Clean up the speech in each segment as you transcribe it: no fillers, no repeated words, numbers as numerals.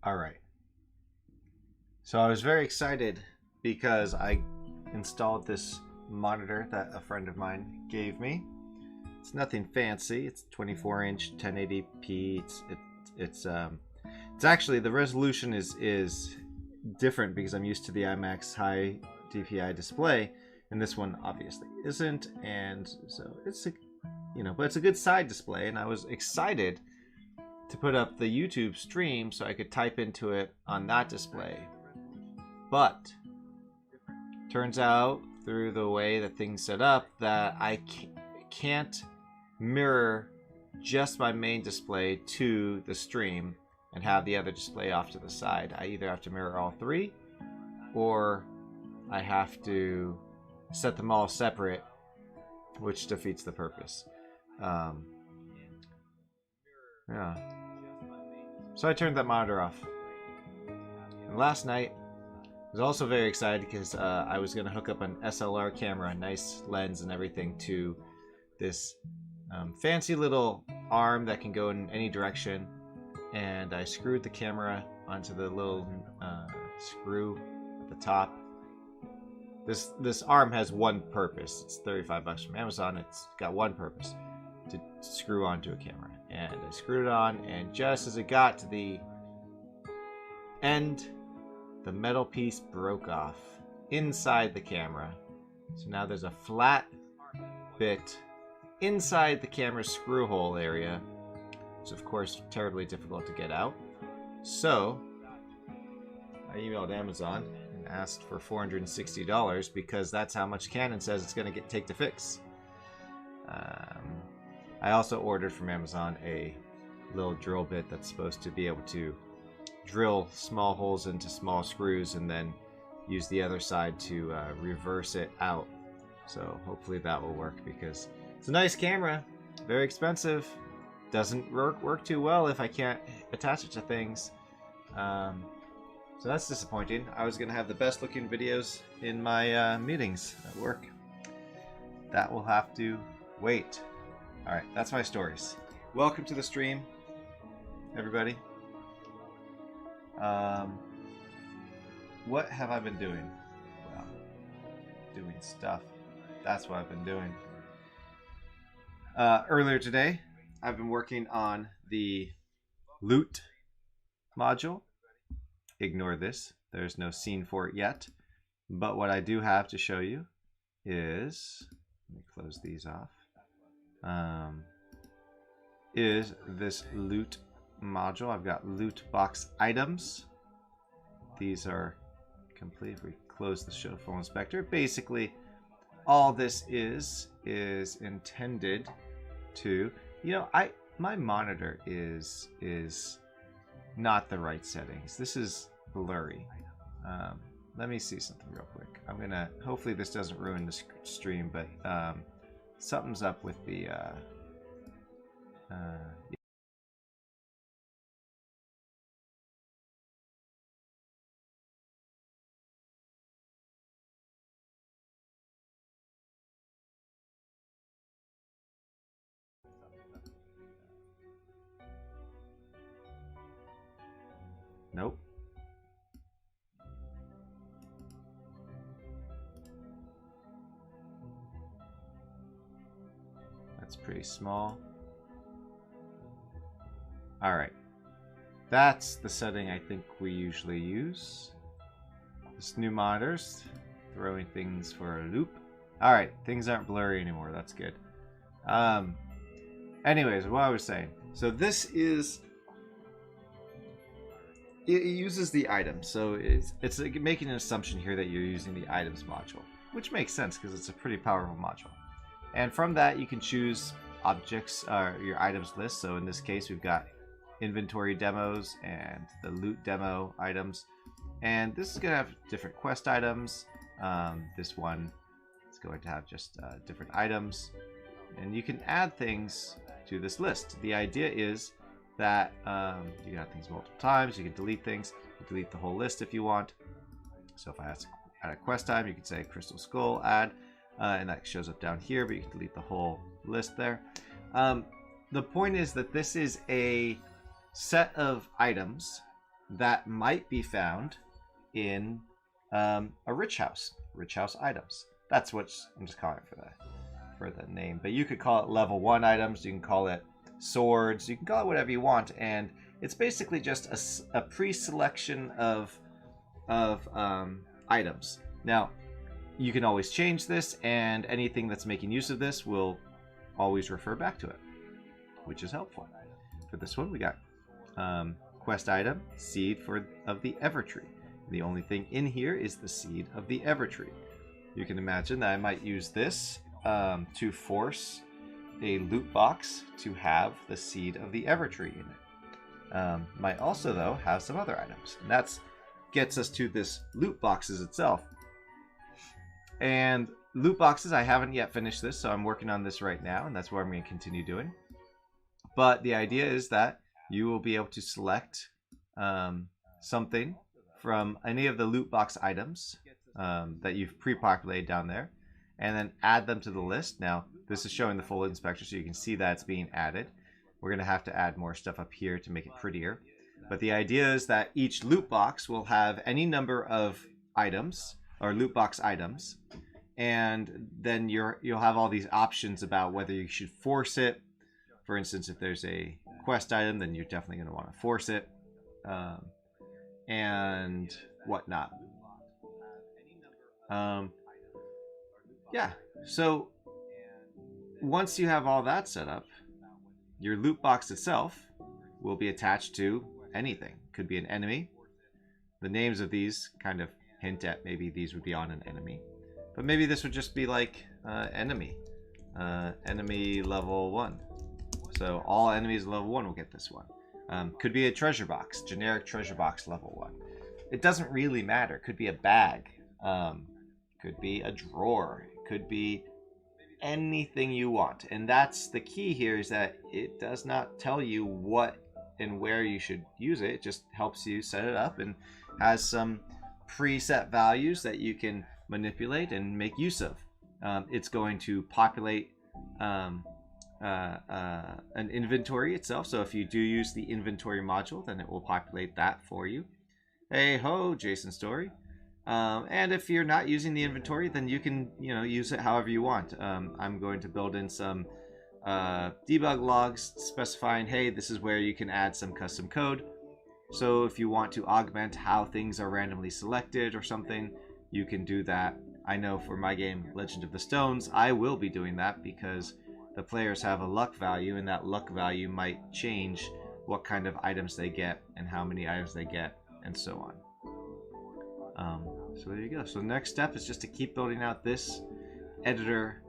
All right. So I was very excited because I installed this monitor that a friend of mine gave me. It's nothing fancy. It's 24-inch 1080p. It's actually, the resolution is different because I'm used to the IMAX high DPI display, and this one obviously isn't. And so it's but it's a good side display, and I was excited to put up the YouTube stream so I could type into it on that display. But turns out, through the way that things set up, that I can't mirror just my main display to the stream and have the other display off to the side. I either have to mirror all three, or I have to set them all separate, which defeats the purpose. Yeah. So I turned that monitor off. And last night, I was also very excited because I was going to hook up an SLR camera, nice lens and everything, to this fancy little arm that can go in any direction. And I screwed the camera onto the little screw at the top. This arm has one purpose. It's $35 from Amazon. It's got one purpose: to screw onto a camera. And I screwed it on, and just as it got to the end, the metal piece broke off inside the camera. So now there's a flat bit inside the camera's screw hole area. It's of course terribly difficult to get out. So I emailed Amazon and asked for $460 because that's how much Canon says it's going to take to fix. I also ordered from Amazon a little drill bit that's supposed to be able to drill small holes into small screws and then use the other side to reverse it out. So hopefully that will work, because it's a nice camera, very expensive, doesn't work too well if I can't attach it to things. So that's disappointing. I was going to have the best looking videos in my meetings at work. That will have to wait. Alright, that's my stories. Welcome to the stream, everybody. What have I been doing? Well, doing stuff. That's what I've been doing. Earlier today, I've been working on the loot module. Ignore this. There's no scene for it yet. But what I do have to show you is, let me close these off, is this loot module. I've got loot box items. These are complete. If we close the show full inspector, basically all this is intended to, my monitor is not the right settings. This is blurry. Let me see something real quick. I'm gonna, hopefully this doesn't ruin the stream, but something's up with the nope. That's pretty small. Alright. That's the setting I think we usually use. This new monitor's throwing things for a loop. Alright, things aren't blurry anymore. That's good. Anyways, what I was saying. So this is... It uses the items. So it's making an assumption here that you're using the items module, which makes sense because it's a pretty powerful module. And from that, you can choose objects, your items list. So in this case, we've got inventory demos and the loot demo items. And this is going to have different quest items. This one is going to have just different items. And you can add things to this list. The idea is that you can add things multiple times. You can delete things. You can delete the whole list if you want. So if I add a quest item, you can say Crystal Skull add. and that shows up down here, but you can delete the whole list there. The point is that this is a set of items that might be found in a rich house items. That's what I'm just calling it for the name, but you could call it level 1 items, you can call it swords, you can call it whatever you want, and it's basically just a pre-selection of items. Now, you can always change this, and anything that's making use of this will always refer back to it, which is helpful. For this one, we got quest item, seed of the Evertree. The only thing in here is the seed of the Evertree. You can imagine that I might use this to force a loot box to have the seed of the Evertree in it. Might also, though, have some other items. And that gets us to this loot boxes itself. And loot boxes, I haven't yet finished this, so I'm working on this right now, and that's what I'm going to continue doing. But the idea is that you will be able to select something from any of the loot box items that you've pre-populated down there, and then add them to the list. Now, this is showing the full inspector, so you can see that it's being added. We're going to have to add more stuff up here to make it prettier. But the idea is that each loot box will have any number of items, or loot box items, and then you'll have all these options about whether you should force it. For instance, if there's a quest item, then you're definitely going to want to force it, and whatnot. Yeah, so once you have all that set up, your loot box itself will be attached to anything. Could be an enemy. The names of these kind of hint at maybe these would be on an enemy. But maybe this would just be like enemy. Enemy level 1. So all enemies level 1 will get this one. Could be a treasure box. Generic treasure box level 1. It doesn't really matter. Could be a bag. Could be a drawer. Could be anything you want. And that's the key here, is that it does not tell you what and where you should use it. It just helps you set it up and has some preset values that you can manipulate and make use of. It's going to populate an inventory itself. So if you do use the inventory module, then it will populate that for you. Hey ho, Jason Story. And if you're not using the inventory, then you can, use it however you want. I'm going to build in some debug logs specifying, hey, this is where you can add some custom code. So if you want to augment how things are randomly selected or something, you can do that. I know for my game, Legend of the Stones, I will be doing that because the players have a luck value, and that luck value might change what kind of items they get and how many items they get, and so on. So there you go. So the next step is just to keep building out this editor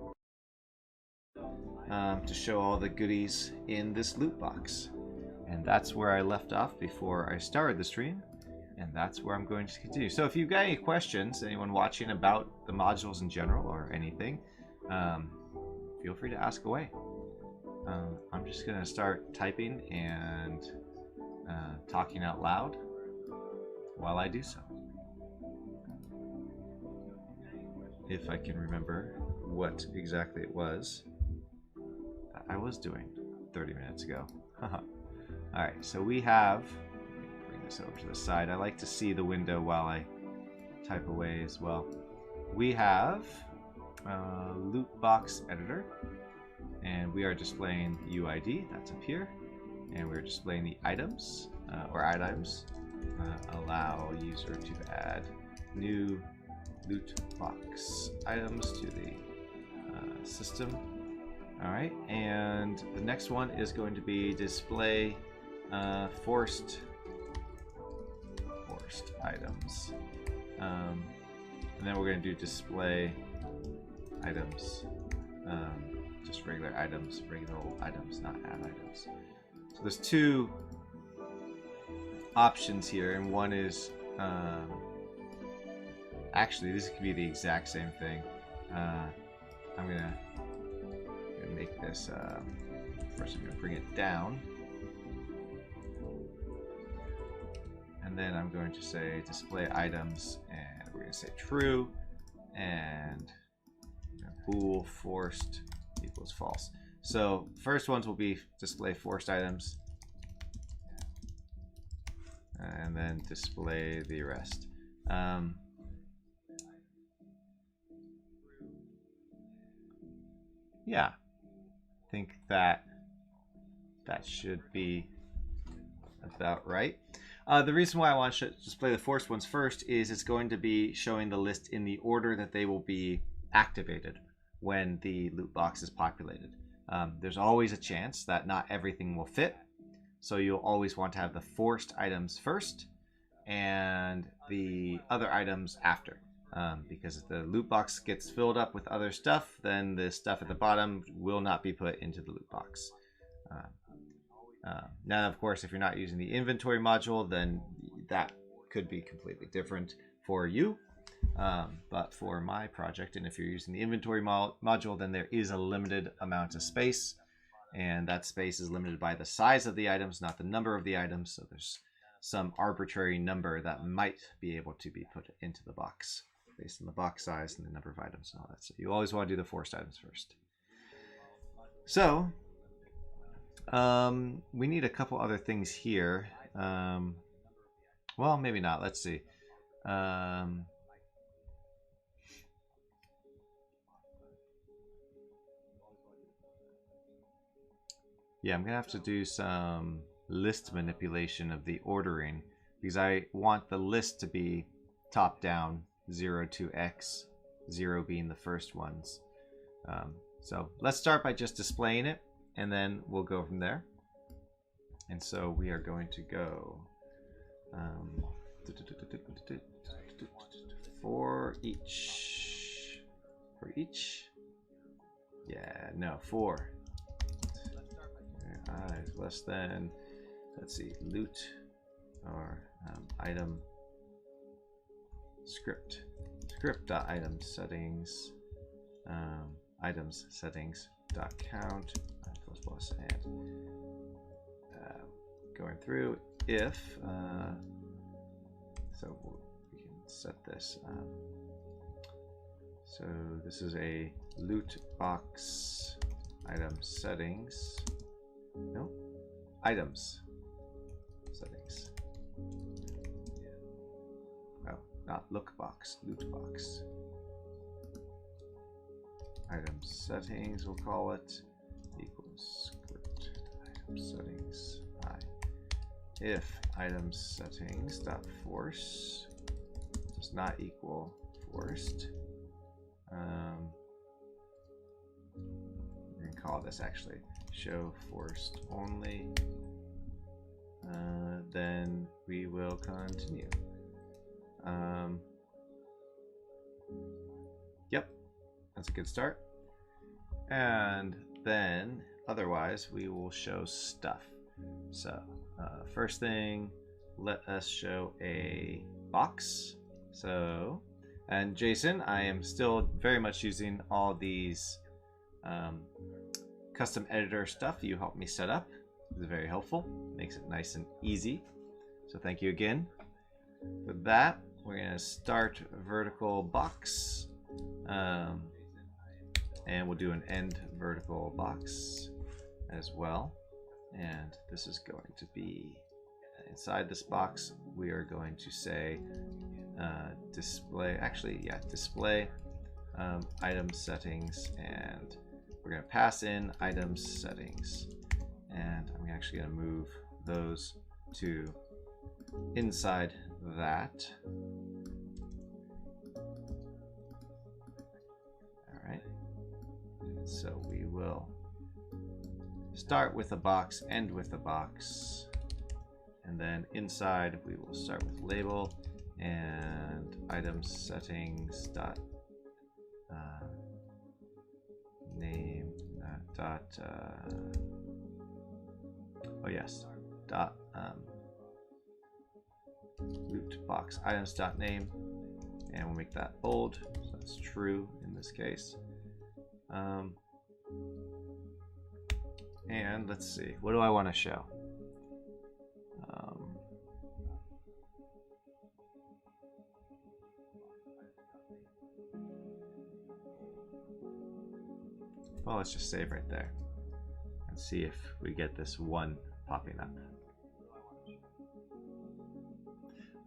to show all the goodies in this loot box. And that's where I left off before I started the stream, and that's where I'm going to continue. So if you've got any questions, anyone watching, about the modules in general or anything, feel free to ask away. I'm just going to start typing and talking out loud while I do so. If I can remember what exactly it was that I was doing 30 minutes ago. Alright, so we have, let me bring this over to the side. I like to see the window while I type away as well. We have loot box editor, and we are displaying the UID, that's up here, and we're displaying the items, or items. Allow user to add new loot box items to the system. Alright, and the next one is going to be display forced items. And then we're going to do display items, just regular items, regular old items, not add items. So there's two options here, and one is actually, this could be the exact same thing. I'm gonna make this, first I'm gonna bring it down. And then I'm going to say display items, and we're gonna say true, and bool forced equals false. So first ones will be display forced items, and then display the rest. Yeah, I think that should be about right. The reason why I want to display the forced ones first is it's going to be showing the list in the order that they will be activated when the loot box is populated. There's always a chance that not everything will fit, so you'll always want to have the forced items first and the other items after. Because if the loot box gets filled up with other stuff, then the stuff at the bottom will not be put into the loot box. Now, of course, if you're not using the inventory module, then that could be completely different for you. But for my project, and if you're using the inventory module, then there is a limited amount of space, and that space is limited by the size of the items, not the number of the items. So there's some arbitrary number that might be able to be put into the box based on the box size and the number of items and all that. So you always want to do the forced items first. So we need a couple other things here. Well, maybe not. Let's see. Yeah, I'm gonna have to do some list manipulation of the ordering because I want the list to be top down, 0 to X, 0 being the first ones. So let's start by just displaying it, and then we'll go from there. And so we are going to go for each. Yeah, no, for is less than, let's see, loot or item script.item settings, items settings dot count plus and going through if so we can set this so this is a loot box item settings. No, items settings. Oh, not look box, loot box. Item settings, we'll call it, equals script item settings I. If item settings dot force does not equal forced, we can call this actually show forced only, then we will continue. Yep, that's a good start. And then otherwise we will show stuff. So first thing, let us show a box. So, and Jason, I am still very much using all these custom editor stuff you helped me set up. It's very helpful, makes it nice and easy. So thank you again. With that, we're going to start vertical box, and we'll do an end vertical box as well. And this is going to be inside this box. We are going to say display. Actually, yeah, display item settings, and we're going to pass in items settings, and I'm actually going to move those to inside that. All right, so we will start with a box, end with a box, and then inside we will start with label and item settings dot name dot oh yes dot loot box items dot name, and we'll make that bold so that's true in this case. And let's see, what do I want to show? Well, let's just save right there and see if we get this 1 popping up.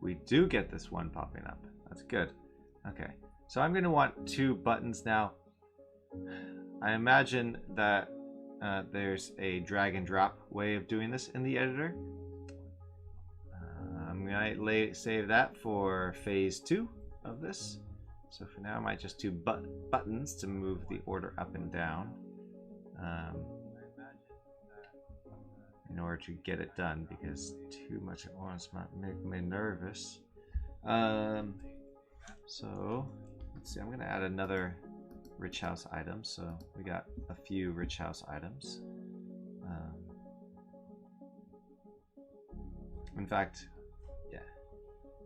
We do get this 1 popping up. That's good. Okay, so I'm going to want 2 buttons now. I imagine that there's a drag and drop way of doing this in the editor. I'm going to save that for phase 2 of this. So for now, I might just do buttons to move the order up and down in order to get it done, because too much at once might make me nervous. So let's see, I'm going to add another rich house item. So we got a few rich house items. In fact, yeah,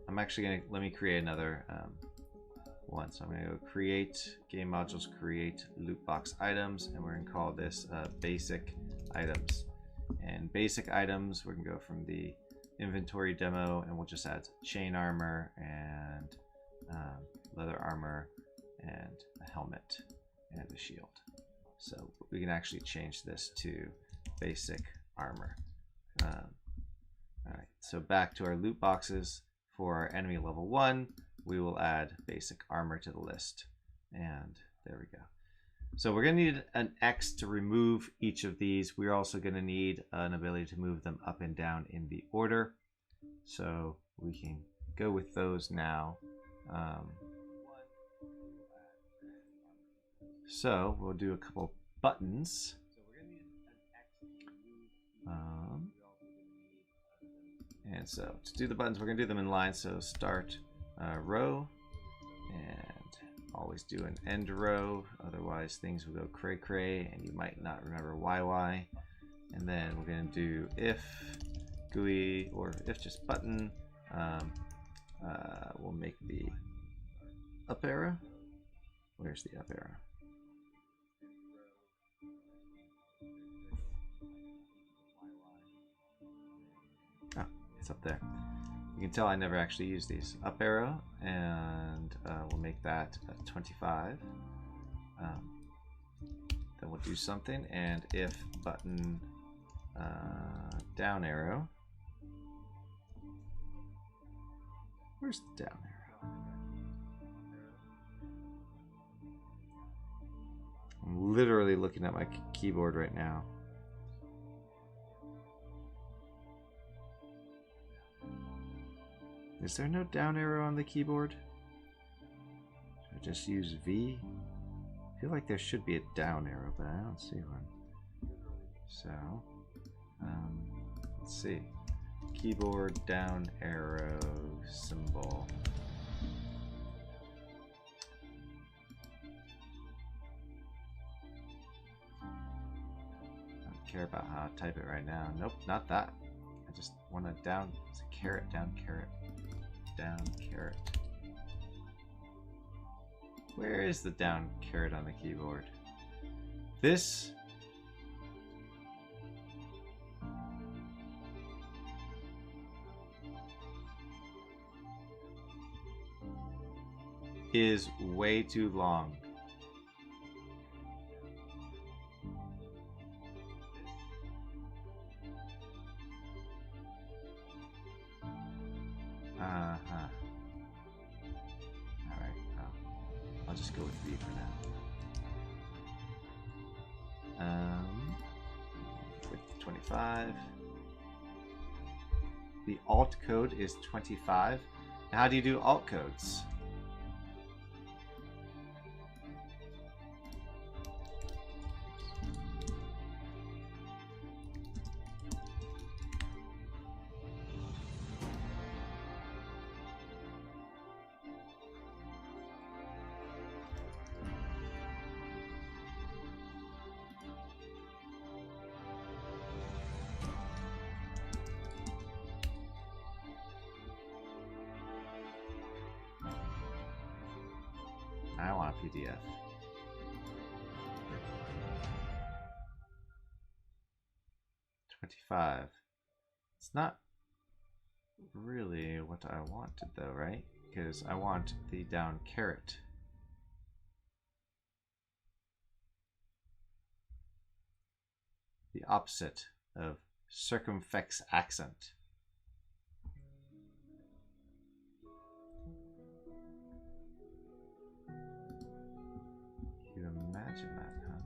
I'm actually going to, let me create another one. So I'm going to go create game modules, create loot box items, and we're going to call this basic items. And basic items, we're going to go from the inventory demo, and we'll just add chain armor and leather armor and a helmet and a shield. So we can actually change this to basic armor. Alright, so back to our loot boxes. For our enemy level 1, we will add basic armor to the list. And there we go. So we're going to need an X to remove each of these. We're also going to need an ability to move them up and down in the order. So we can go with those now. So we'll do a couple buttons. And so to do the buttons, we're going to do them in line. So start row, and always do an end row. Otherwise, things will go cray cray, and you might not remember why. And then we're going to do if GUI or if just button. We'll make the up arrow. Where's the up arrow? Oh, it's up there. You can tell I never actually use these. Up arrow, and we'll make that 25. Then we'll do something, and if button down arrow. Where's the down arrow? I'm literally looking at my keyboard right now. Is there no down arrow on the keyboard? Should I just use V? I feel like there should be a down arrow, but I don't see one. So, let's see. Keyboard down arrow symbol. I don't care about how I type it right now. Nope, not that. I just want a down. It's a caret, down caret. Down caret. Where is the down caret on the keyboard? This is way too long. Alright, I'll just go with V for now. With 25. The alt code is 25. How do you do alt codes? I want a PDF. $25. It's not really what I wanted though, right? Because I want the down caret. the opposite of circumflex accent. You imagine that, huh?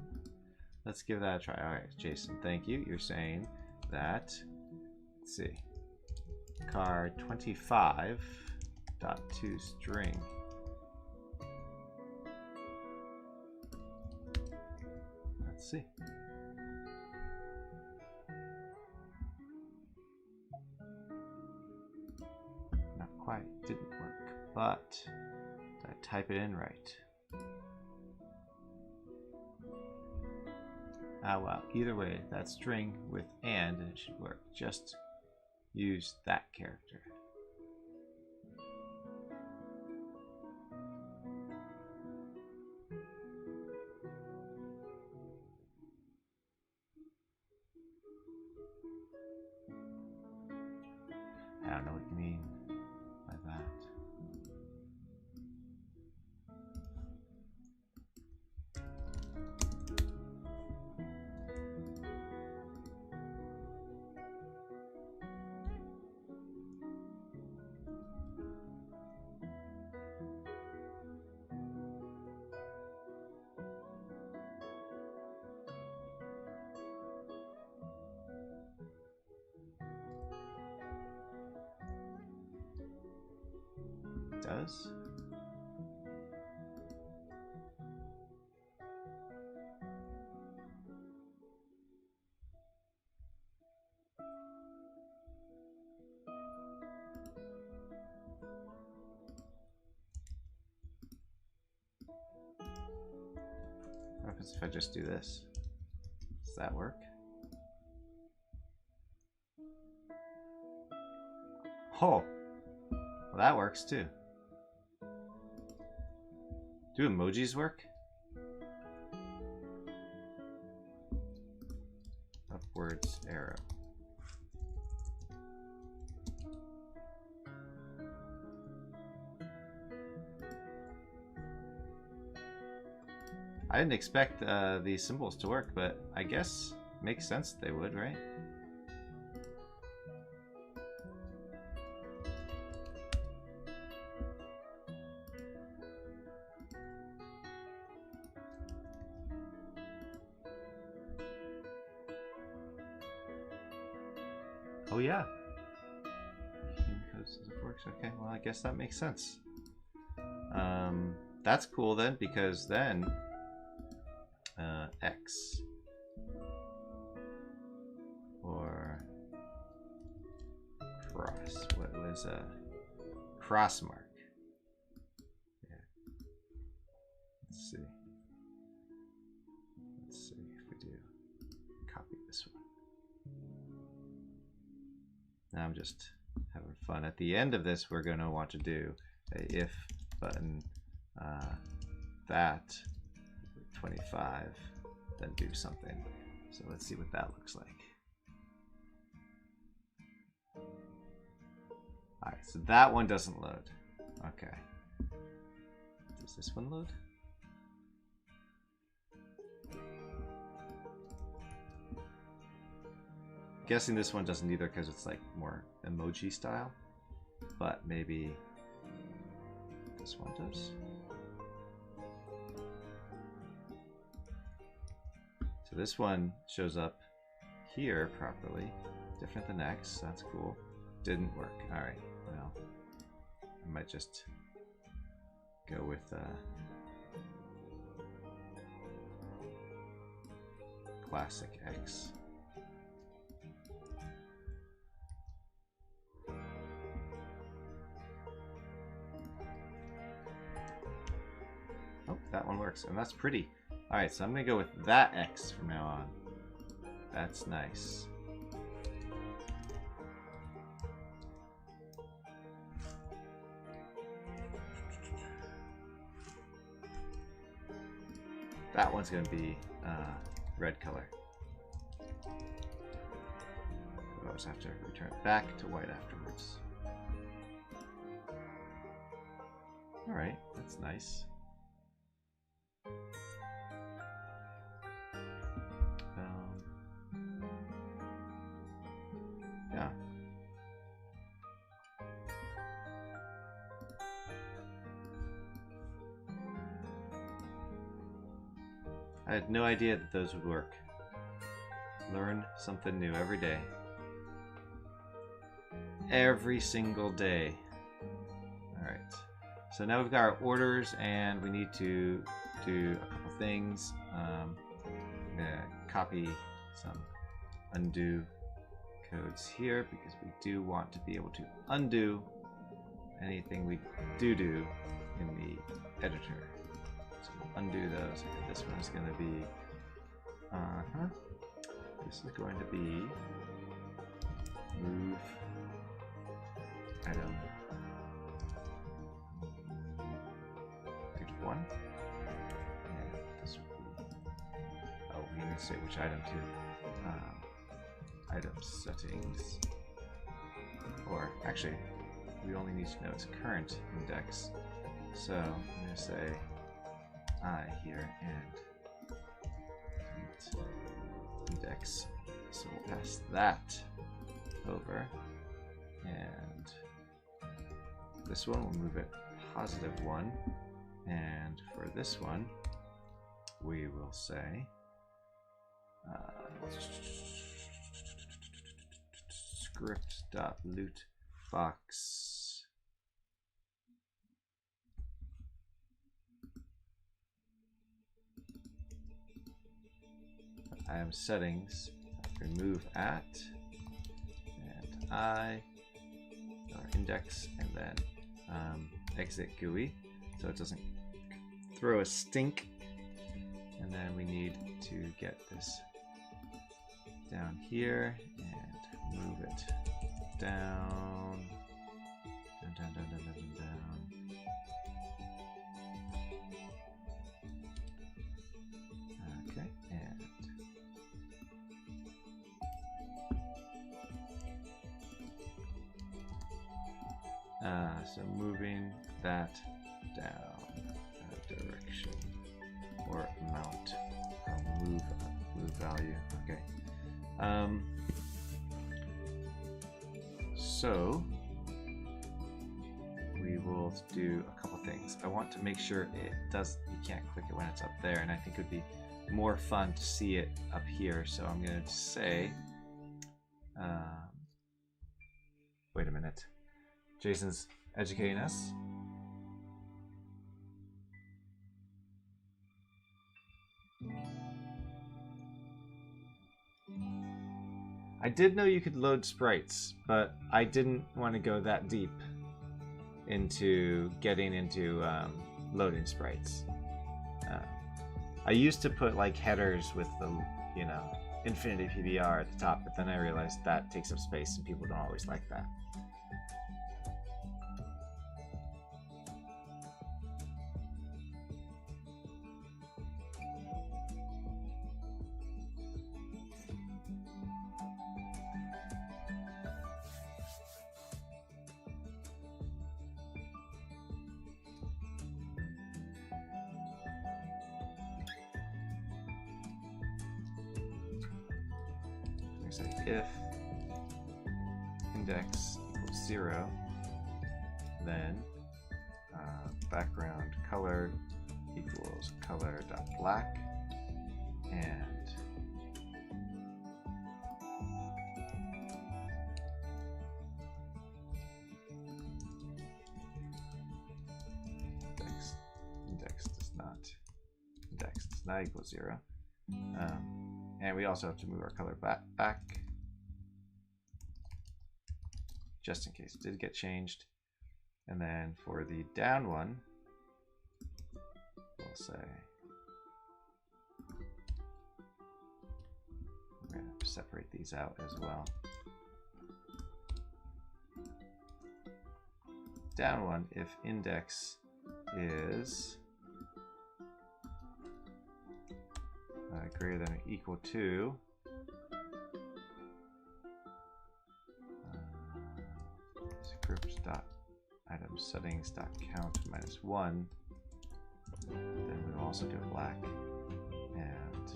Let's give that a try. All right, Jason, thank you. You're saying that, let's see, car 25.to string. Let's see. Not quite, didn't work, but did I type it in right? Ah, well, either way, that string with and it should work. Just use that character. I don't know what you mean by that. Does? What happens if I just do this? Does that work? Oh, well, that works too. Do emojis work? Upwards arrow. I didn't expect these symbols to work, but I guess it makes sense they would, right? Oh yeah. Because it works. Okay, well I guess that makes sense. That's cool then, because then X or cross. What was a cross mark? Yeah. Let's see. Let's see if we do copy this one. Now I'm just having fun. At the end of this, we're going to want to do a if button that 25, then do something. So let's see what that looks like. All right, so that one doesn't load. Okay. Does this one load? Guessing this one doesn't either because it's like more emoji style, but maybe this one does. So this one shows up here properly, different than X. That's cool. Didn't work. All right. Well, I might just go with classic X. Oh, that one works, and that's pretty. All right, so I'm gonna go with that X from now on. That's nice. That one's gonna be red color. We always have to return it back to white afterwards. All right, that's nice. I had no idea that those would work. Learn something new every day. Every single day. Alright. So now we've got our orders and we need to do a couple things. I'm going to copy some undo codes here because we do want to be able to undo anything we do in the editor. So we'll undo those. Okay, this one is going to be this is going to be move item 1. And this would be, oh, we need to say which item too. Item settings, or actually we only need to know its current index, so I'm going to say I here and index, so we'll pass that over, and this one we'll move it +1, and for this one we will say script.lootbox item settings, remove at, and I, our index, and then exit GUI so it doesn't throw a stink. And then we need to get this down here and move it down, down. Okay, and so moving that down a direction or mount or move value. Okay. So we will do a couple things. I want to make sure it does, you can't click it when it's up there, and I think it would be more fun to see it up here. So I'm going to say, wait a minute. Jason's educating us. I did know you could load sprites, but I didn't want to go that deep into getting into loading sprites. I used to put like headers with the, you know, infinity PBR at the top, but then I realized that takes up space and people don't always like that. Say if index equals 0, then background color equals color.black, and index does not equal 0. And we also have to move our color back just in case it did get changed. And then for the down one, we'll say we're going to separate these out as well. Down one, if index is greater than or equal to script.item settings.count -1, then we'll also do black, and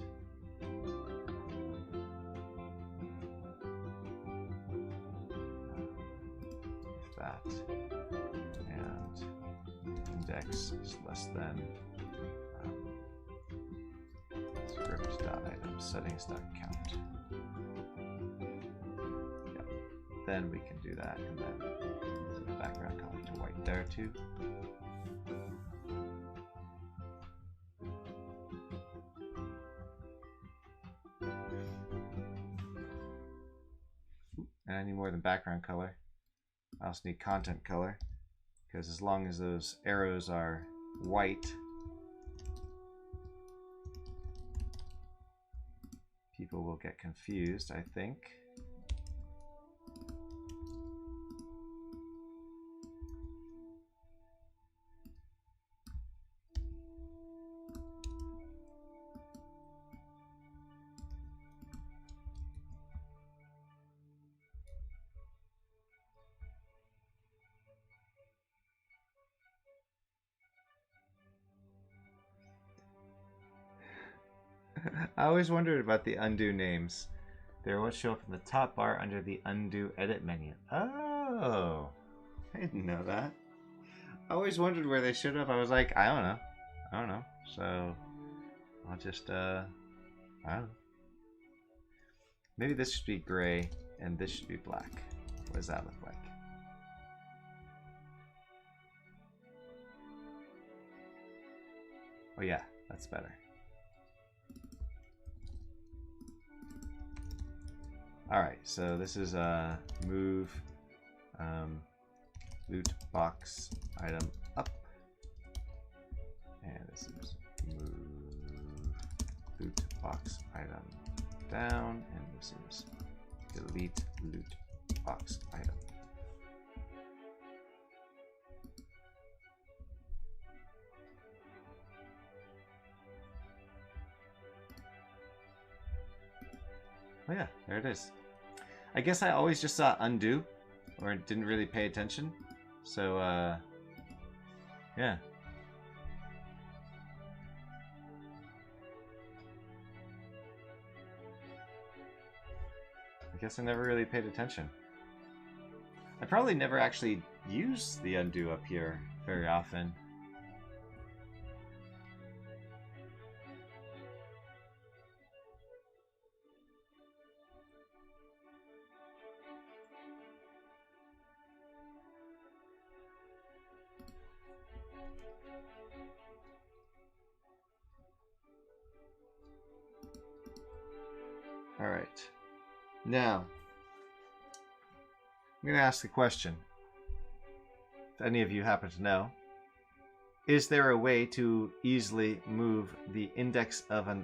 if that, and index is less than settings.count. Yep. Then we can do that, and then set the background color to white there too. And I need more than background color. I also need content color, because as long as those arrows are white, people will get confused, I think. I always wondered about the undo names. They won't show up in the top bar under the undo edit menu. Oh, I didn't know that. I always wondered where they should have. I was like, I don't know. So I'll just, I don't know. Maybe this should be gray and this should be black. What does that look like? Oh yeah, that's better. Alright, so this is a move loot box item up. And this is move loot box item down. And this is delete loot box item. Oh yeah, there it is. I guess I always just saw undo, or didn't really pay attention. So, yeah. I guess I never really paid attention. I probably never actually used the undo up here very often. All right. Now, I'm going to ask the question. If any of you happen to know, is there a way to easily move the index of a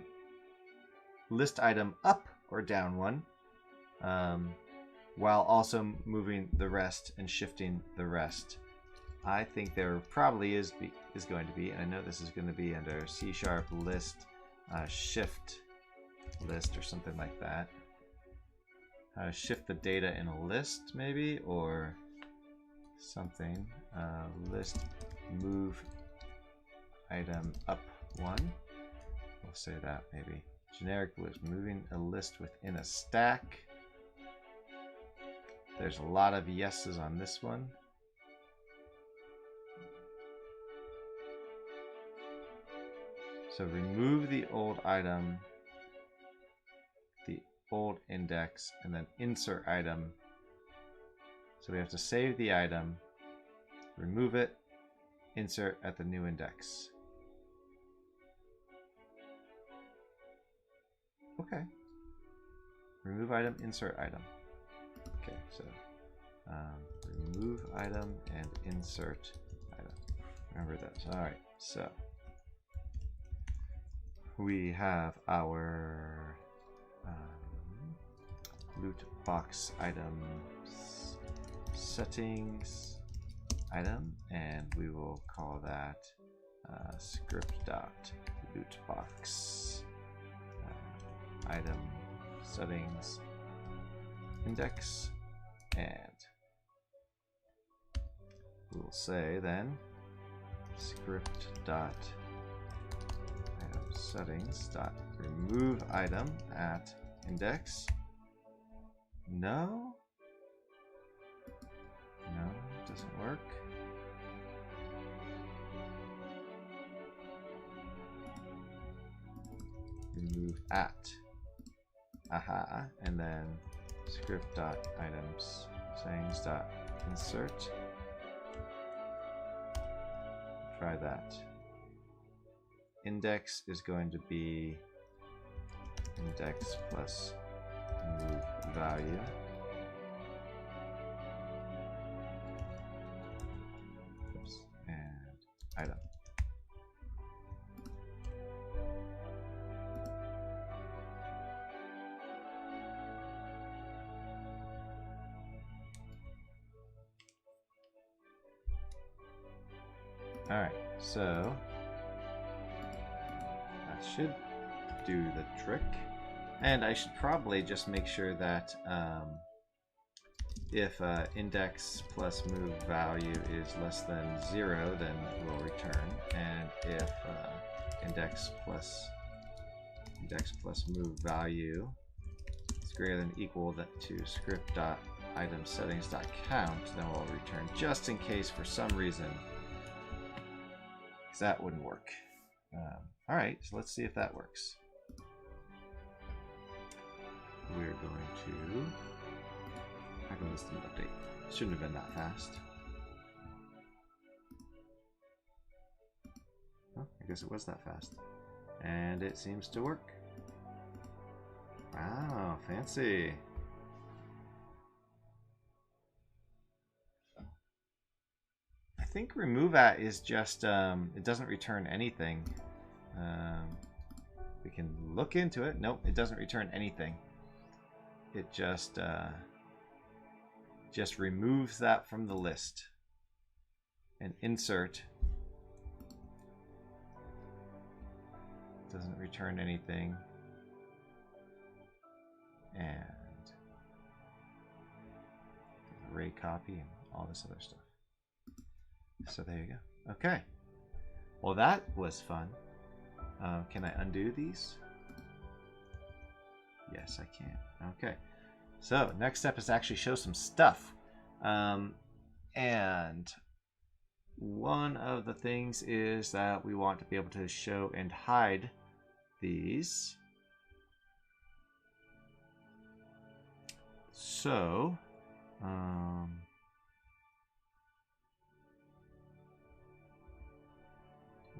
list item up or down one, while also moving the rest and shifting the rest? I think there probably is going to be, and I know this is going to be under C# list, shift list or something like that. How to shift the data in a list maybe, or something. List move item up one. We'll say that maybe. Generic list, moving a list within a stack. There's a lot of yeses on this one. So remove the old item, the old index, and then insert item. So we have to save the item, remove it, insert at the new index. Okay. Remove item, insert item. Okay, so remove item and insert item. Remember that. All right, so we have our loot box items settings item, and we will call that script.lootbox item settings index, and we'll say then script.item settings dot remove item at index. No, it doesn't work. Remove at aha, and then script.items settings.insert. Try that. Index is going to be index plus move value. Oops, and item. All right, so that should do the trick. And I should probably just make sure that if index plus move value is less than 0, then we'll return. And if index plus move value is greater than or equal to script.itemSettings.count, then we'll return, just in case for some reason, because that wouldn't work. All right, so let's see if that works. We're going to... How come this didn't update? Shouldn't have been that fast. Oh, I guess it was that fast. And it seems to work. Wow, fancy. I think remove at is just, it doesn't return anything. We can look into it. Nope, it doesn't return anything. It just removes that from the list. And insert doesn't return anything. And array copy and all this other stuff. So there you go. Okay. Well, that was fun. Can I undo these? Yes, I can. Okay. So next step is to actually show some stuff. And one of the things is that we want to be able to show and hide these. So,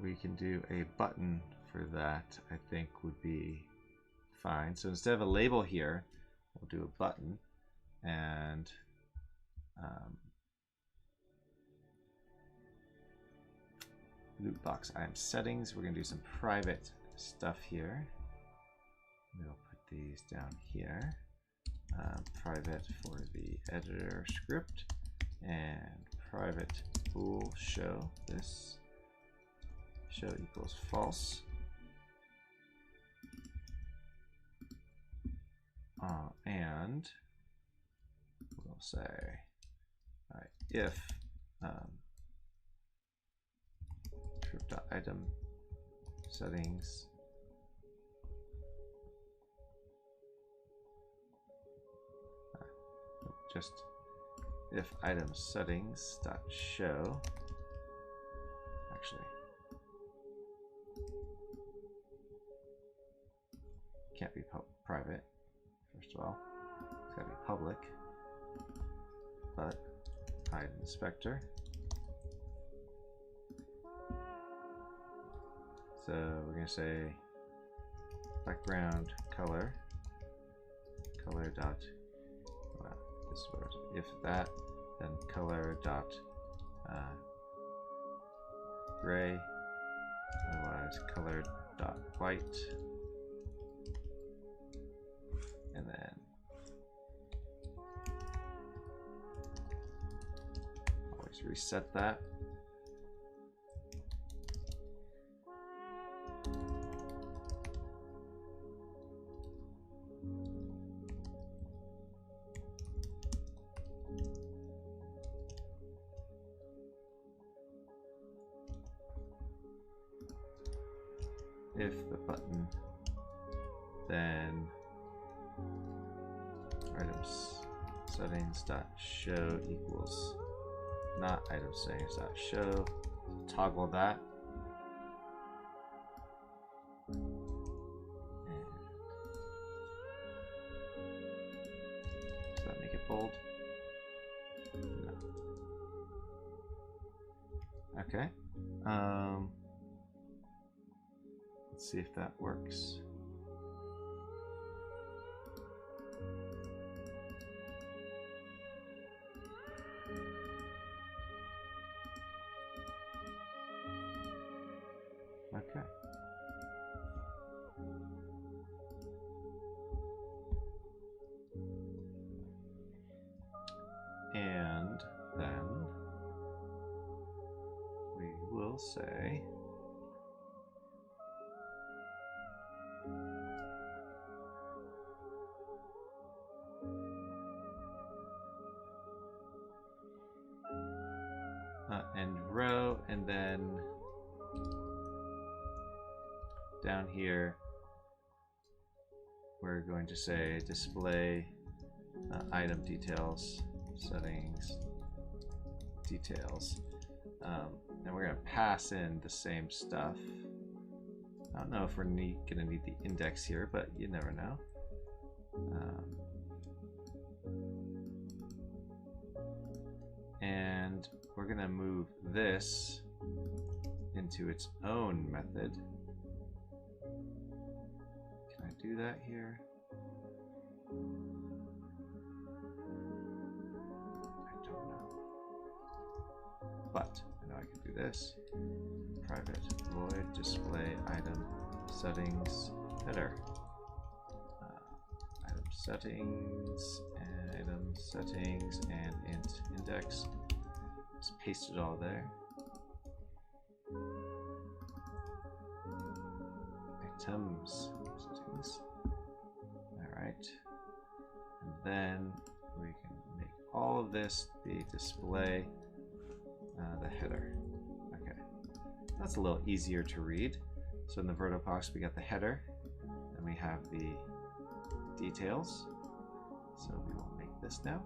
we can do a button for that, I think would be fine. So instead of a label here, we'll do a button, and loot box item settings. We're going to do some private stuff here. We'll put these down here. Private for the editor script, and private bool show this. Show equals false. And we'll say, all right, if script.item settings just if item settings dot show, actually can't be private. First of all, it's got to be public, but hide inspector. So we're going to say background color dot, well, this word, if that, then color dot gray, otherwise color dot white. And then always reset that. If the button, then items settings dot show equals not item settings dot show. Toggle that. And bold? No. Okay. Let's see if that works. Okay. And then we will say end row, and then down here we're going to say display item details, settings, details, and we're going to pass in the same stuff. I don't know if we're going to need the index here, but you never know. And we're going to move this into its own method. Can I do that here? I don't know. But I know I can do this. Private void display item settings header. Item settings and int index. Just paste it all there. Items settings. All right, and then we can make all of this be display the header. Okay, that's a little easier to read. So in the vertibox we got the header, and we have the details. So we will make this now.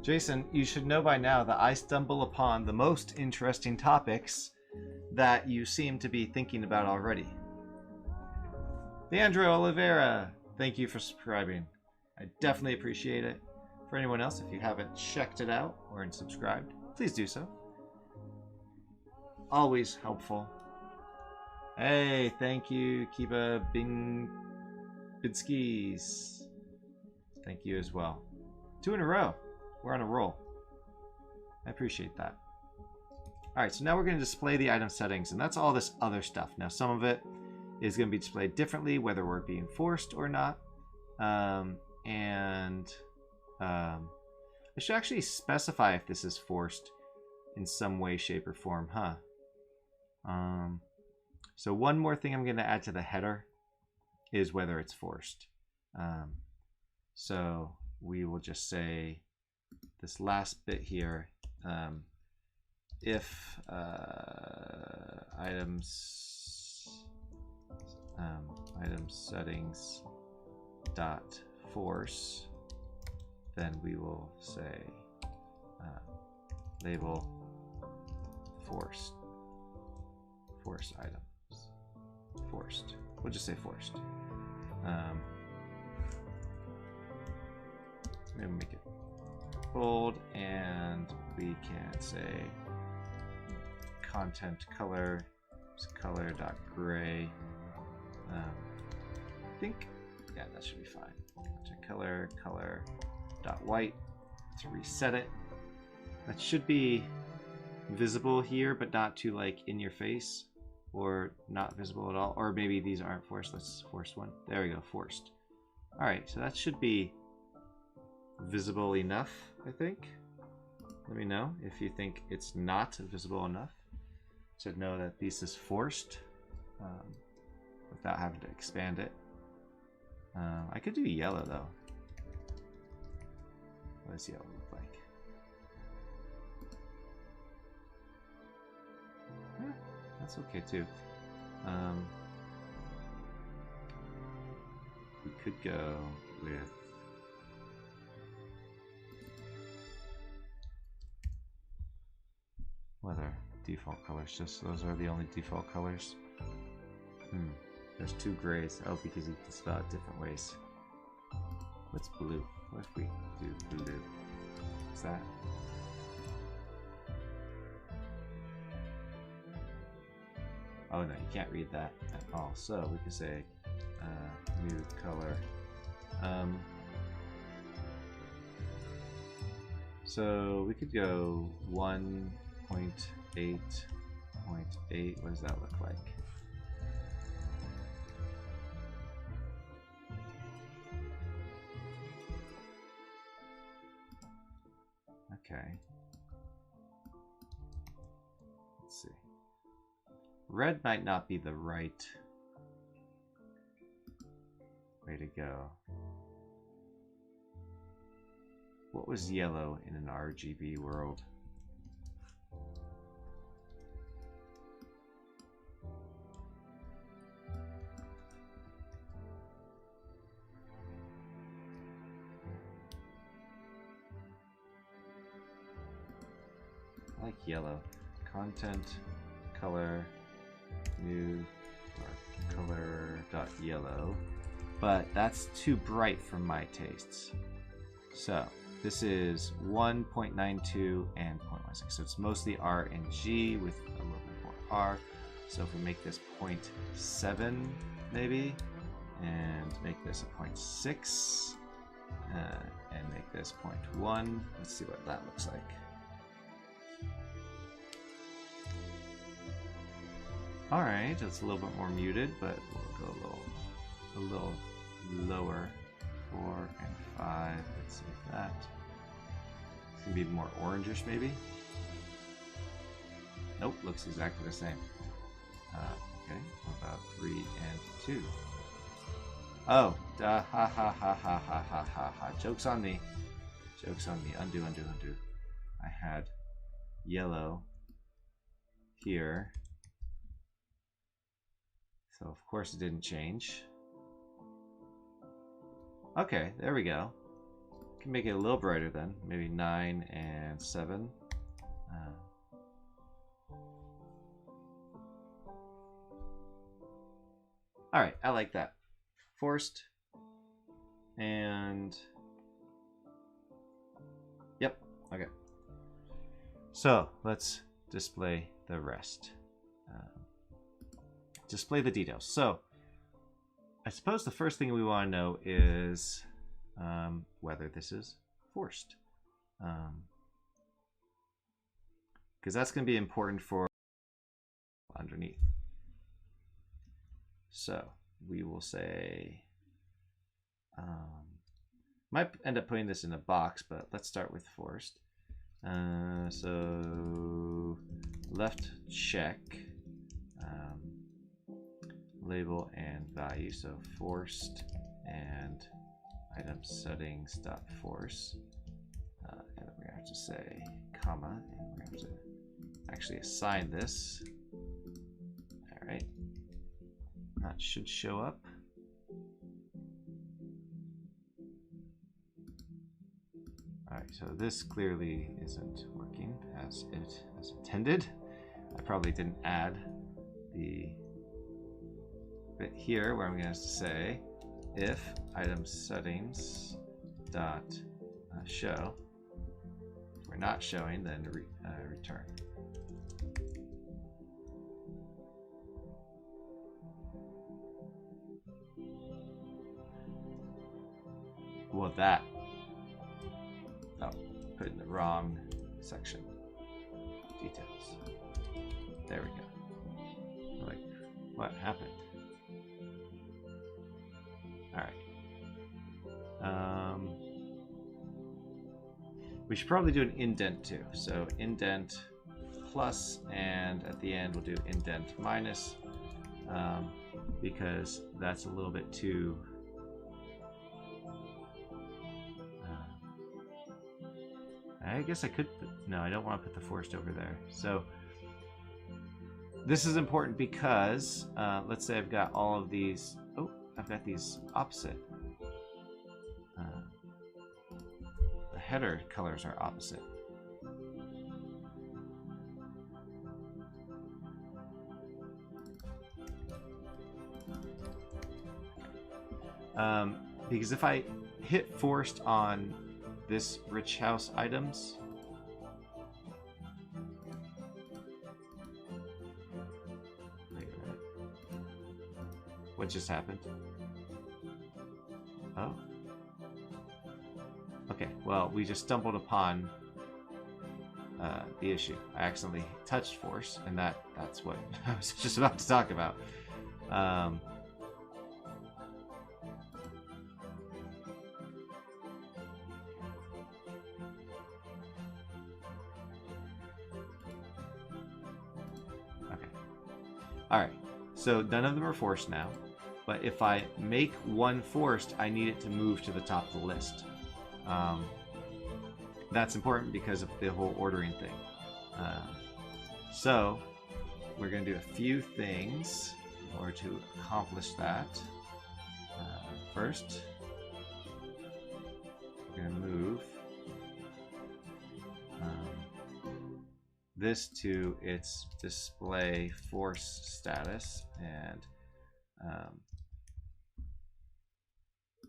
Jason, you should know by now that I stumble upon the most interesting topics that you seem to be thinking about already. Leandro Oliveira, thank you for subscribing. I definitely appreciate it. For anyone else, if you haven't checked it out or subscribed, please do so. Always helpful. Hey, thank you, Kiba Bidskis. Thank you as well. 2 in a row. We're on a roll. I appreciate that. All right, so now we're going to display the item settings, and that's all this other stuff. Now, some of it is going to be displayed differently, whether we're being forced or not. I should actually specify if this is forced in some way, shape, or form, huh? So one more thing I'm going to add to the header is whether it's forced. So we will just say this last bit here, if item settings dot force, then we will say label force items, forced. We'll just say forced. Maybe make it bold, and we can say content color color.gray. I think, yeah, that should be fine. Content color.white to reset it. That should be visible here, but not too like in your face, or not visible at all. Or maybe these aren't forced. Let's force one. There we go, forced. All right, so that should be visible enough, I think. Let me know if you think it's not visible enough to know that this is forced without having to expand it. I could do yellow though. What does yellow look like? That's okay too. We could go with default colors? Just those are the only default colors? There's 2 grays. Oh, because you can spell it different ways. What's blue? What if we do blue? What's that? Oh no, you can't read that at all. So we could say new color. So we could go 1.8.8. What does that look like? Okay. Let's see. Red might not be the right way to go. What was yellow in an RGB world? I like yellow. Content, color, new, or color dot yellow. But that's too bright for my tastes. So this is 1.92 and 0.16. So it's mostly R and G with a little bit more R. So if we make this 0.7 maybe, and make this a 0.6, and make this 0.1, let's see what that looks like. All right, it's a little bit more muted, but we'll go a little lower. 4 and 5. Let's see if that. It's gonna be more orangish, maybe. Nope, looks exactly the same. Okay, what about 3 and 2? Oh, ha ha ha ha ha ha ha ha. Joke's on me. Joke's on me. Undo, undo, undo. I had yellow here. So of course it didn't change. Okay, there we go. Can make it a little brighter then. Maybe 9 and 7. All right, I like that. Forced. And yep, okay. So let's display the rest. Display the details. So I suppose the first thing we want to know is whether this is forced. Because that's going to be important for underneath. So we will say, might end up putting this in a box, but let's start with forced. So left check. Label and value, so forced and item settings dot force, and then we're gonna have to say comma, and we're gonna have to actually assign this. All right, that should show up. All right, so this clearly isn't working as intended. I probably didn't add the bit here where I'm going to say if item settings dot show. If we're not showing, then return. Well, that. Oh, put in the wrong section. Details. There we go. Like, what happened? All right. We should probably do an indent too. So indent plus, and at the end we'll do indent minus, because that's a little bit too. I guess I could put, no, I don't want to put the forced over there. So this is important because let's say I've got all of these. Oh, I've got these opposite. The header colors are opposite. Because if I hit forced on this rich house items, wait a minute. What just happened? Oh. Okay, well, we just stumbled upon the issue. I accidentally touched force, and that's what I was just about to talk about. Okay. Alright, so none of them are forced now, but if I make one forced, I need it to move to the top of the list. That's important because of the whole ordering thing. So we're going to do a few things in order to accomplish that. First, we're going to move this to its display force status, and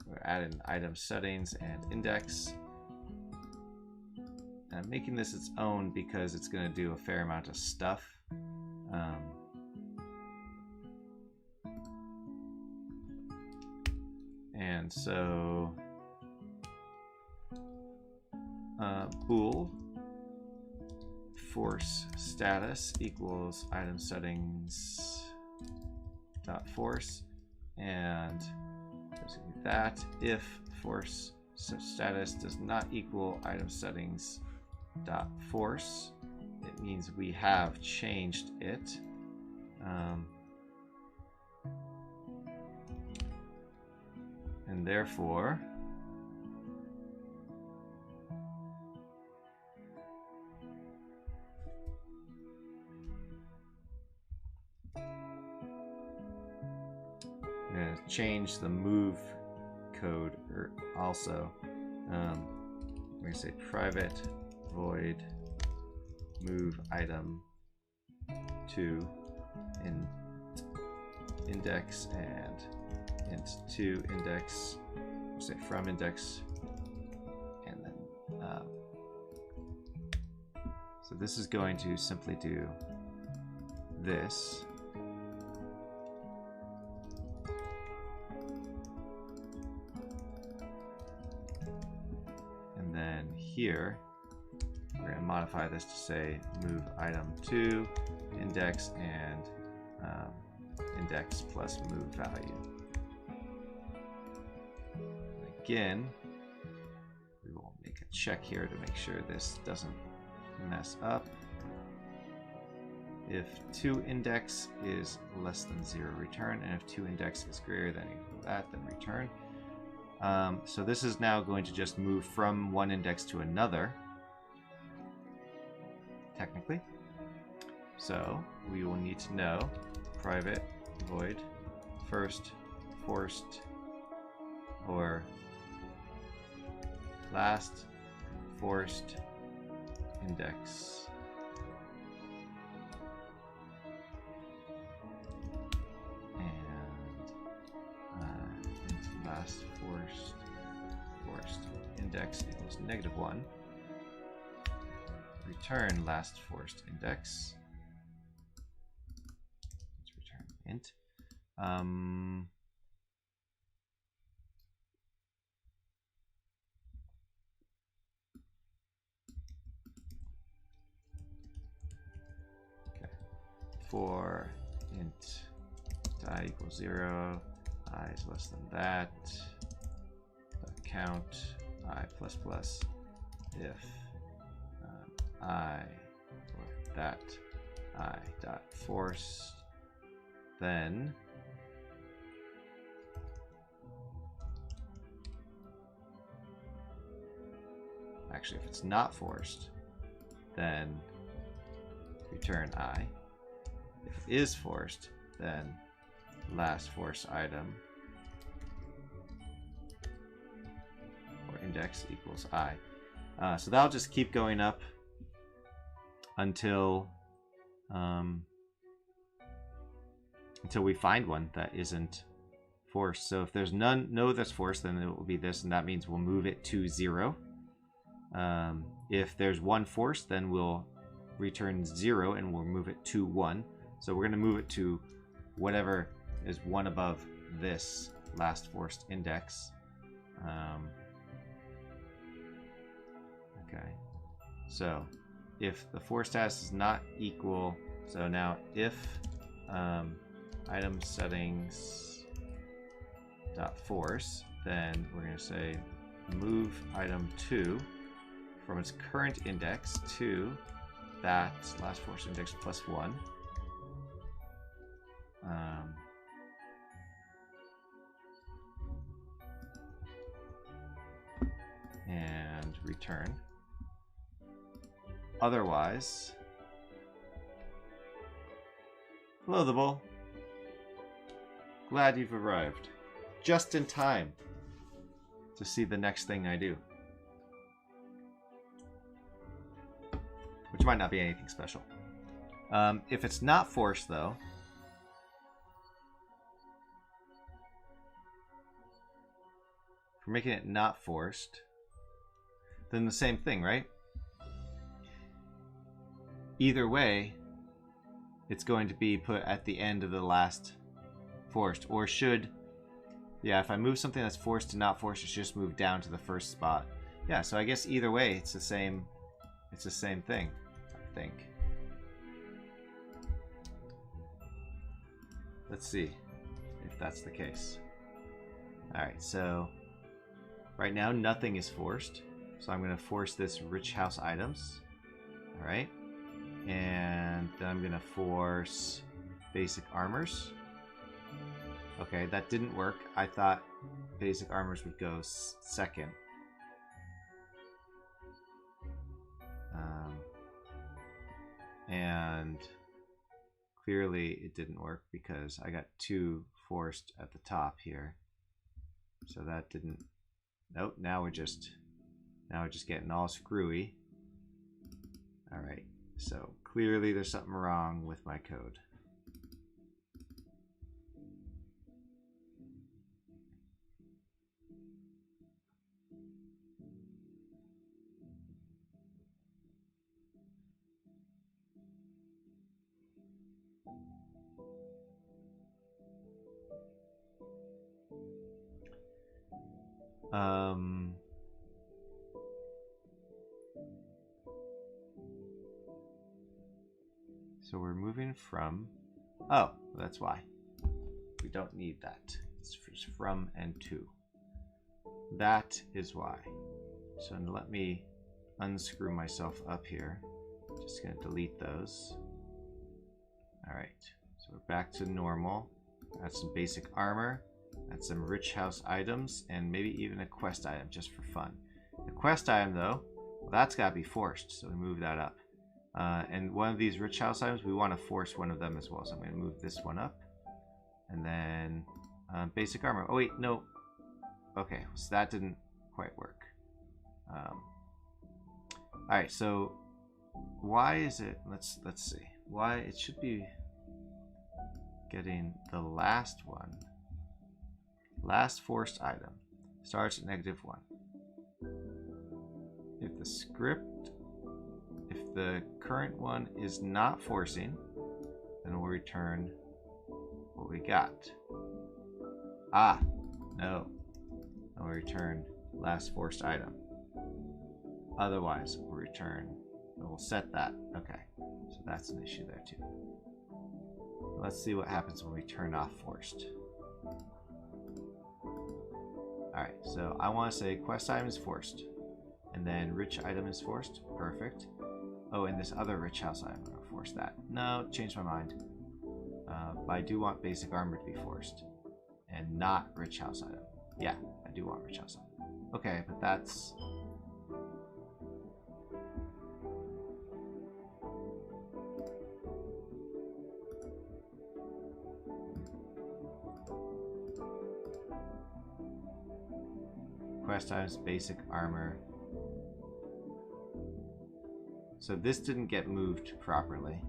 we'll add in item settings and index. I'm making this its own because it's going to do a fair amount of stuff. And so bool force status equals item settings dot force, and that if force status does not equal item settings dot force, it means we have changed it. And therefore I'm going to change the move code also. I'm going to say private void move item to index and int to index, say from index, and then so this is going to simply do this. And then here we're going to modify this to say move item to index and index plus move value. Again, we will make a check here to make sure this doesn't mess up. If toIndex is less than 0, return, and if toIndex is greater than equal to that, then return. So this is now going to just move from one index to another, technically. So we will need to know private void first forced or last forced index. And last forced index equals -1. Return last forced index. Let's return int. For int I equals 0, I is less than that, count I plus plus if I or that I dot force, then actually if it's not forced, then return I. If it is forced, then last force item or index equals I. So that'll just keep going up until we find one that isn't forced. So if there's no that's forced, then it will be this, and that means we'll move it to 0. If there's 1 forced, then we'll return 0 and we'll move it to 1. So we're going to move it to whatever is 1 above this last forced index. Okay, so if the force status is not equal, so now if item settings dot force, then we're going to say move item 2 from its current index to that last force index plus 1. And return. Otherwise, clothable. Glad you've arrived. Just in time to see the next thing I do. Which might not be anything special. If it's not forced, though, if we're making it not forced, then the same thing, right? Either way, it's going to be put at the end of the last forced, or should, yeah, if I move something that's forced to not forced, it should just move down to the first spot. Yeah, so I guess either way, it's the same thing, I think. Let's see if that's the case. All right, so right now nothing is forced. So I'm going to force this rich house items. All right. And then I'm going to force basic armors. Okay, that didn't work. I thought basic armors would go second. And clearly it didn't work because I got 2 forced at the top here. So that didn't, nope, now we're just getting all screwy. All right, so clearly there's something wrong with my code. So we're moving from, oh, that's why. We don't need that. It's just from and to. That is why. So let me unscrew myself up here. Just gonna delete those. All right, so we're back to normal. That's some basic armor. That's some rich house items, and maybe even a quest item just for fun. The quest item though, well, that's gotta be forced, so we move that up. And one of these rich house items, we want to force one of them as well. So I'm going to move this one up. And then basic armor. Oh wait, no. Okay, so that didn't quite work. Alright, so why is it, let's see. Why it should be getting the last one. Last forced item starts at -1. If the script, if the current one is not forcing, then we'll return what we got. Ah, no. And we'll return last forced item. Otherwise, we'll return, and we'll set that. Okay, so that's an issue there too. Let's see what happens when we turn off forced. Alright, so I want to say quest item is forced. And then rich item is forced. Perfect. Oh, and this other rich house item, I'm going to force that. No, change my mind. But I do want basic armor to be forced. And not rich house item. Yeah, I do want rich house item. Okay, but that's... Quest items, basic armor. So this didn't get moved properly.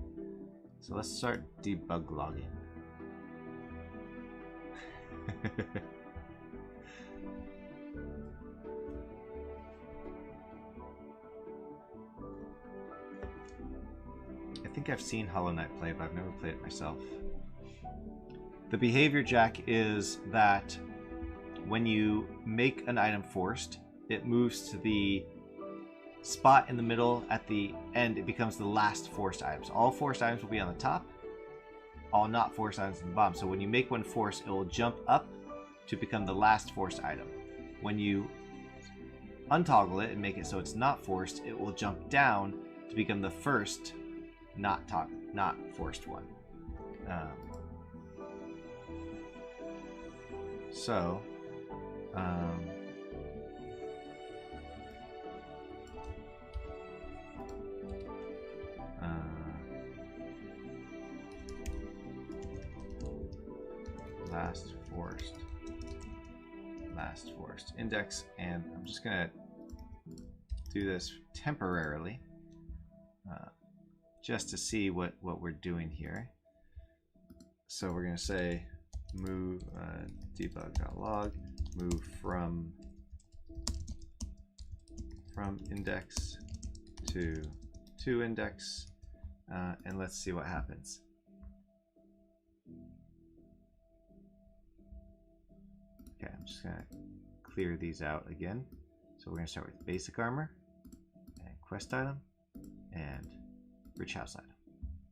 So let's start debug logging. I think I've seen Hollow Knight play, but I've never played it myself. The behavior jack is that when you make an item forced, it moves to the spot in the middle. At the end, it becomes the last forced items. All forced items will be on the top, all not forced items on the bottom. So when you make one forced, it will jump up to become the last forced item. When you untoggle it and make it so it's not forced, it will jump down to become the first not forced one. Last forced index, and I'm just gonna do this temporarily just to see what we're doing here. So we're gonna say move debug.log, move from index to index, and let's see what happens. Okay, I'm just gonna clear these out again. So we're gonna start with basic armor and quest item and rich house item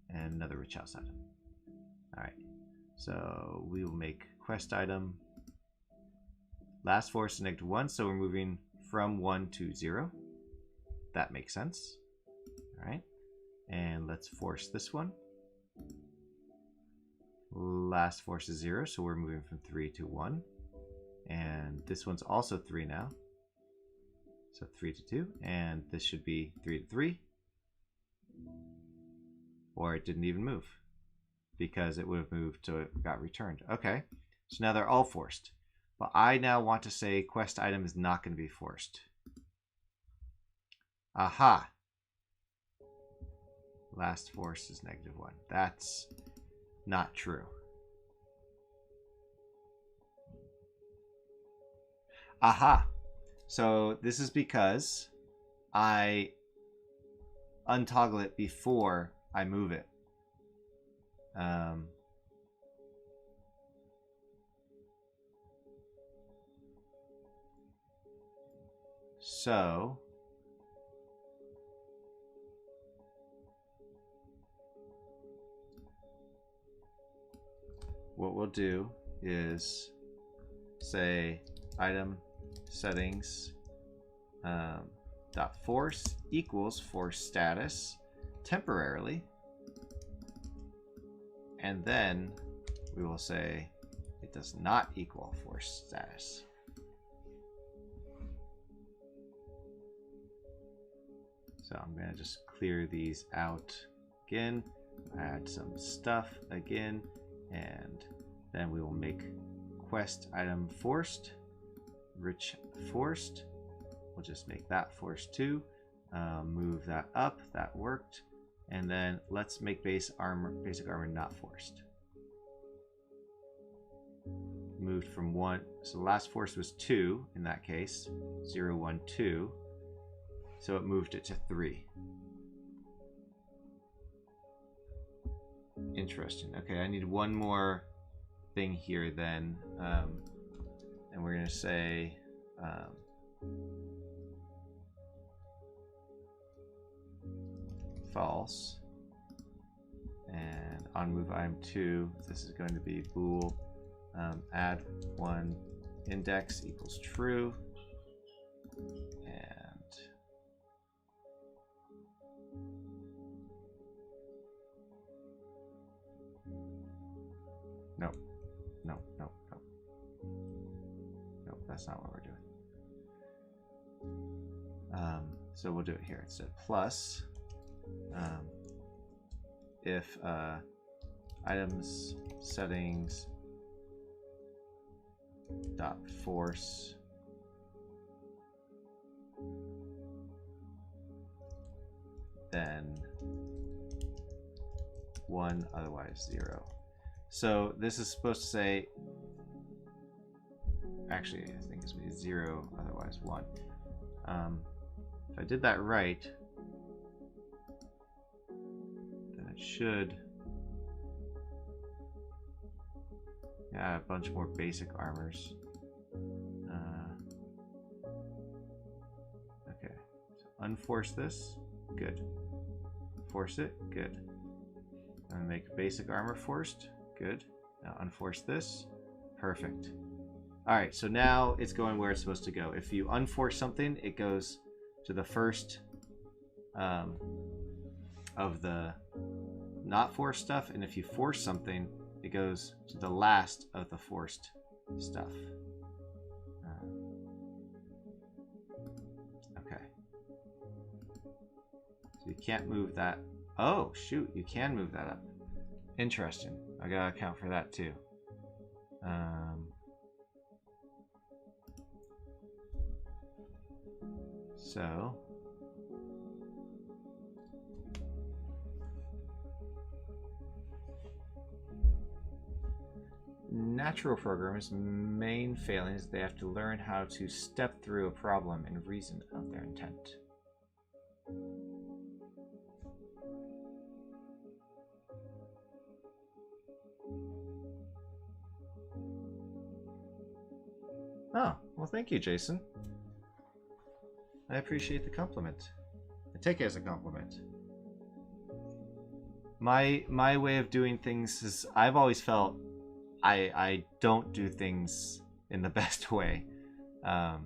and another rich house item. All right, so we will make quest item last force to -1, so we're moving from 1 to 0. That makes sense. All right, and let's force this one. Last force is 0, so we're moving from 3 to 1. And this one's also 3 now. So 3 to 2. And this should be 3 to 3. Or it didn't even move, because it would have moved so it got returned. Okay, so now they're all forced. But I now want to say quest item is not going to be forced. Aha! Last force is -1. That's not true. Aha! So this is because I untoggle it before I move it. So what we'll do is say item settings dot force equals force status temporarily, and then we will say it does not equal force status. So I'm going to just clear these out again, add some stuff again, and then we will make quest item forced, rich forced. We'll just make that forced too. Move that up. That worked. And then let's make basic armor not forced. Moved from 1. So the last force was 2 in that case. 0, 1, 2. So it moved it to 3. Interesting. Okay, I need one more thing here then. And we're going to say false. And on move item 2, this is going to be bool add 1 index equals true. And nope. Nope, that's not what we're doing. So we'll do it here instead. Plus if items settings dot force then 1, otherwise 0. So this is supposed to say actually, I think it's going to be 0, otherwise 1. If I did that right, then it should a bunch more basic armors. Okay, so unforce this, good. Force it, good. And make basic armor forced, good. Now unforce this, perfect. Alright, so now it's going where it's supposed to go. If you unforce something, it goes to the first of the not forced stuff, and if you force something, it goes to the last of the forced stuff. Okay. So you can't move that. Oh, shoot, you can move that up. Interesting. I gotta account for that too. So natural programmers' main failing is they have to learn how to step through a problem and reason out their intent. Oh, well, thank you, Jason. I appreciate the compliment. I take it as a compliment. My way of doing things is I've always felt I don't do things in the best way. I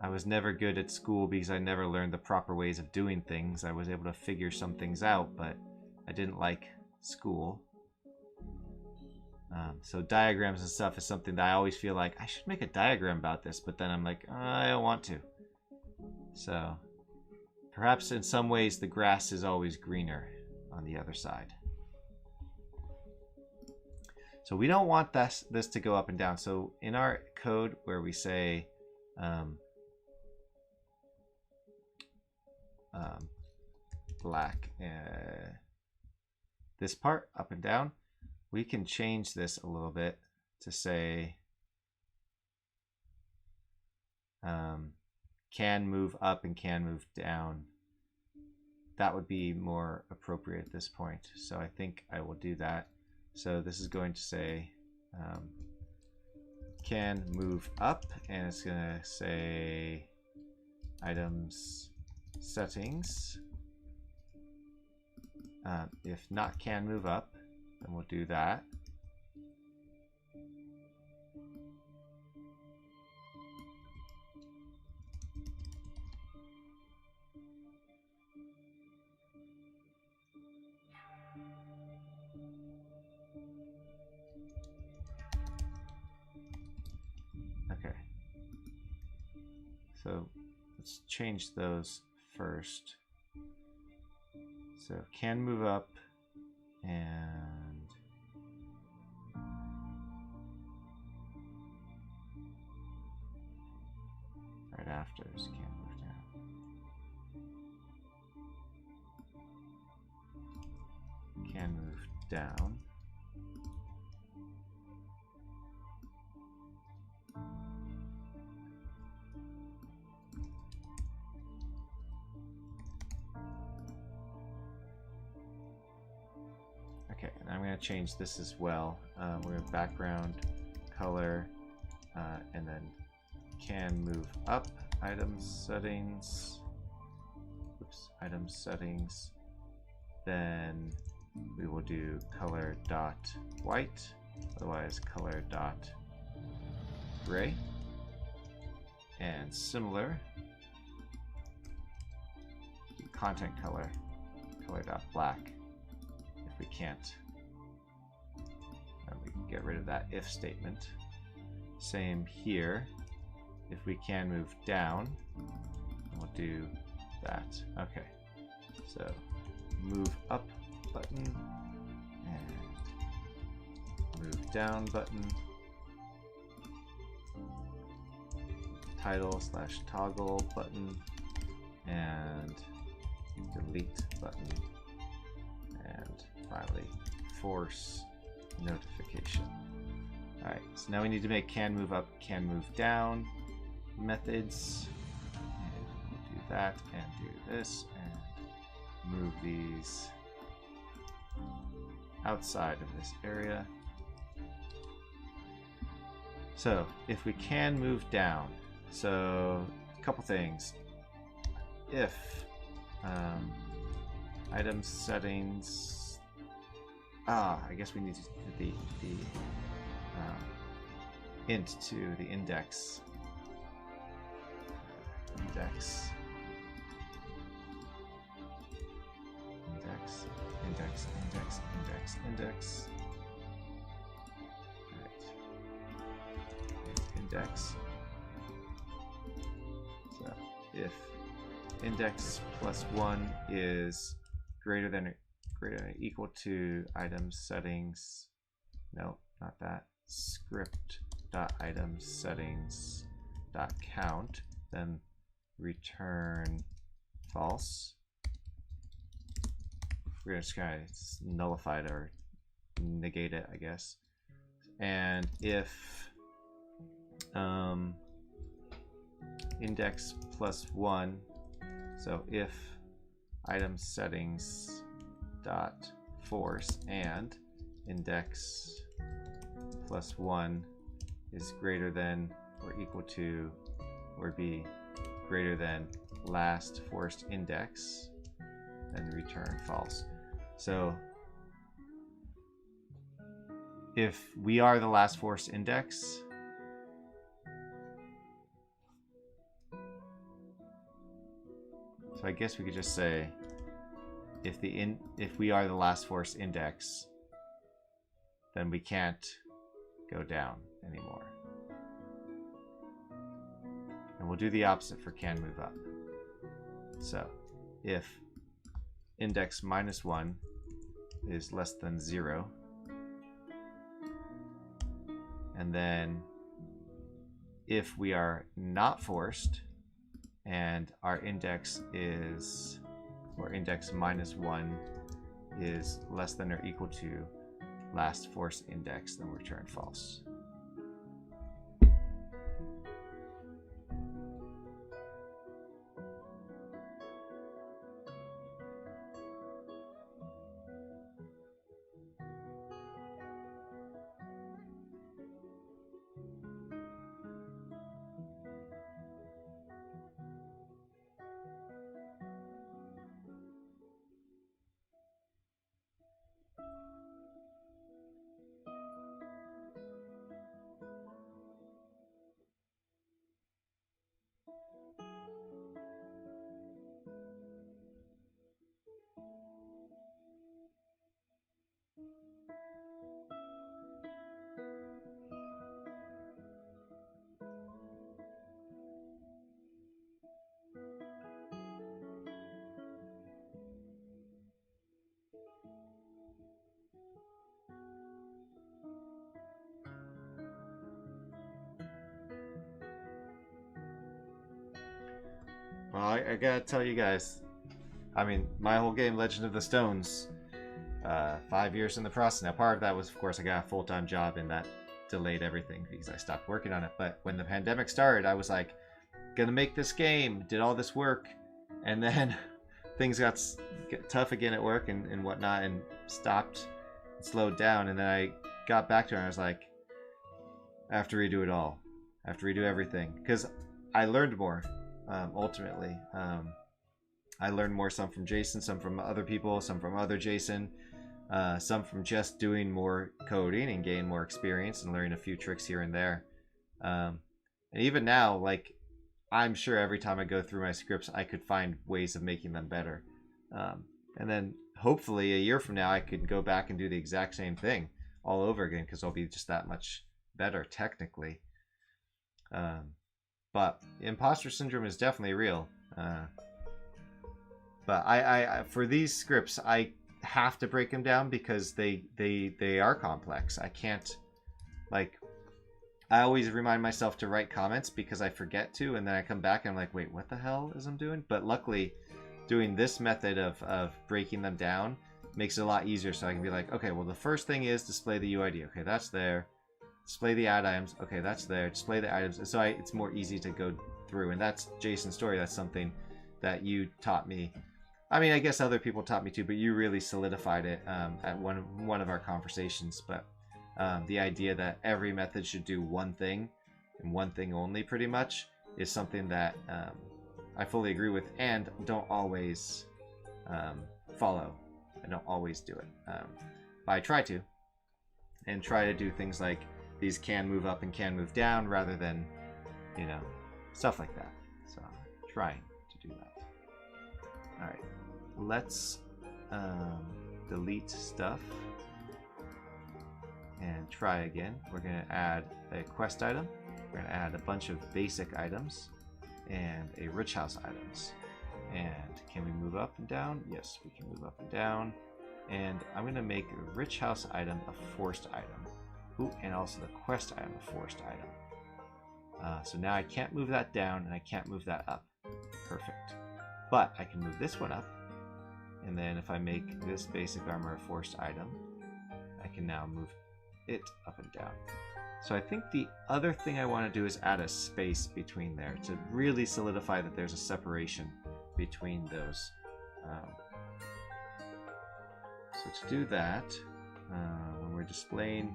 was never good at school because I never learned the proper ways of doing things. I was able to figure some things out, but I didn't like school. So diagrams and stuff is something that I always feel like I should make a diagram about this, but then I'm like, I don't want to. So perhaps in some ways the grass is always greener on the other side. So we don't want this to go up and down. So in our code where we say black, this part up and down, we can change this a little bit to say can move up and can move down. That would be more appropriate at this point. So I think I will do that. So this is going to say can move up, and it's going to say items settings. If not can move up, then we'll do that. Okay. So let's change those first. So can move up, and right after is can move down. Can move down. Okay, and I'm going to change this as well. We're in background, color, and then can move up, items settings, oops, items settings. Then we will do color dot white, otherwise color dot gray. And similar, content color, color dot black. If we can't, then we can get rid of that if statement. Same here. If we can move down, we'll do that. Okay, so move up button and move down button. Title / toggle button and delete button. And finally, force notification. Alright, so now we need to make can move up, can move down methods. And we'll do that and do this and move these outside of this area. So if we can move down, so a couple things. If item settings, I guess we need to do the int to the index. Index. Index. Index. Index. Index. Index. Right. Index. So if index plus 1 is greater than or equal to item settings, no, not that, script dot item settings dot count, then return false. We're gonna just kind of nullify it or negate it, I guess. And if index plus 1, so if item settings dot force and index plus 1 is greater than or equal to or be greater than last forced index, then return false. So if we are the last forced index, so I guess we could just say if we are the last forced index, then we can't go down anymore. And we'll do the opposite for can move up. So if index minus 1 is less than 0, and then if we are not forced and our index is, or index minus 1 is less than or equal to last forced index, then we'll return false. Well, I gotta tell you guys, I mean, my whole game, Legend of the Stones, 5 years in the process. Now, part of that was, of course, I got a full-time job, and that delayed everything because I stopped working on it. But when the pandemic started, I was like, gonna make this game, did all this work, and then things got tough again at work and whatnot, and stopped, slowed down, and then I got back to it, and I was like, I have to redo it all. I have to redo everything, because I learned more. Ultimately, I learned more, some from Jason, some from other people, some from other Jason, some from just doing more coding and gain more experience and learning a few tricks here and there. And even now, like, I'm sure every time I go through my scripts, I could find ways of making them better. And then hopefully a year from now, I could go back and do the exact same thing all over again, because I'll be just that much better technically. But imposter syndrome is definitely real. But I for these scripts, I have to break them down because they are complex. I can't, like, I always remind myself to write comments because I forget to, and then I come back and I'm like, wait, what the hell is I'm doing? But luckily, doing this method of breaking them down makes it a lot easier, so I can be like, okay, well, the first thing is display the UID. Okay, that's there. display the add items. Okay, that's there. Display the items. So it's more easy to go through. And that's Jason's story. That's something that you taught me. I mean, I guess other people taught me too, but you really solidified it at one of our conversations. But the idea that every method should do one thing and one thing only, pretty much, is something that I fully agree with and don't always follow. I don't always do it. But I try to. And try to do things like these can move up and can move down rather than, you know, stuff like that. So trying to do that. All right, let's delete stuff and try again. We're going to add a quest item. We're going to add a bunch of basic items and a rich house items. And can we move up and down? Yes, we can move up and down. And I'm going to make a rich house item a forced item. Ooh, and also the quest item a forced item. So now I can't move that down and I can't move that up. Perfect. But I can move this one up. And then if I make this basic armor a forced item, I can now move it up and down. So I think the other thing I want to do is add a space between there to really solidify that there's a separation between those. So to do that, when we're displaying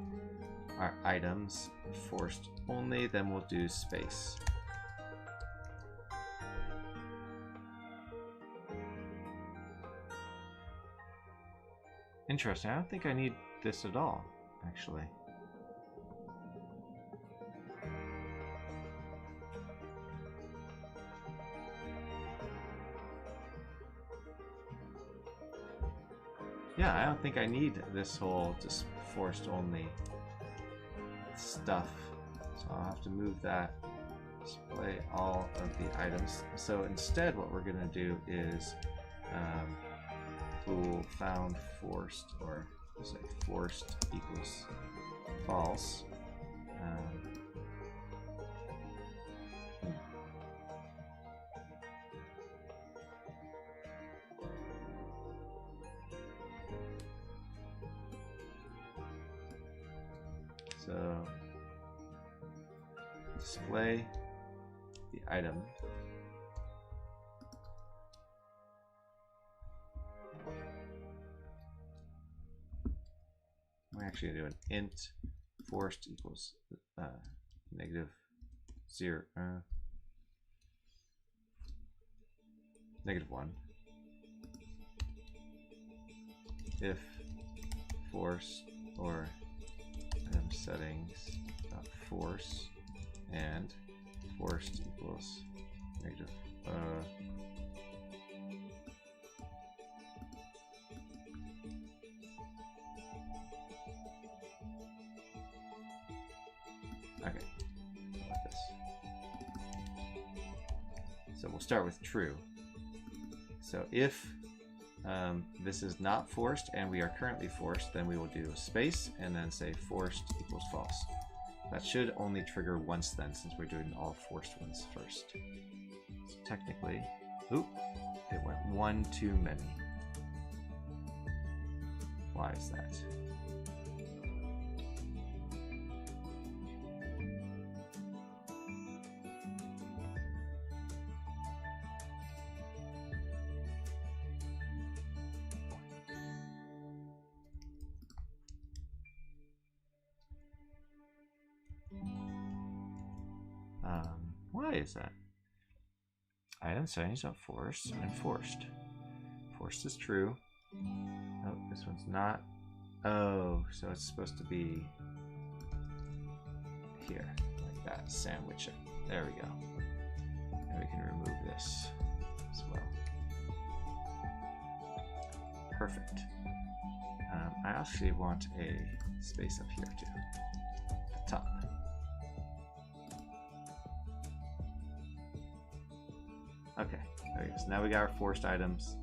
our items forced only, then we'll do space. Interesting. I don't think I need this at all, actually. Yeah, I don't think I need this whole just forced only stuff. So I'll have to move that, display all of the items. So instead what we're going to do is bool found forced, or say forced equals false. So display the item. I'm actually going to do an int forced equals -0, -1. If force or item settings dot force and forced equals negative. Okay, like this. So we'll start with true. So if this is not forced and we are currently forced, then we will do a space and then say forced equals false. That should only trigger once then, since we're doing all forced ones first. So technically, oop, it went one too many. Why is that? Why is that? Item settings of forced and forced. Forced is true. Oh, this one's not. Oh, so it's supposed to be here, like that. Sandwich it. There we go. And we can remove this as well. Perfect. I actually want a space up here too, at the top. Okay, there we go. So now we got our forced items,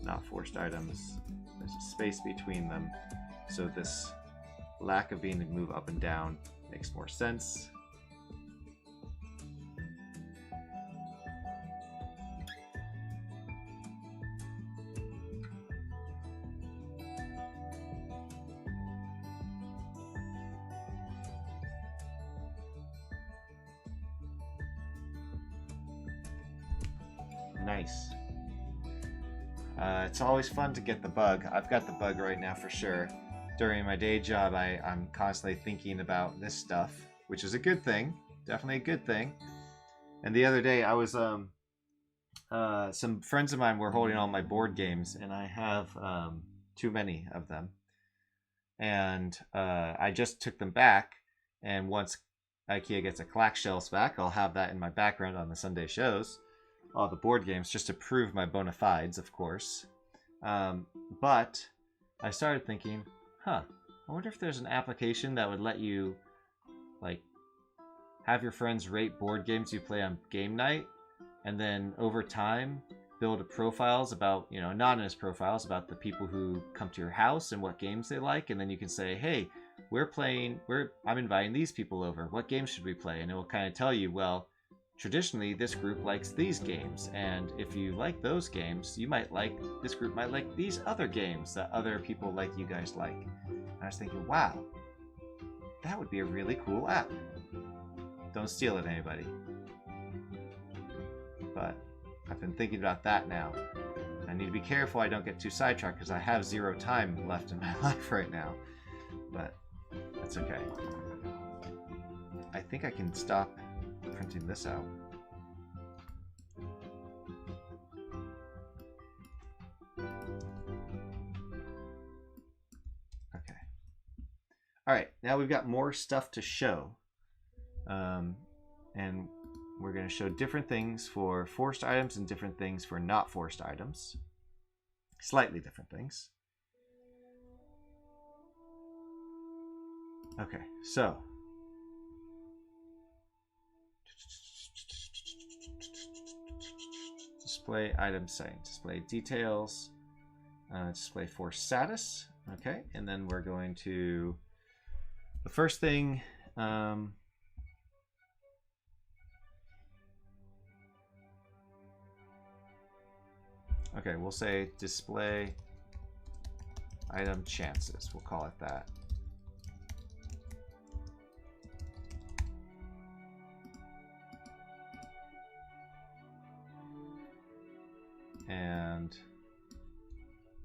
not forced items. There's a space between them. So this lack of being able to move up and down makes more sense. Nice. It's always fun to get the bug. I've got the bug right now for sure. During my day job, I'm constantly thinking about this stuff, which is a good thing. Definitely a good thing. And the other day, I was some friends of mine were holding all my board games, and I have too many of them. And I just took them back, and once IKEA gets a Clack shelves back, I'll have that in my background on the Sunday shows. All the board games, just to prove my bona fides, of course. But I started thinking, I wonder if there's an application that would let you, like, have your friends rate board games you play on game night, and then over time build profiles about, anonymous profiles about the people who come to your house and what games they like, and then you can say, hey, I'm inviting these people over. What games should we play? And it will kind of tell you, well, traditionally this group likes these games, and if you like those games, this group might like these other games that other people like you guys like. And I was thinking, wow, that would be a really cool app. Don't steal it, anybody. But I've been thinking about that now. I need to be careful I don't get too sidetracked because I have 0 time left in my life right now. But that's okay. I think I can stop printing this out. Okay. All right, now we've got more stuff to show. And we're going to show different things for forced items and different things for not forced items. Slightly different things. Okay, so display item setting, display details, display forced status. Okay, and then we're going to, the first thing, okay, we'll say display item chances. We'll call it that. And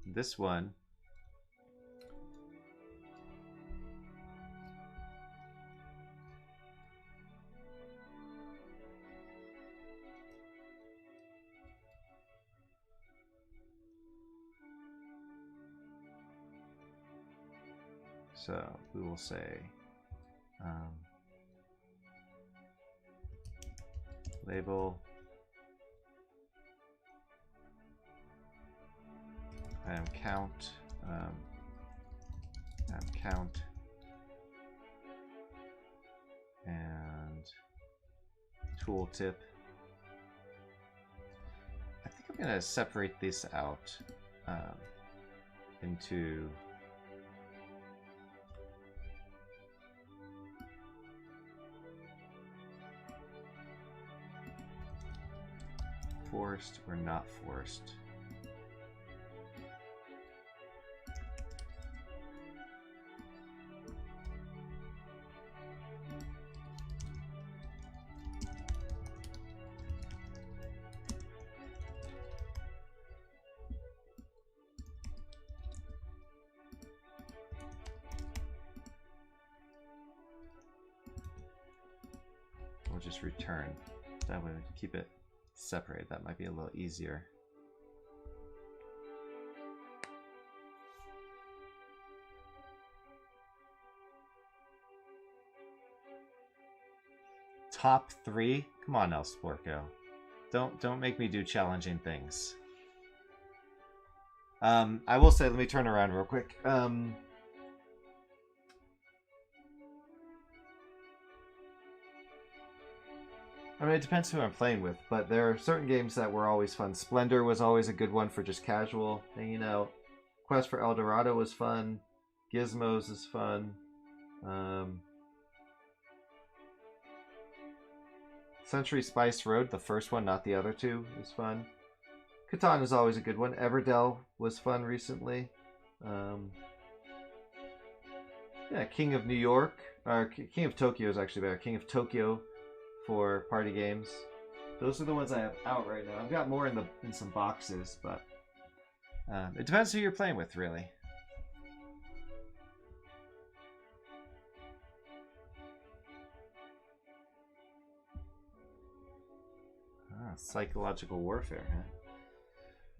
this one, so we will say label item count, and tooltip. I think I'm going to separate this out into forced or not forced. We'll just return. That way we can keep it separate. That might be a little easier. Top 3? Come on, El Sporco. Don't make me do challenging things. I will say, let me turn around real quick. I mean, it depends who I'm playing with, but there are certain games that were always fun. Splendor was always a good one for just casual hanging out. Quest for El Dorado was fun. Gizmos is fun. Century Spice Road, the first one, not the other two, is fun. Catan is always a good one. Everdell was fun recently. Yeah, King of New York, or King of Tokyo is actually better. King of Tokyo for party games. those are the ones I have out right now. I've got more in some boxes, but it depends who you're playing with, really. Psychological warfare,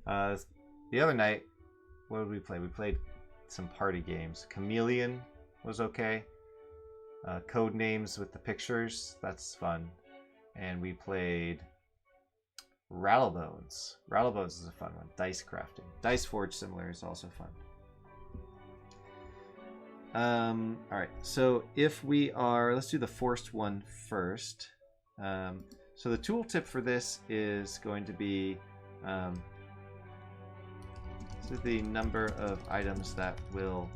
huh? The other night, what did we play? We played some party games. Chameleon was okay. Code names with the pictures, that's fun. And we played Rattlebones. Rattlebones is a fun one. Dice crafting. Dice Forge similar is also fun. Alright, so if we are, let's do the forced one first. So the tooltip for this is going to be so the number of items that will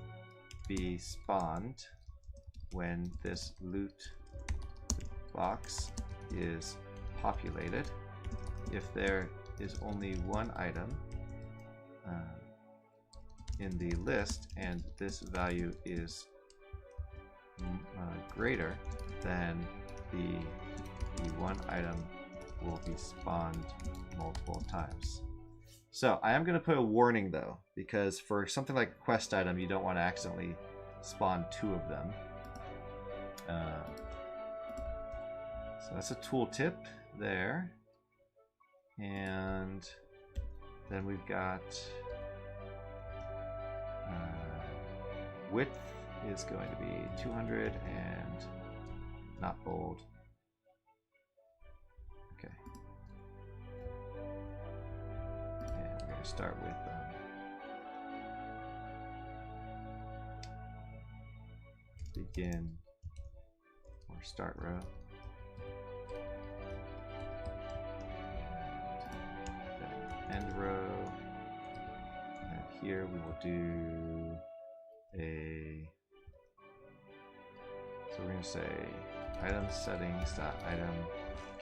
be spawned when this loot box is populated. If there is only one item in the list and this value is greater, then the one item will be spawned multiple times. So I am going to put a warning though, because for something like a quest item, you don't want to accidentally spawn 2 of them. So that's a tool tip there. And then we've got width is going to be 200 and not bold. Okay. And we're going to start with begin or start row. End row, and here we will do so we're going to say item settings dot item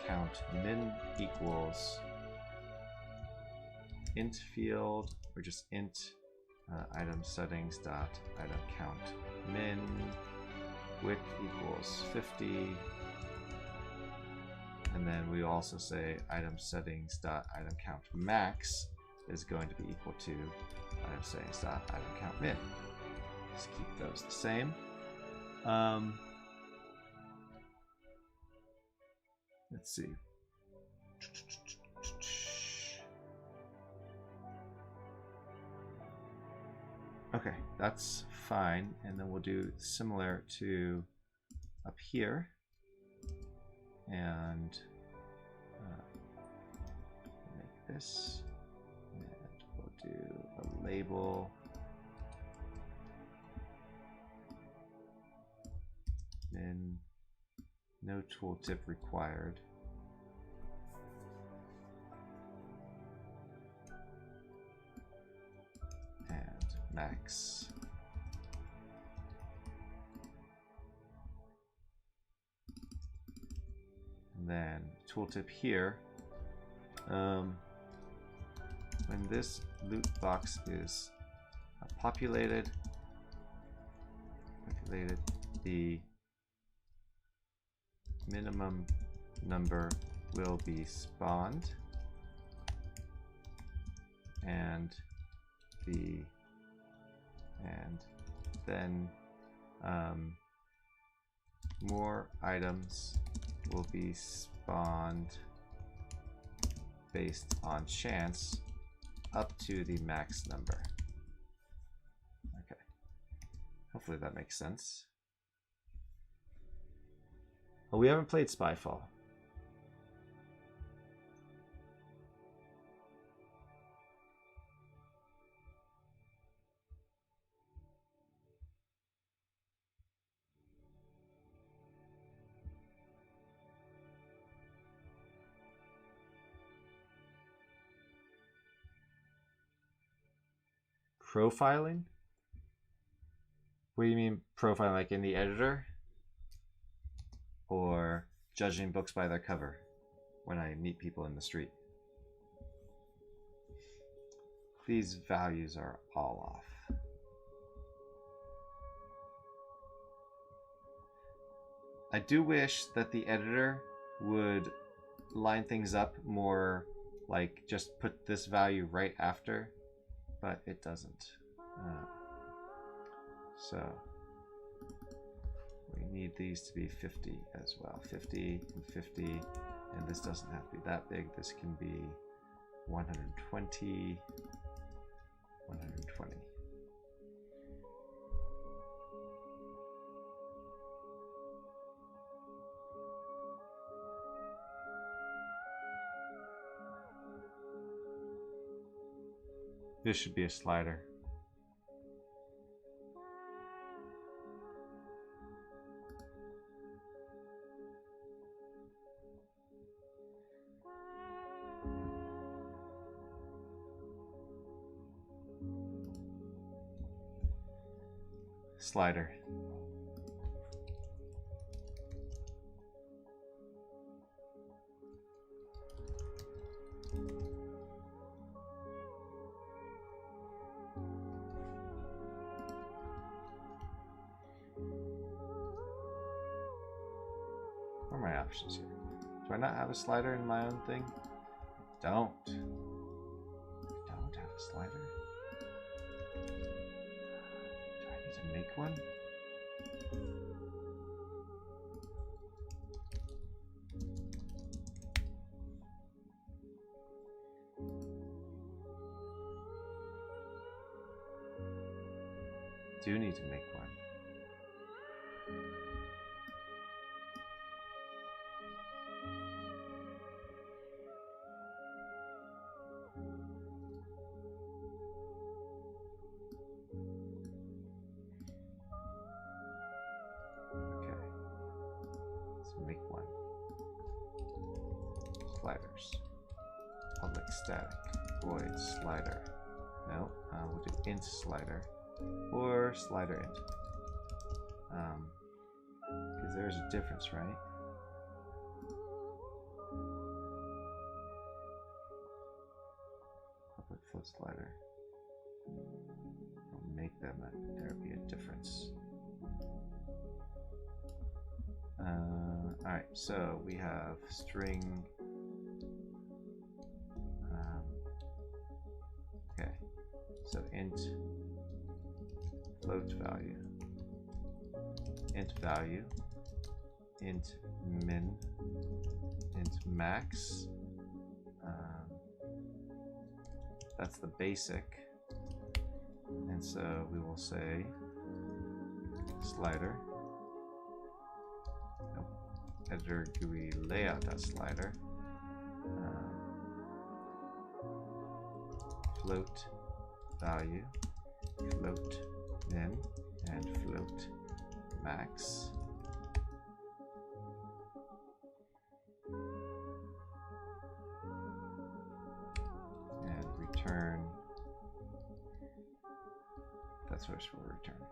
count min equals int field, or just int item settings dot item count min, width equals 50. And then we also say item settings dot item count max is going to be equal to item settings dot item count min. Just keep those the same. Let's see. Okay, that's fine. And then we'll do similar to up here. And make this, and we'll do a label, then no tooltip required. And max. And then tooltip here, when this loot box is populated, the minimum number will be spawned, and then more items will be spawned based on chance up to the max number. Okay, hopefully that makes sense. Oh, we haven't played Spyfall. Profiling? What do you mean profiling, like in the editor? Or judging books by their cover when I meet people in the street? These values are all off. I do wish that the editor would line things up more, like just put this value right after, but it doesn't. So we need these to be 50 as well. 50 and 50, and this doesn't have to be that big. This can be 120, 120. This should be a slider. Slider. What are my options here? Do I not have a slider in my own thing? Don't have a slider. Do I need to make one? Do need to make one. Okay, let's make one. Sliders. Public static void slider. No, we'll do int slider. Or slider int. Because there's a difference, right? Public float slider. I'll make them there be a difference. Alright, so we have string. Okay, so int float value, int value, int min, int max. That's the basic, and so we will say slider. Nope. Editor GUI layout.slider. Float value, float min, and float max. And return. That's what we'll return.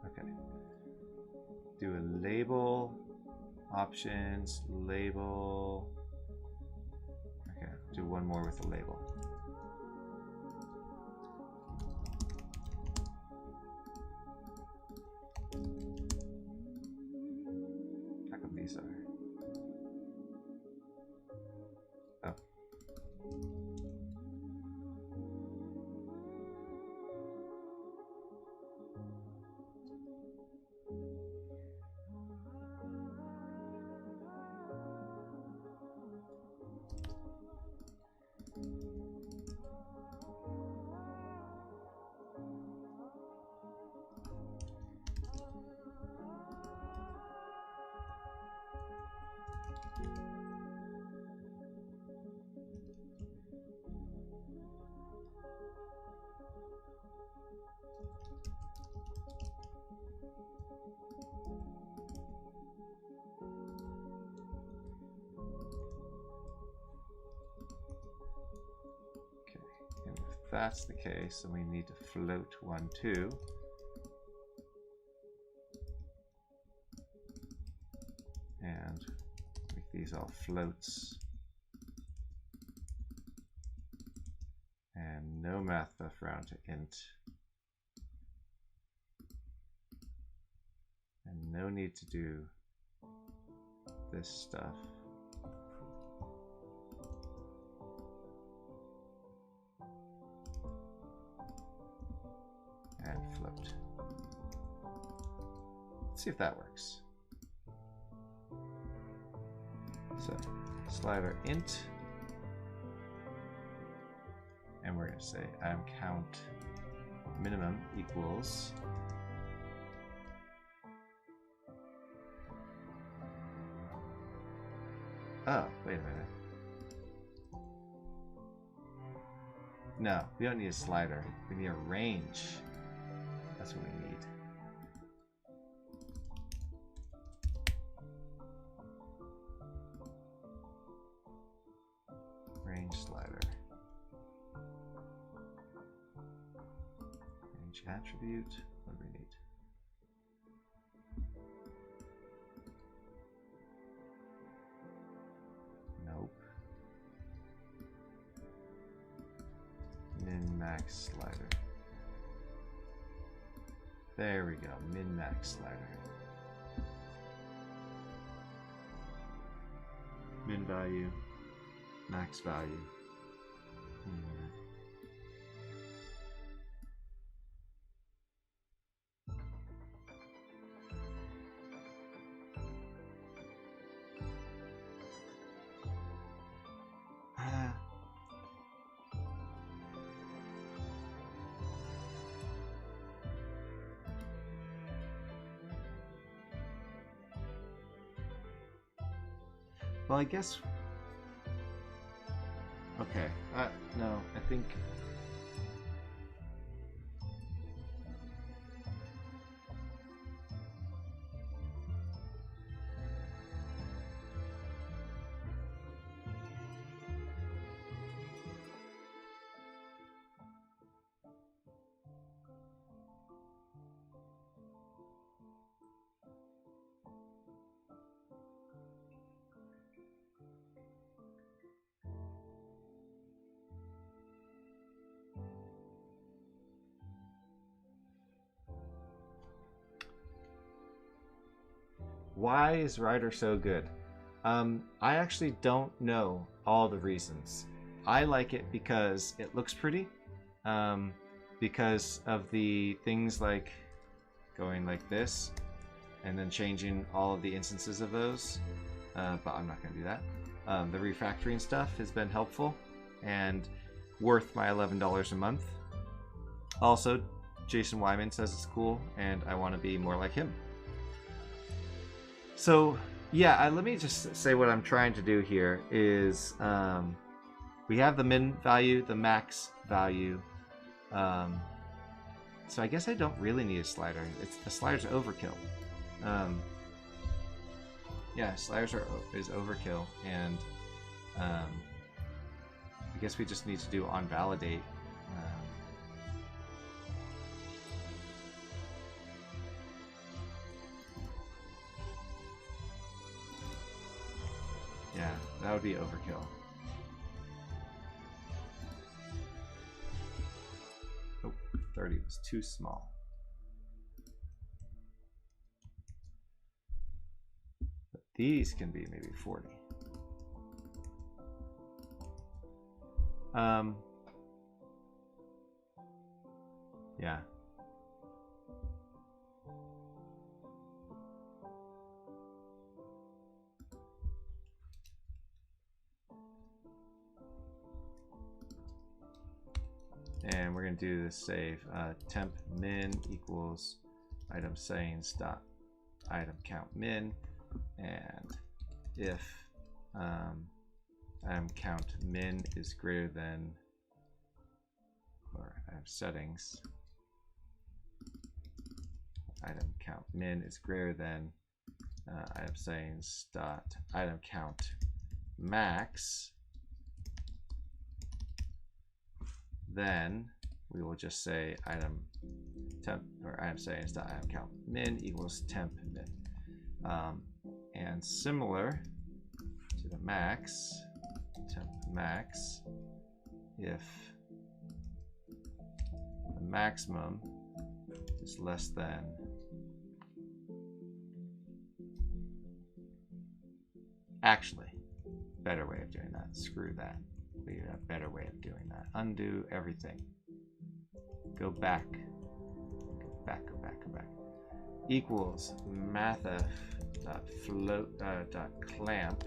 Okay. Do a label, options, label. Okay, do one more with a label. How come these are? Oh. If that's the case, then we need to float 1, 2. And make these all floats. And no math buff round to int. And no need to do this stuff. And flipped. Let's see if that works. So slider int, and we're going to say item count minimum equals oh, wait a minute. No, we don't need a slider. We need a range. That's what we need. Range slider. Range attribute. What do we need? Nope. Min max slider. There we go. Min max slider. Min value. Max value. Well, I guess. Okay. No, I think. Why is Rider so good? I actually don't know all the reasons. I like it because it looks pretty, because of the things like going like this and then changing all of the instances of those, but I'm not going to do that. The refactoring stuff has been helpful and worth my $11 a month. Also, Jason Wyman says it's cool and I want to be more like him. So yeah, let me just say what I'm trying to do here is we have the min value, the max value. So I guess I don't really need a slider. The slider's overkill. Yeah, sliders is overkill, and I guess we just need to do on validate. Yeah, that would be overkill. Oh, 30 was too small. But these can be maybe 40. Yeah. And we're going to do this save temp min equals item settings dot item count min, and if item count min is greater than, or item settings item count min is greater than item settings dot item count max, then we will just say item temp or item settings dot item count min equals temp min, and similar to the max, temp max, if the maximum is less than Actually, better way of doing that. Screw that. We have a better way of doing that. Undo everything. Go back. Go back, go back, go back. Equals mathf.float.clamp.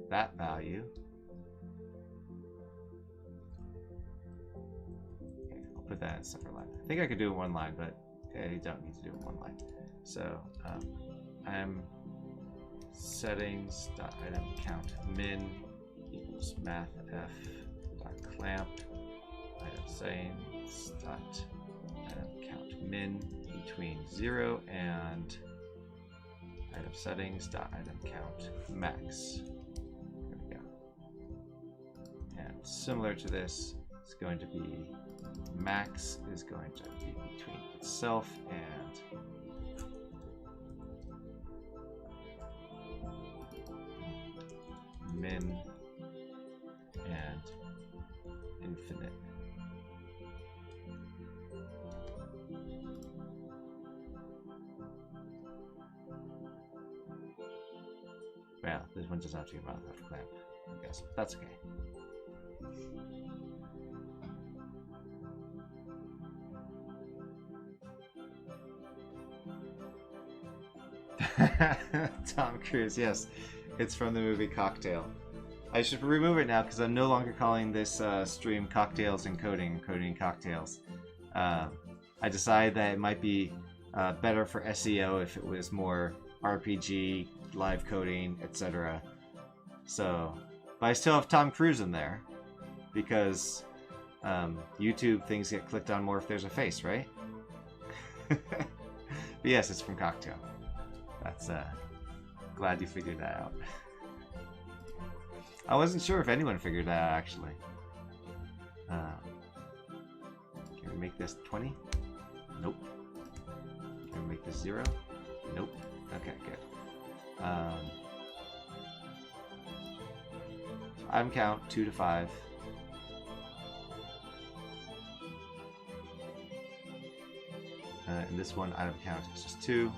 That value. Okay, I'll put that in a separate line. I think I could do it in one line, but you don't need to do it in one line. So I'm settings.item count min equals mathf.clamp item settings.item count min between 0 and item settings.item count max. There we go. And similar to this, it's going to be max is going to be between itself and min and infinite. Well, this one doesn't have to be about that clamp, I guess. That's okay. Tom Cruise, yes. It's from the movie Cocktail. I should remove it now because I'm no longer calling this stream Cocktails and Coding Cocktails. I decided that it might be better for SEO if it was more RPG, live coding, etc. So, but I still have Tom Cruise in there because YouTube things get clicked on more if there's a face, right? But yes, it's from Cocktail. That's glad you figured that out. I wasn't sure if anyone figured that out, actually. Can we make this 20? Nope. Can we make this 0? Nope. Okay, good. So item count 2 to 5. And this one item count is just 2.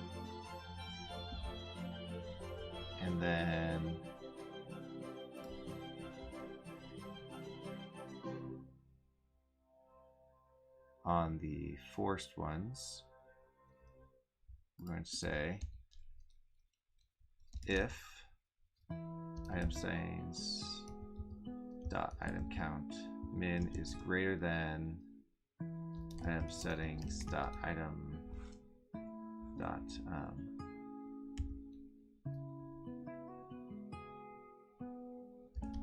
And then on the forced ones, we're going to say if item settings dot item count min is greater than item settings dot item dot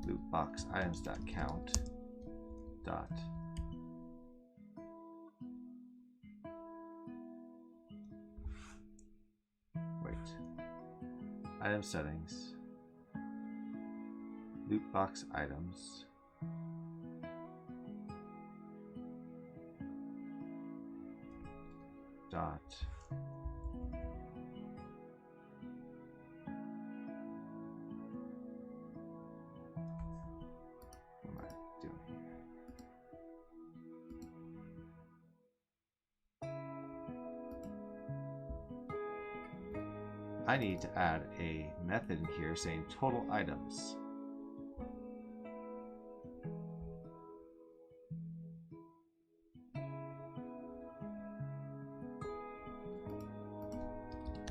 loop box items dot count dot item settings loop box items dot what am I doing here? I need to add a method in here saying total items.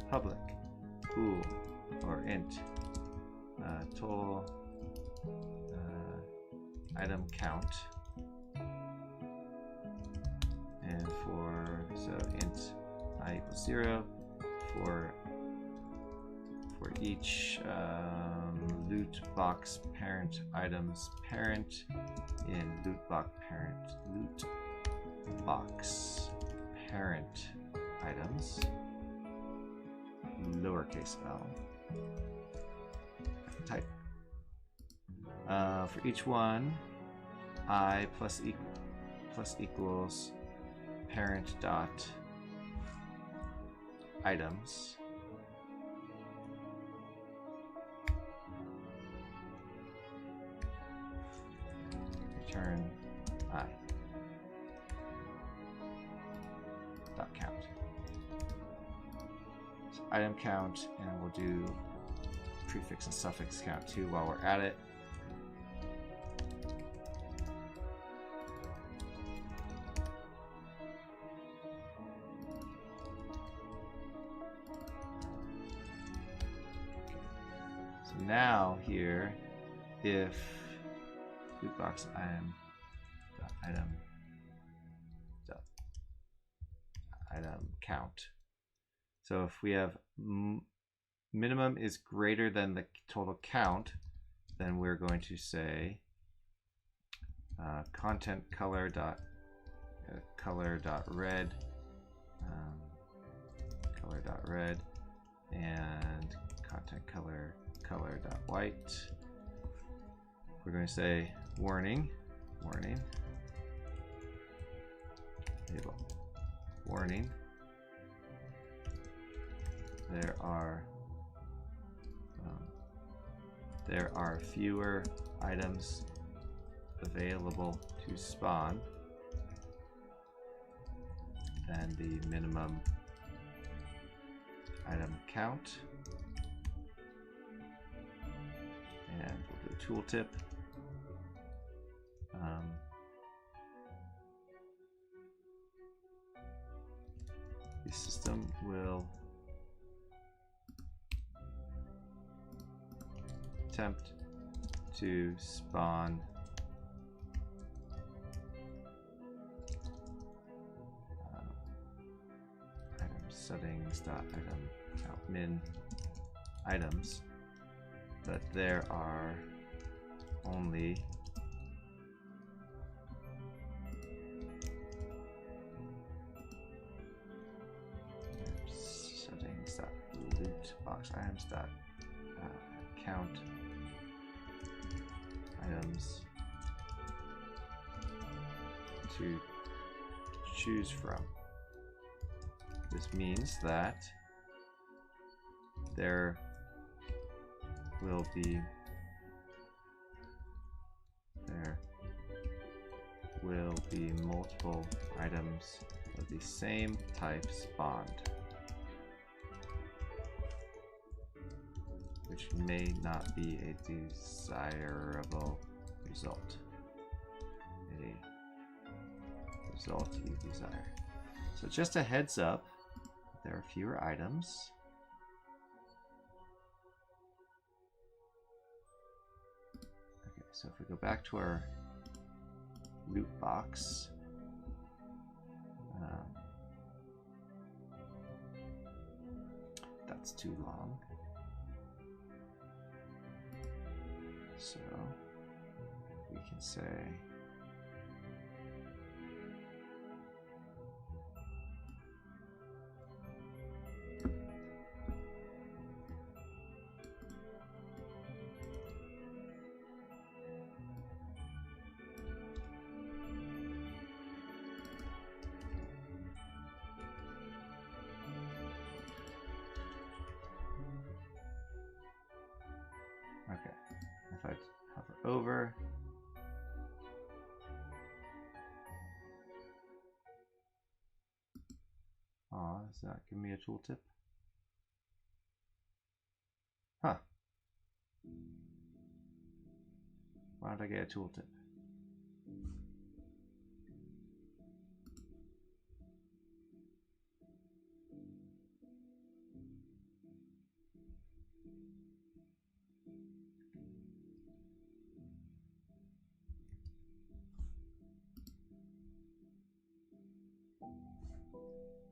Public bool or int total item count, and for int I equals 0 for each loot box parent items parent in loot box parent items lowercase l type. For each one, I plus equals parent dot items return I dot count. So item count, and we'll do prefix and suffix count too while we're at it. So now here, if loot box item count. So if we have minimum is greater than the total count, then we're going to say content color dot red and content color dot white. We're going to say warning label warning. There are fewer items available to spawn than the minimum item count. And we'll do a tooltip. The system will attempt to spawn item settings dot item count min items, but there are only settings dot loot box items dot count items to choose from. This means that there will be multiple items of the same type spawned, which may not be a desirable result. A result you desire. So just a heads up, there are fewer items. Okay, so if we go back to our loot box, that's too long. So we can say okay, if I hover over, does that give me a tooltip? Huh. Why don't I get a tooltip?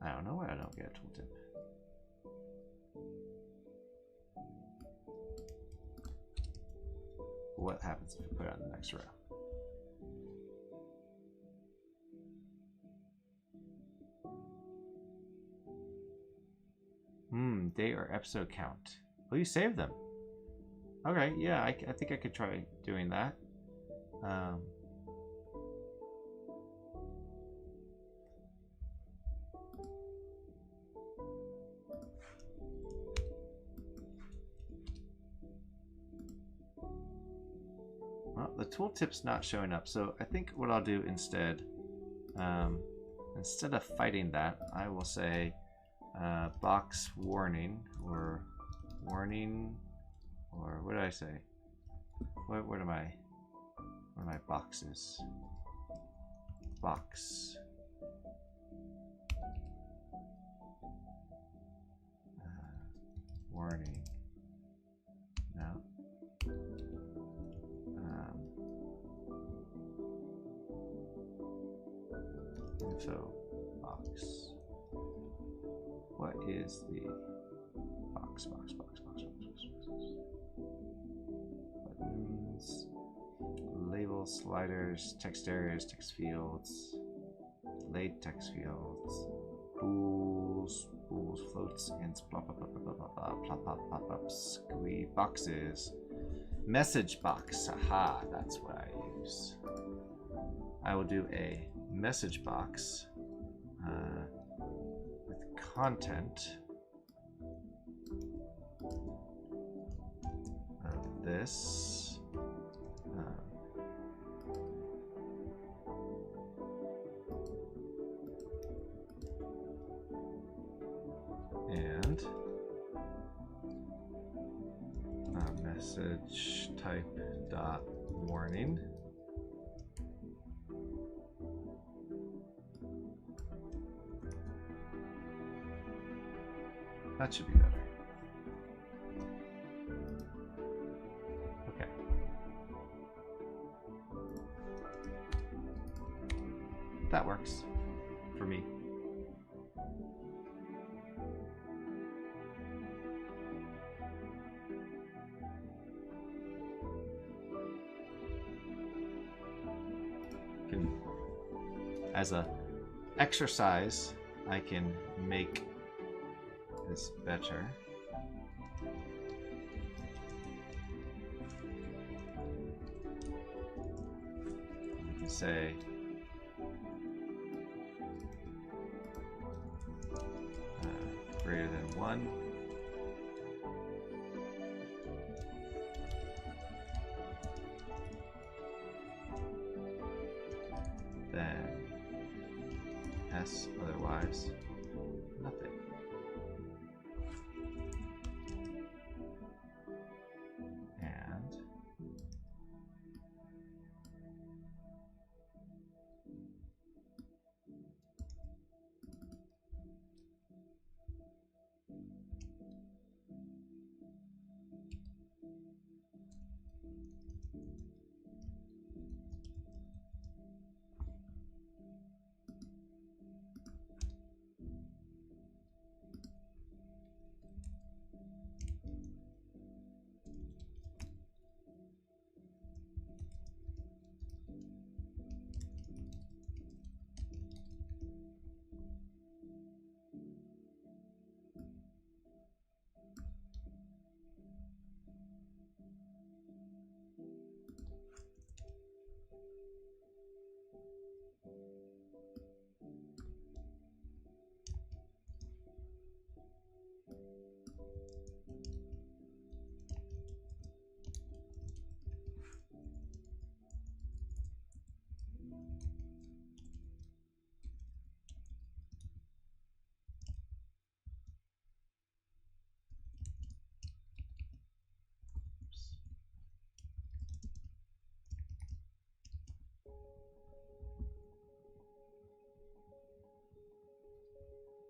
I don't know why I don't get a tooltip. What happens if we put it on the next row? Date or episode count. Oh, you saved them. Okay, yeah, I think I could try doing that. Well, the tooltip's not showing up, so I think what I'll do instead, instead of fighting that, I will say box warning or warning, or what did I say? What are my boxes? Box. Warning. No. Info box. What is the box? Buttons, labels, sliders, text areas, text fields, delayed text fields, pools, floats, ints, plop, pop-ups, GUI, boxes, message box. Aha, that's what I use. I will do a message box with content of this. And message type dot warning. That should be better. Okay. That works for me. As a exercise, I can make this better. You can say greater than 1. Then S, otherwise nothing. And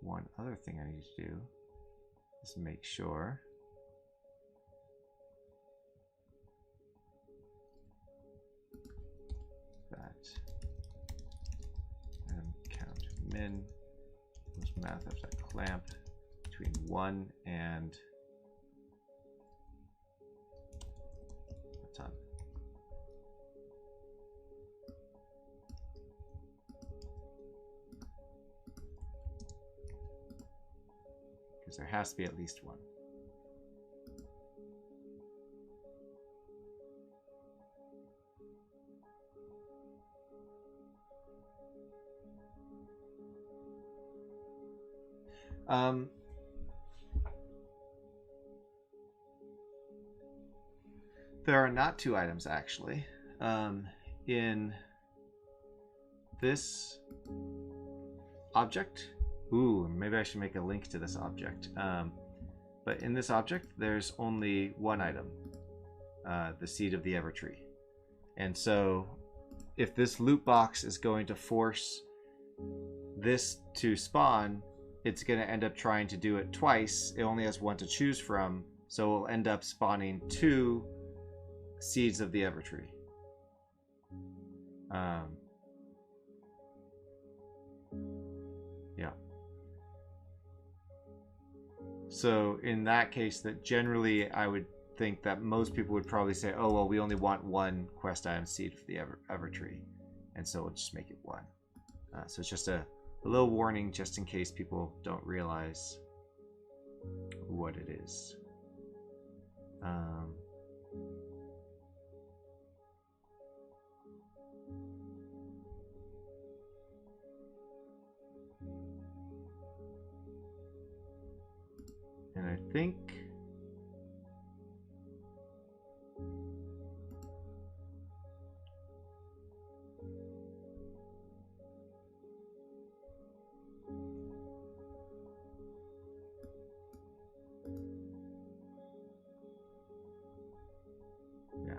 one other thing I need to do is make sure that count min was math of that clamp between 1 and a ton. Because there has to be at least one. There are not two items actually. In this object, Ooh, maybe I should make a link to this object. But in this object, there's only one item, the seed of the Evertree. And so if this loot box is going to force this to spawn, it's going to end up trying to do it twice. It only has one to choose from, so it'll end up spawning 2 seeds of the Evertree. Yeah. So in that case, that generally I would think that most people would probably say, oh, well, we only want 1 quest item seed for the Evertree. And so we'll just make it 1. So it's just a little warning just in case people don't realize what it is. And I think yeah.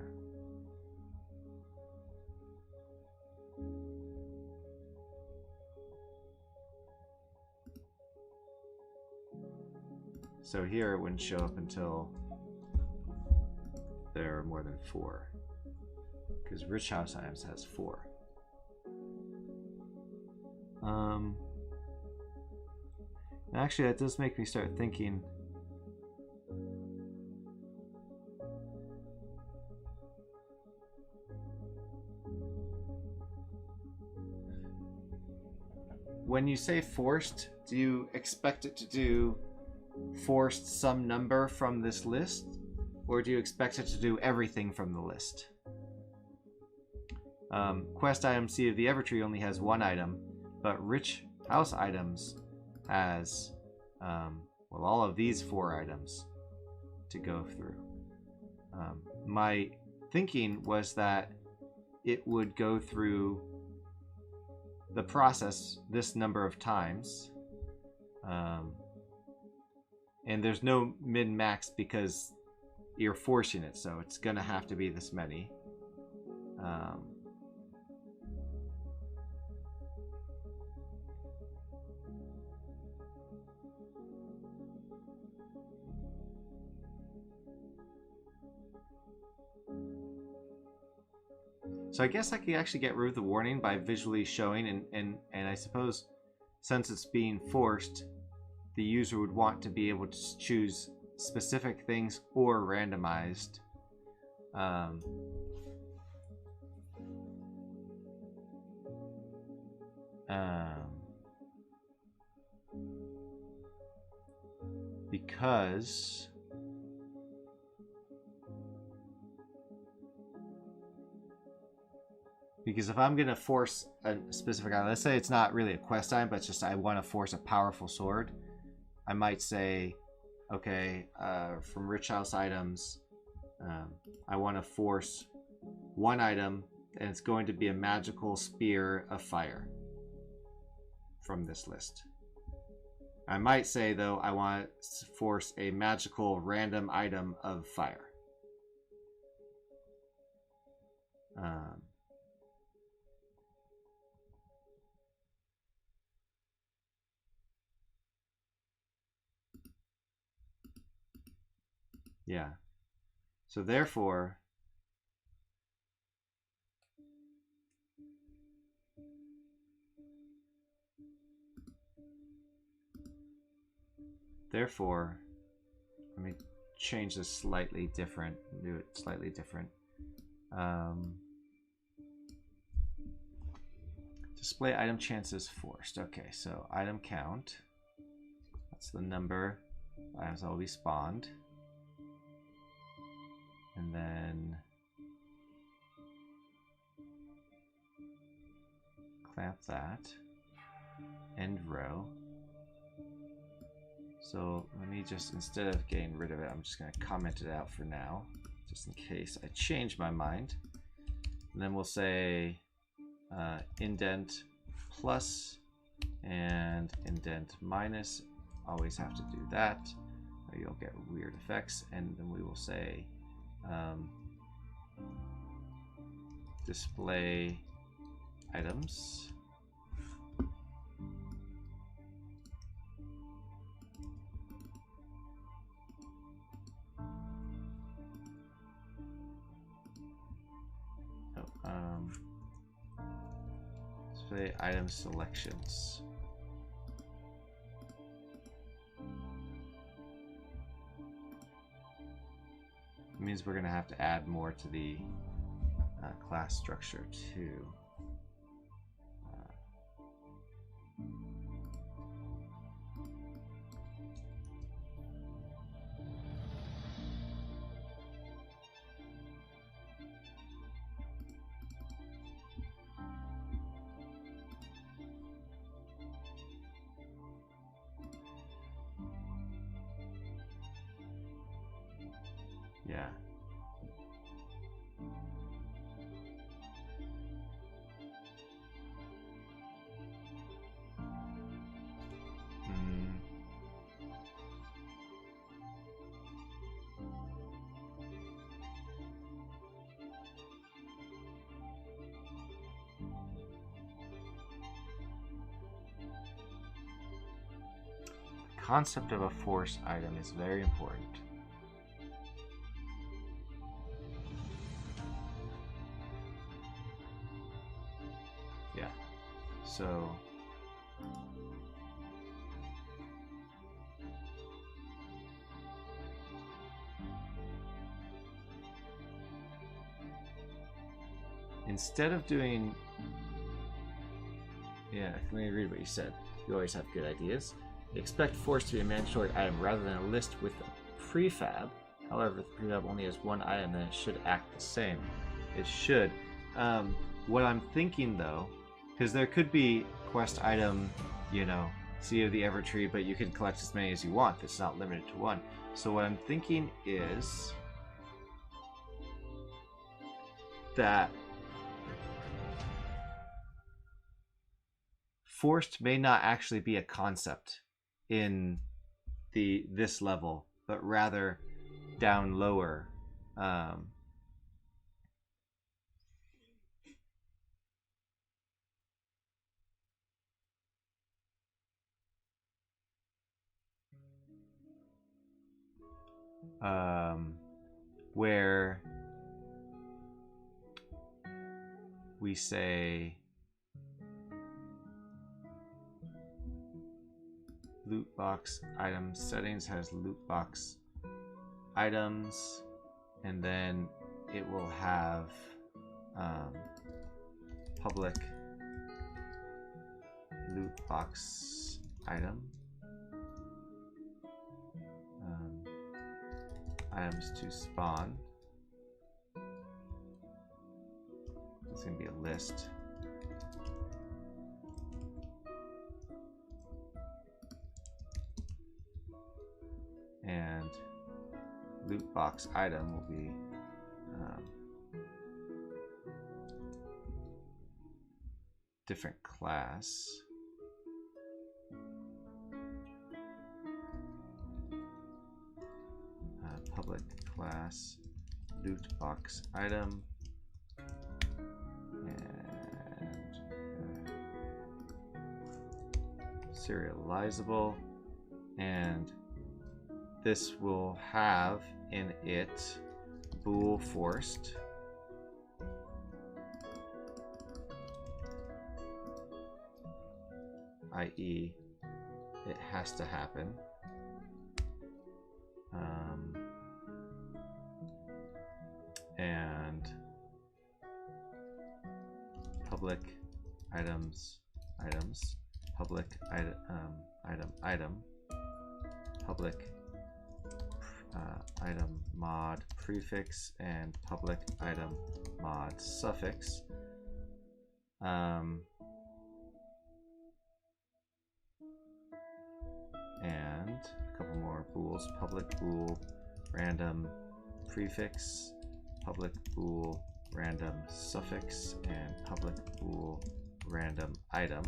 So here it wouldn't show up until there are more than 4. Because Rich House Items has 4. Actually, that does make me start thinking. When you say forced, do you expect it to do forced some number from this list, or do you expect it to do everything from the list? Quest item Seed of the Evertree only has 1 item, but Rich House Items has well, all of these 4 items to go through. My thinking was that it would go through the process this number of times, and there's no min-max because you're forcing it, so it's gonna have to be this many. So I guess I could actually get rid of the warning by visually showing, and I suppose since it's being forced, the user would want to be able to choose specific things or randomized. Because if I'm going to force a specific item, let's say it's not really a quest item, but it's just I want to force a powerful sword, I might say, okay, from Rich House Items, I want to force 1 item, and it's going to be a magical spear of fire from this list. I might say, though, I want to force a magical random item of fire. Yeah. So therefore, let me change this slightly different, do it slightly different. Display item chances forced. Okay, so item count, that's the number of items that will be spawned. And then clamp that, end row. So let me just, instead of getting rid of it, I'm just going to comment it out for now, just in case I change my mind. And then we'll say indent plus and indent minus. Always have to do that, or you'll get weird effects. And then we will say display items. Display item selections. It means we're going to have to add more to the class structure too. Yeah. The concept of a force item is very important. Yeah. So instead of doing, yeah, let me read what you said. You always have good ideas. Expect force to be a mandatory item rather than a list with a prefab. However, if the prefab only has one item, then it should act the same. It should. What I'm thinking though, because there could be quest item, you know, Sea of the Evertree, but you can collect as many as you want. It's not limited to one. So what I'm thinking is that forced may not actually be a concept in this level, but rather down lower. Where we say loot box item settings has loot box items, and then it will have public loot box item, items to spawn. It's going to be a list. And loot box item will be different class. Public class loot box item, and serializable, and this will have in it bool forced, i.e. it has to happen. And public items, public item, public item mod prefix, and public item mod suffix. And a couple more bools: public bool random prefix, public bool random suffix, and public bool random item.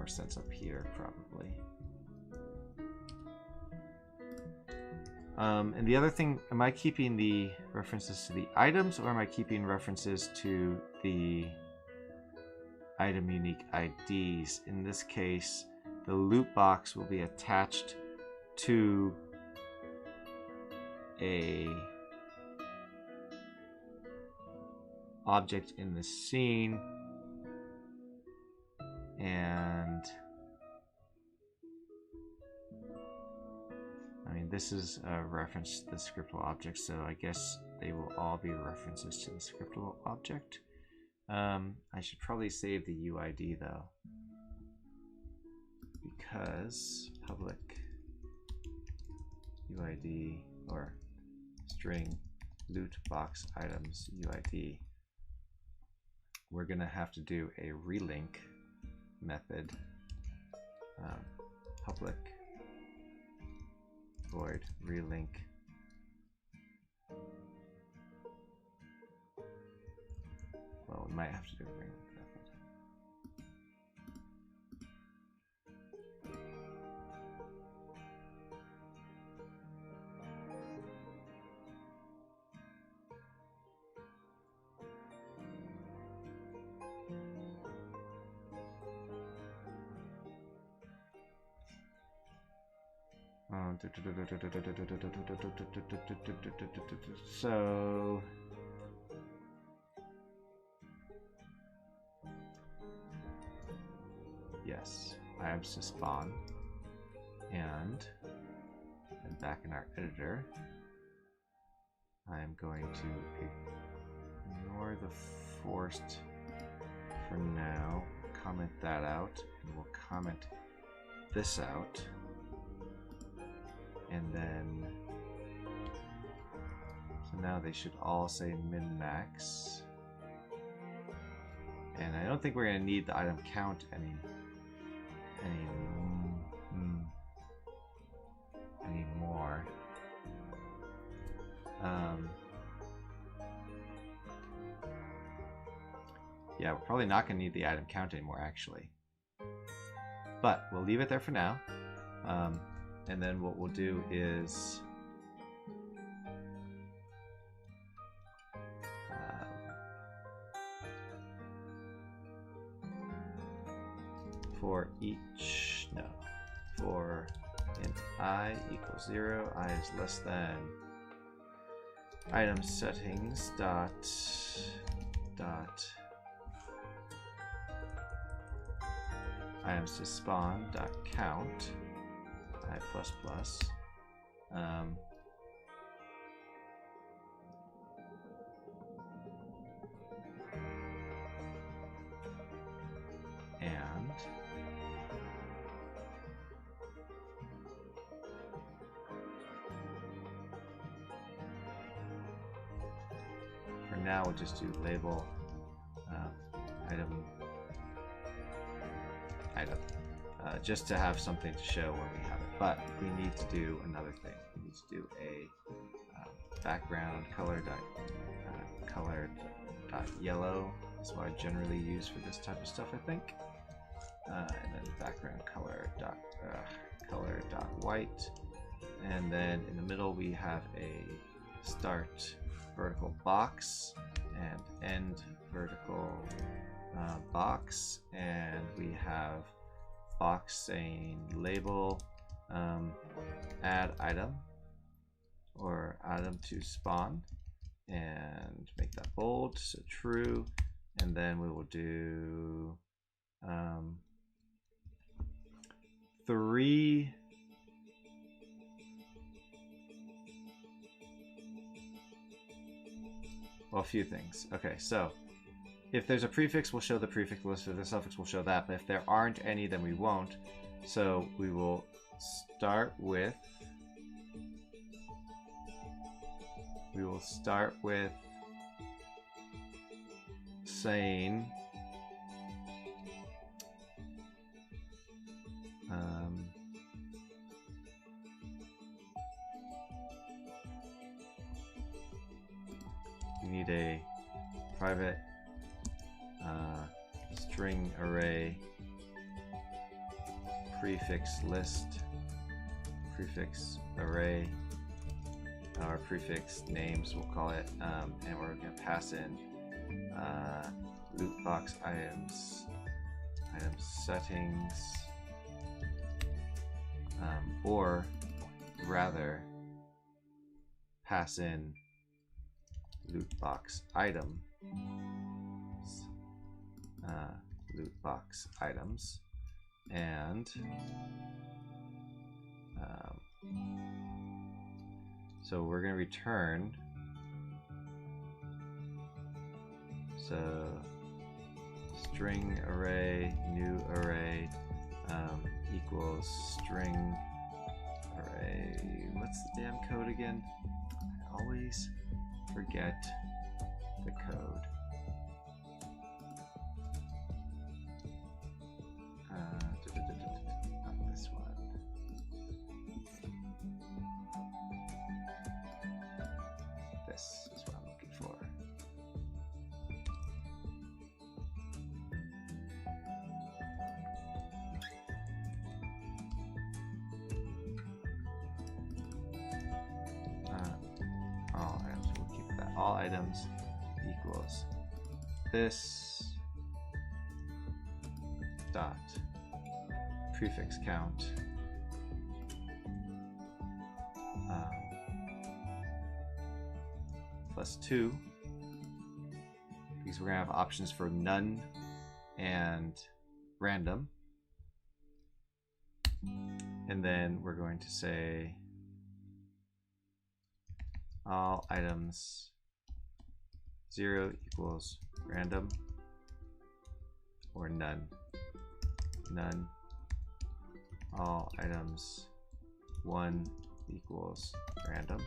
more sense up here, probably. And the other thing, am I keeping the references to the items, or am I keeping references to the item unique IDs? In this case, the loot box will be attached to a object in the scene, and I mean, this is a reference to the scriptable object, so I guess they will all be references to the scriptable object. I should probably save the UID though, because public UID or string loot box items UID, we're gonna have to do a relink method, public void relink well, we might have to do a relink method. So yes, items to spawn, and back in our editor, I'm going to ignore the forced for now, comment that out, and we'll comment this out. And then, so now they should all say min-max. And I don't think we're going to need the item count anymore. Yeah, we're probably not going to need the item count anymore, actually. But we'll leave it there for now. And then what we'll do is for int I equals 0, I is less than item settings dot items to spawn dot count I plus plus. And for now we'll just do label item just to have something to show when we have it. But we need to do another thing. We need to do a background color dot yellow is what I generally use for this type of stuff, I think. And then background color dot white. And then in the middle we have a start vertical box and end vertical box, and we have box saying label add item or item to spawn, and make that bold, so true. And then we will do 3 well, a few things. Okay, so if there's a prefix, we'll show the prefix list. If there's a suffix, we'll show that. But if there aren't any, then we won't. So we will start with saying we need a private string array prefix list, prefix array, or prefix names, we'll call it, and we're going to pass in loot box items, item settings, or rather pass in loot box item, loot box items, and so we're going to return, so string array new array equals string array. What's the damn code again? I always forget the code. Not this one. This is what I'm looking for. All items, we'll keep that. All items equals this dot prefix count plus 2, because we're going to have options for none and random. And then we're going to say all items 0 equals random or none. None. All items 1 equals random.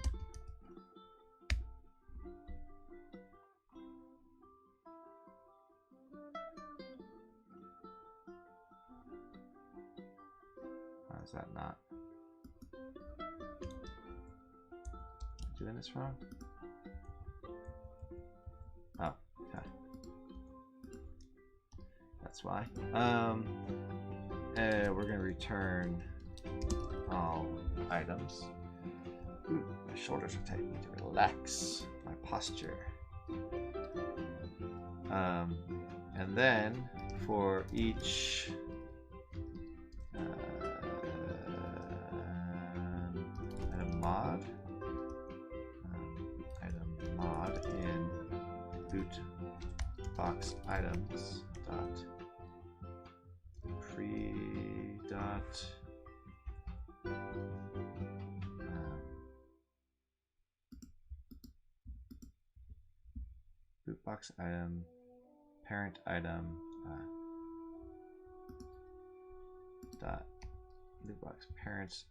How is that not? Doing this wrong? Oh, okay. That's why. We're gonna return all items. Ooh, my shoulders are tight. I need to relax my posture. And then for each item mod. In loot box items dot pre dot loot box item parent item dot loot box parents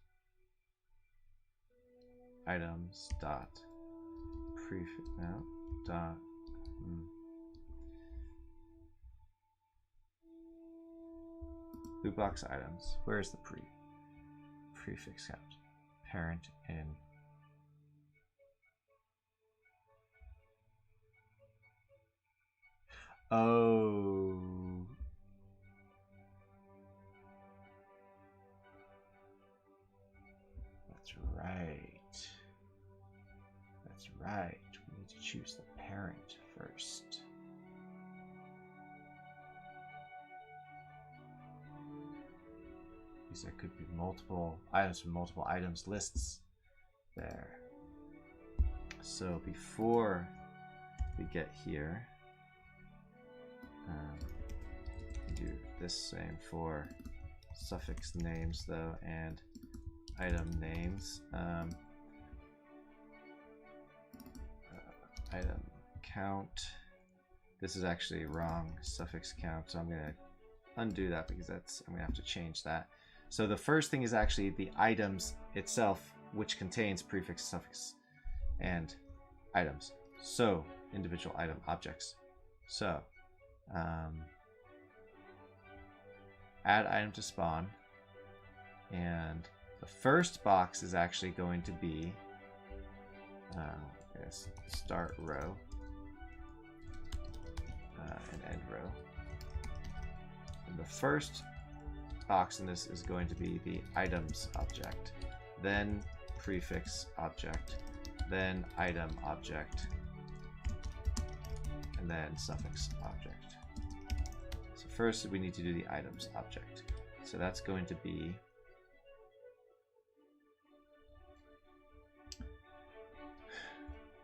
items dot prefix now dot loot box items. Where's the prefix count? Parent in that's right. That's right. We need to choose the parent first. Because there could be multiple items from multiple items lists there. So before we get here, do this same for suffix names though and item names. Item count. This is actually wrong suffix count, so I'm going to undo that because I'm going to have to change that. So the first thing is actually the items itself, which contains prefix, suffix, and items. So individual item objects. So add item to spawn, and the first box is actually going to be start row and end row. And the first box in this is going to be the items object, then prefix object, then item object, and then suffix object. So first we need to do the items object. So that's going to be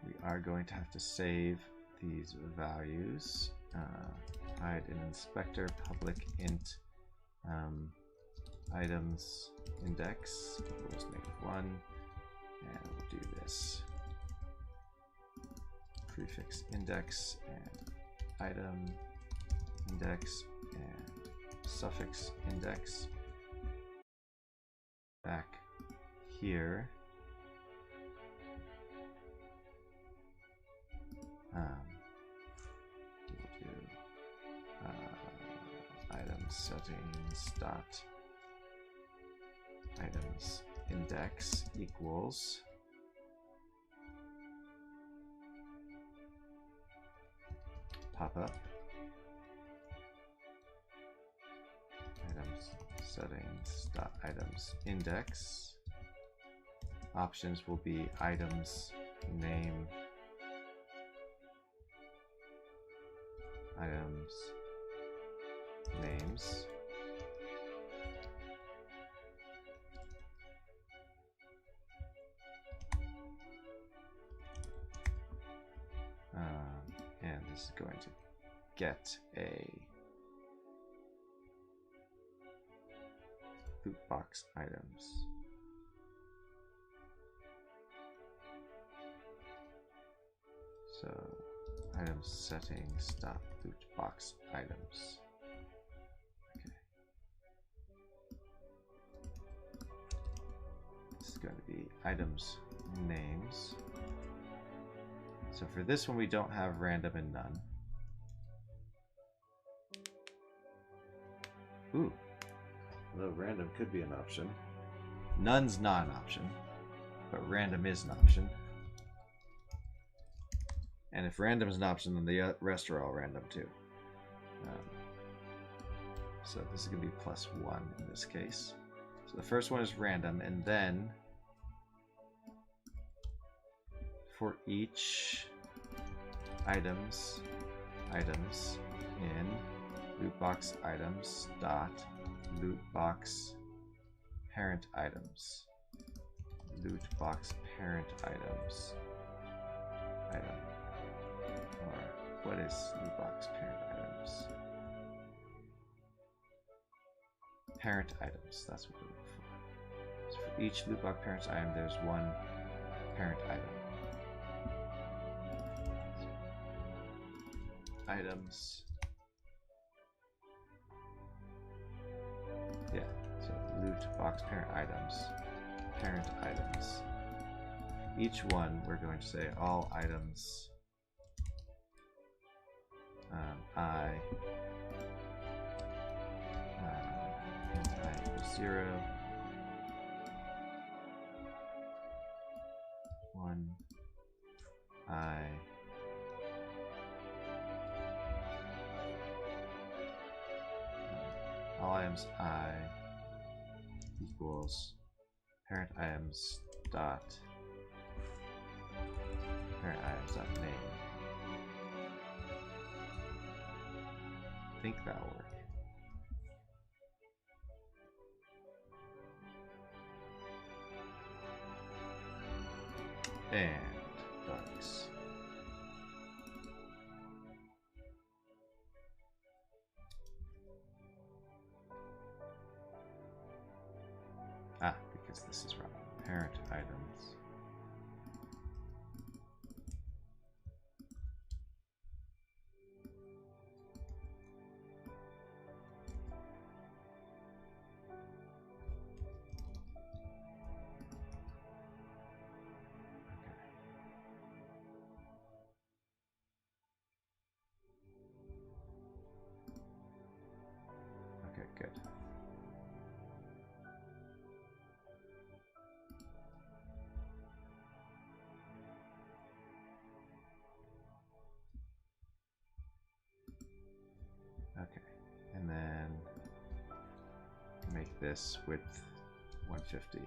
we are going to have to save these values. Hide an inspector public int items index equals -1, and we'll do this prefix index and item index and suffix index back here. We'll do item settings dot items index equals pop up items settings dot items index. Options will be items name, items names, and this is going to get a loot box items. So item settings dot loot box items. Okay. This is going to be items names. So for this one we don't have random and none. Ooh. Although random could be an option. None's not an option, but random is an option. And if random is an option, then the rest are all random too. So this is going to be +1 in this case. So the first one is random, and then for each items in lootbox items dot lootbox parent items, lootbox parent items item. Or what is lootbox parent items? Parent items, that's what we're looking for. So for each lootbox parent item, there's one parent item. Items. Yeah, so lootbox parent items. Each one, we're going to say all items I equals 0, 1 I all items I equals parent items dot name. I think that'll work. And bugs. Because this is wrong. Parent items. this width 150.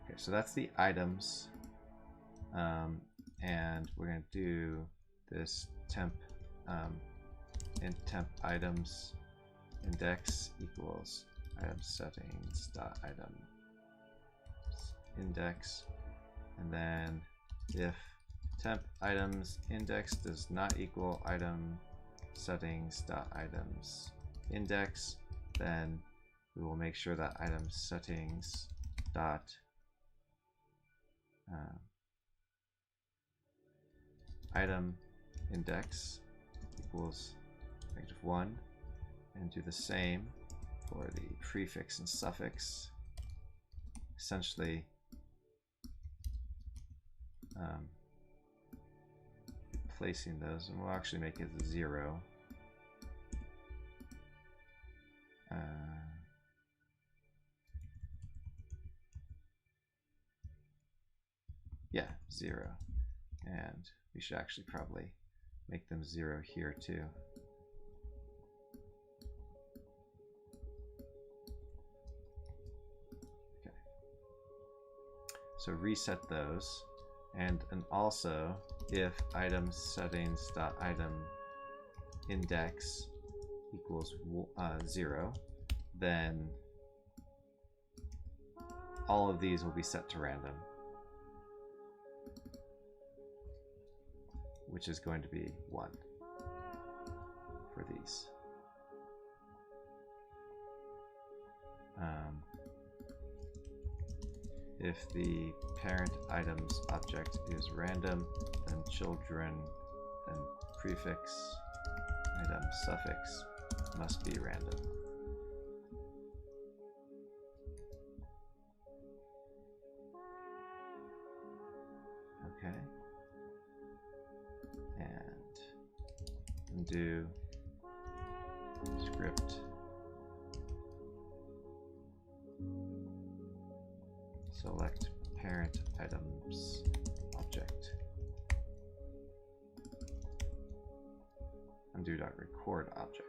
Okay, so that's the items. And we're going to do this temp int temp items index equals item settings dot item index, and then if temp items index does not equal item settings dot items index, then we will make sure that item settings dot item index equals -1, and do the same for the prefix and suffix. Essentially, replacing those, and we'll actually make it 0. Yeah, 0. And we should actually probably make them 0 here too. Okay. So reset those, and also if item settings dot item index equals 0, then all of these will be set to random, which is going to be 1 for these. If the parent items object is random, then children, then prefix, item, suffix must be random. Okay. And undo script. Select parent items object. Undo.record object.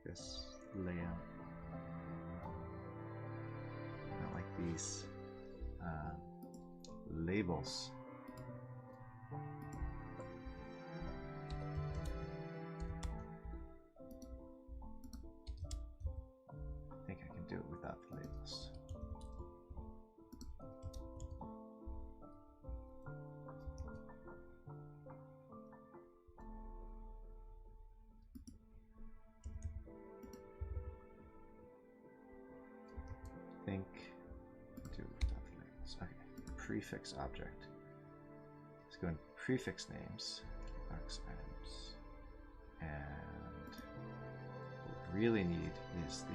This layout. I like these labels. I think I can do it without the labels. Think do without the labels. Okay, prefix object. Let's go in prefix names, box items, and what we really need is the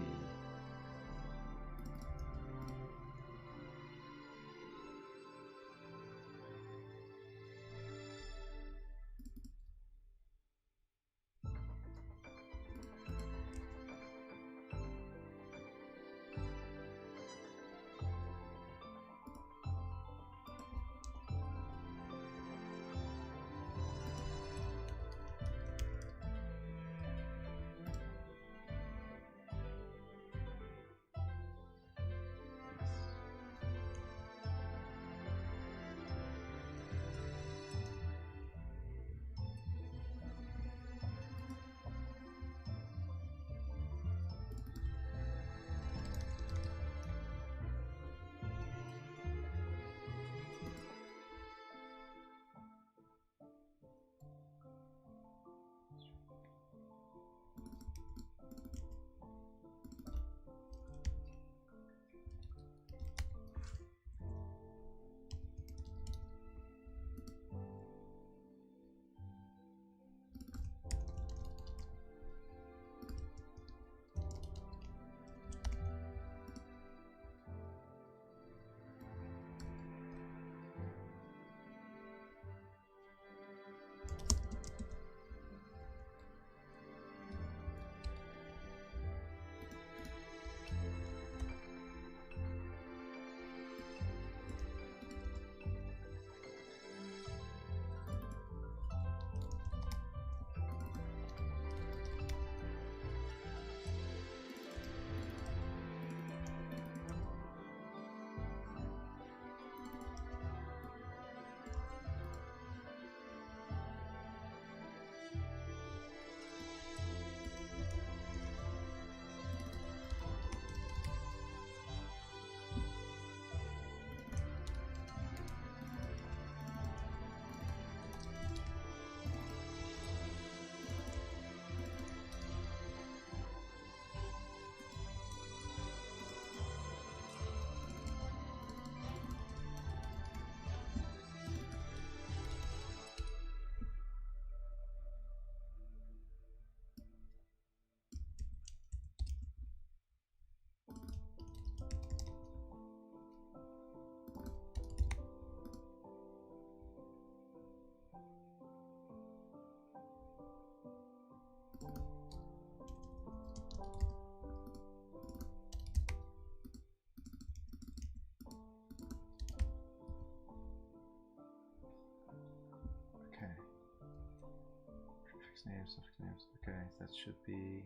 Names, suffix names. Okay, that should be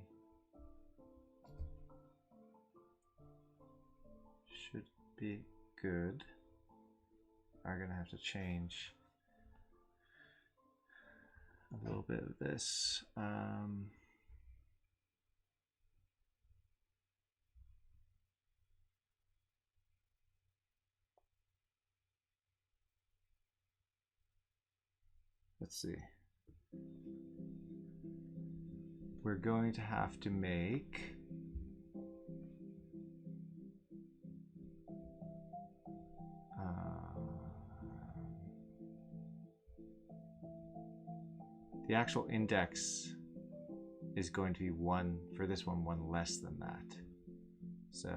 good. I'm gonna have to change a little bit of this. Let's see. We're going to have to make the actual index is going to be one for this one less than that. So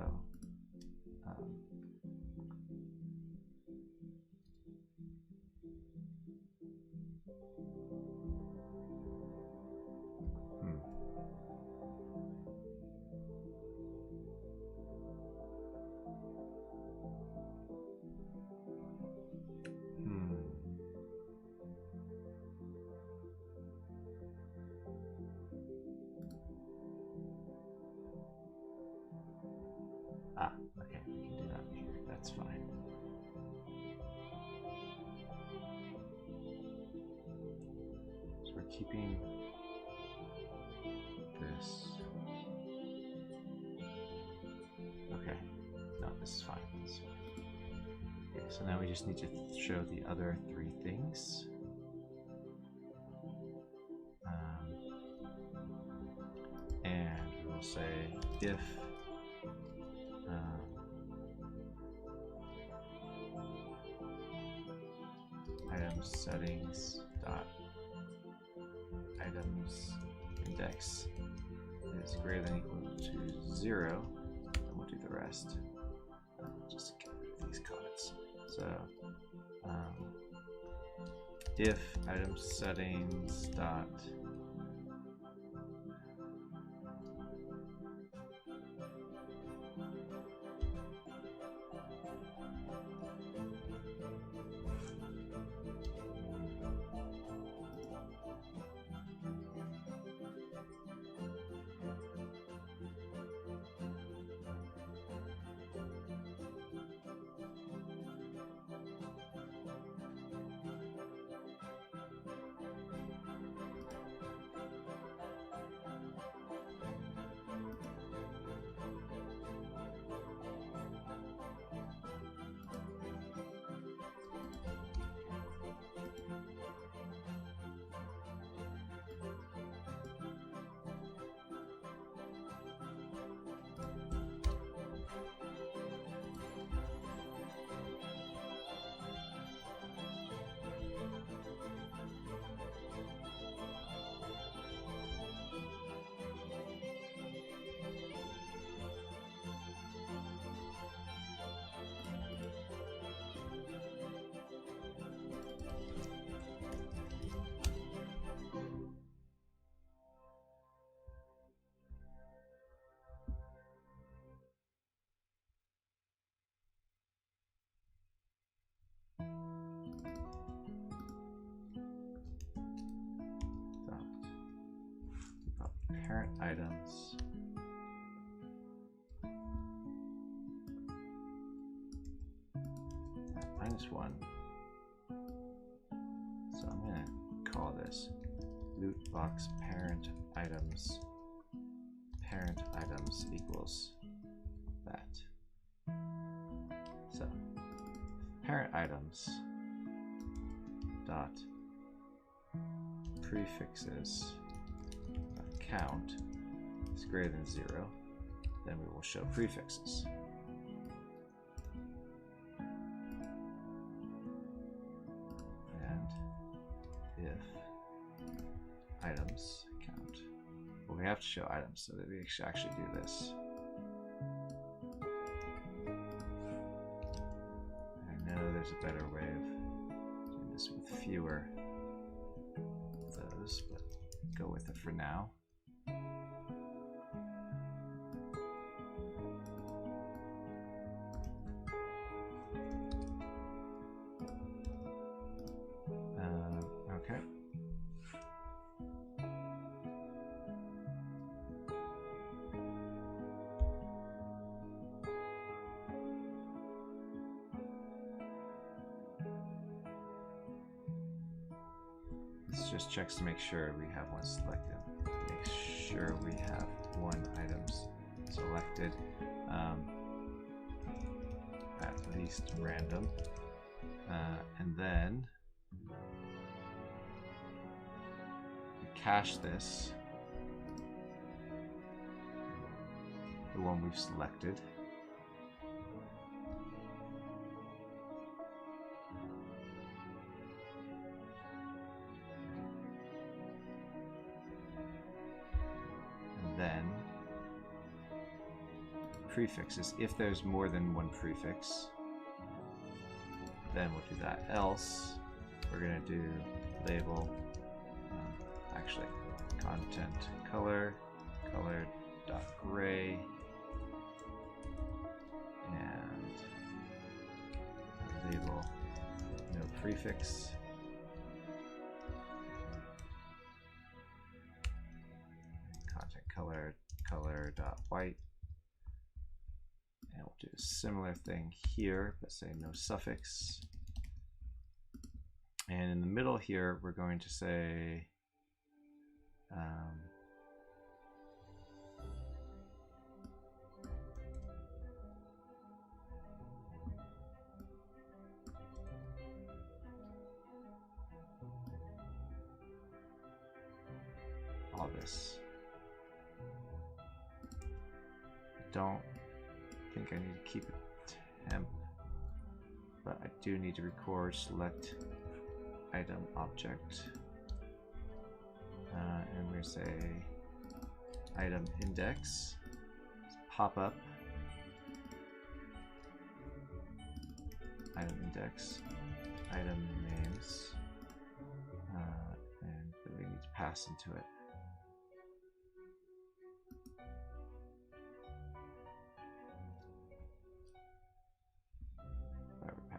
okay, we can do that here. That's fine. So we're keeping this. Okay. No, this is fine. This is fine. Okay, so now we just need to show the other three things. And we will say if items settings dot items index is greater than or equal to 0, and we'll do the rest. Just get rid of these comments. So if item settings dot parent items -1. So I'm going to call this loot box parent items equals that. So parent items dot prefixes of count is greater than 0, then we will show prefixes. And if items count, well, we have to show items so that we actually do this. I know there's a better way of doing this with fewer of those, but go with it for now. Okay. This just checks to make sure we have one selected. Make sure we have one items selected, at least random, and then we cache this, the one we've selected. Then prefixes. If there's more than one prefix, then we'll do that. Else, we're going to do label, actually, content color, color.gray, and label no prefix. Color.white, and we'll do a similar thing here, but say no suffix. And in the middle here, we're going to say all this. Don't think I need to keep it temp, but I do need to record select item object, and we're going to say item index, pop up, item index, item names, and we need to pass into it.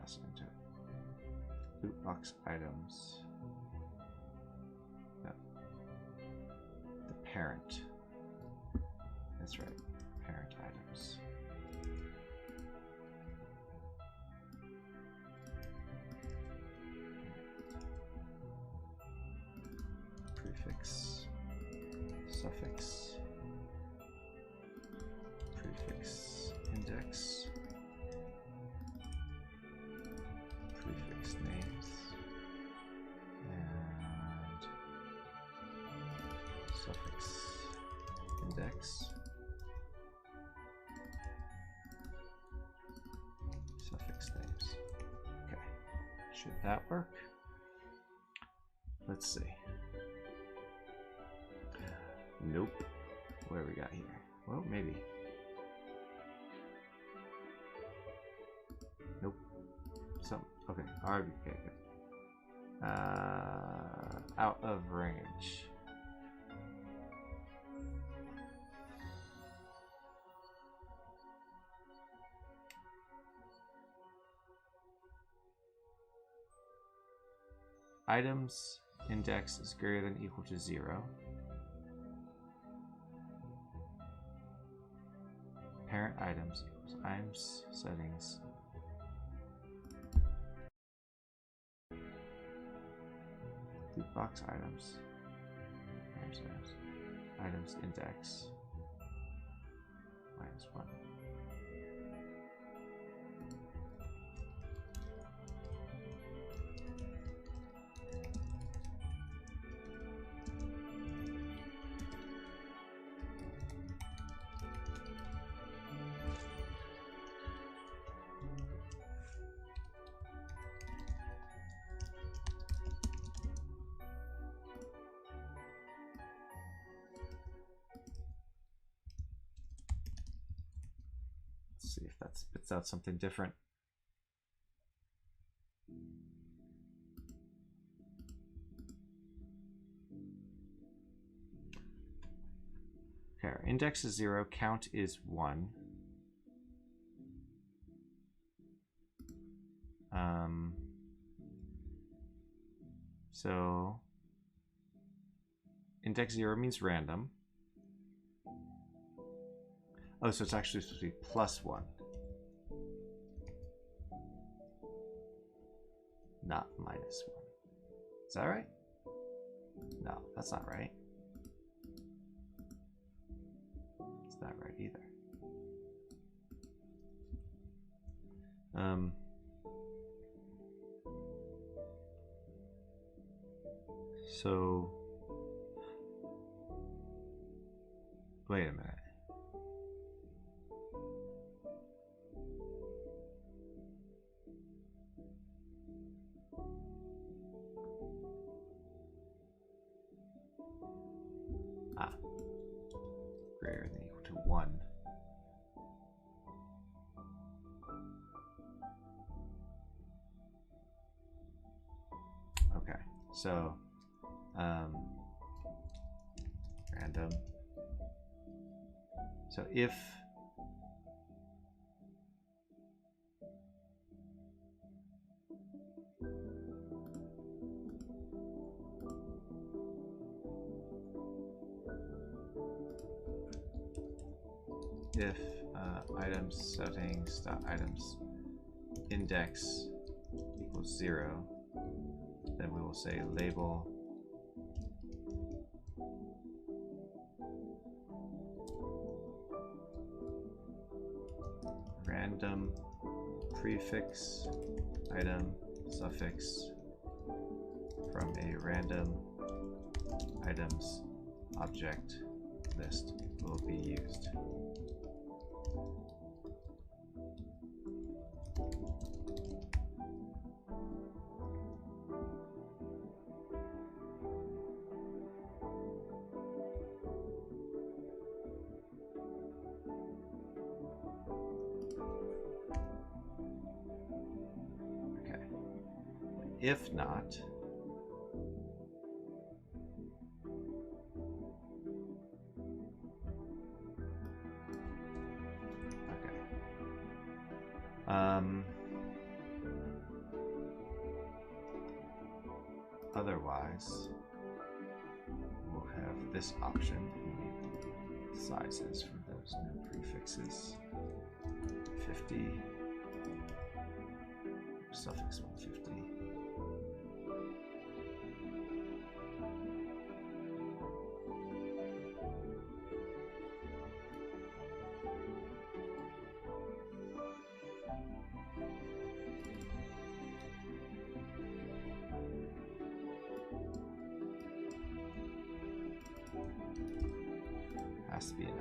Into it. Loot box items. No. The parent. That's right. Parent items. Prefix. Suffix. Prefix index. Names and suffix index, suffix names. Okay, should that work? Let's see. Nope. What do we got here? Well, maybe. Nope. Some. Okay, alright, okay, good. Out of range. Items index is greater than or equal to 0. Parent items equals items settings. Loot box items. Items index -1. See if that spits out something different. Okay, our index is 0, count is 1. So index 0 means random. Oh, so it's actually supposed to be +1. Not -1. Is that right? No, that's not right. It's not right either. So wait a minute. Greater than equal to 1. Okay, so random. So if items settings items index equals 0, then we will say label random prefix item suffix from a random items object list will be used. Okay. If not, otherwise, we'll have this option. Sizes for those new prefixes. 50. Suffix 150. Has to be an item.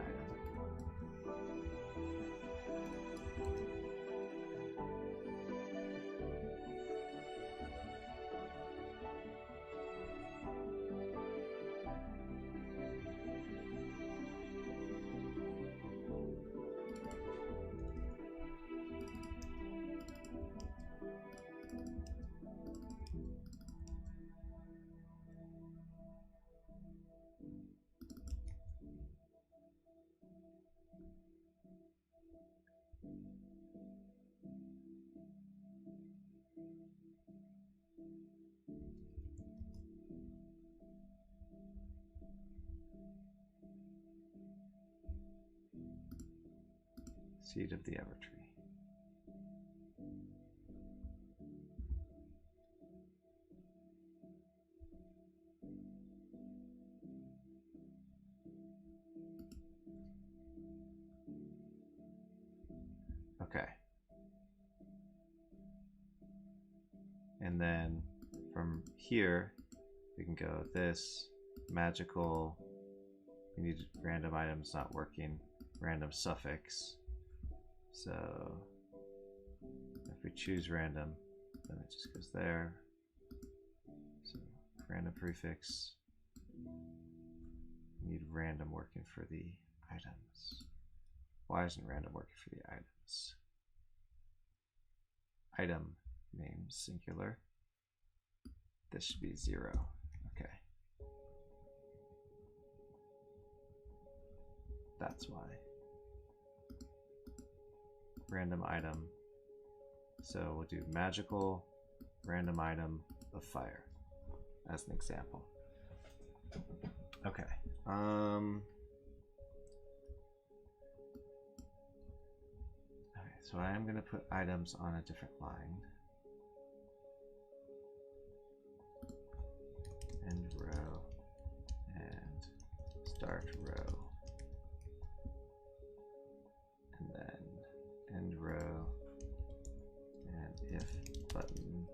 Seed of the Evertree. Okay. And then from here, we can go this magical. We need random items not working. Random suffix. So if we choose random, then it just goes there. So random prefix. We need random working for the items. Why isn't random working for the items? Item name singular. This should be 0. Okay. That's why. Random item. So we'll do magical random item of fire as an example. Okay. Okay, so I am going to put items on a different line. End row and start row. And then end row and if button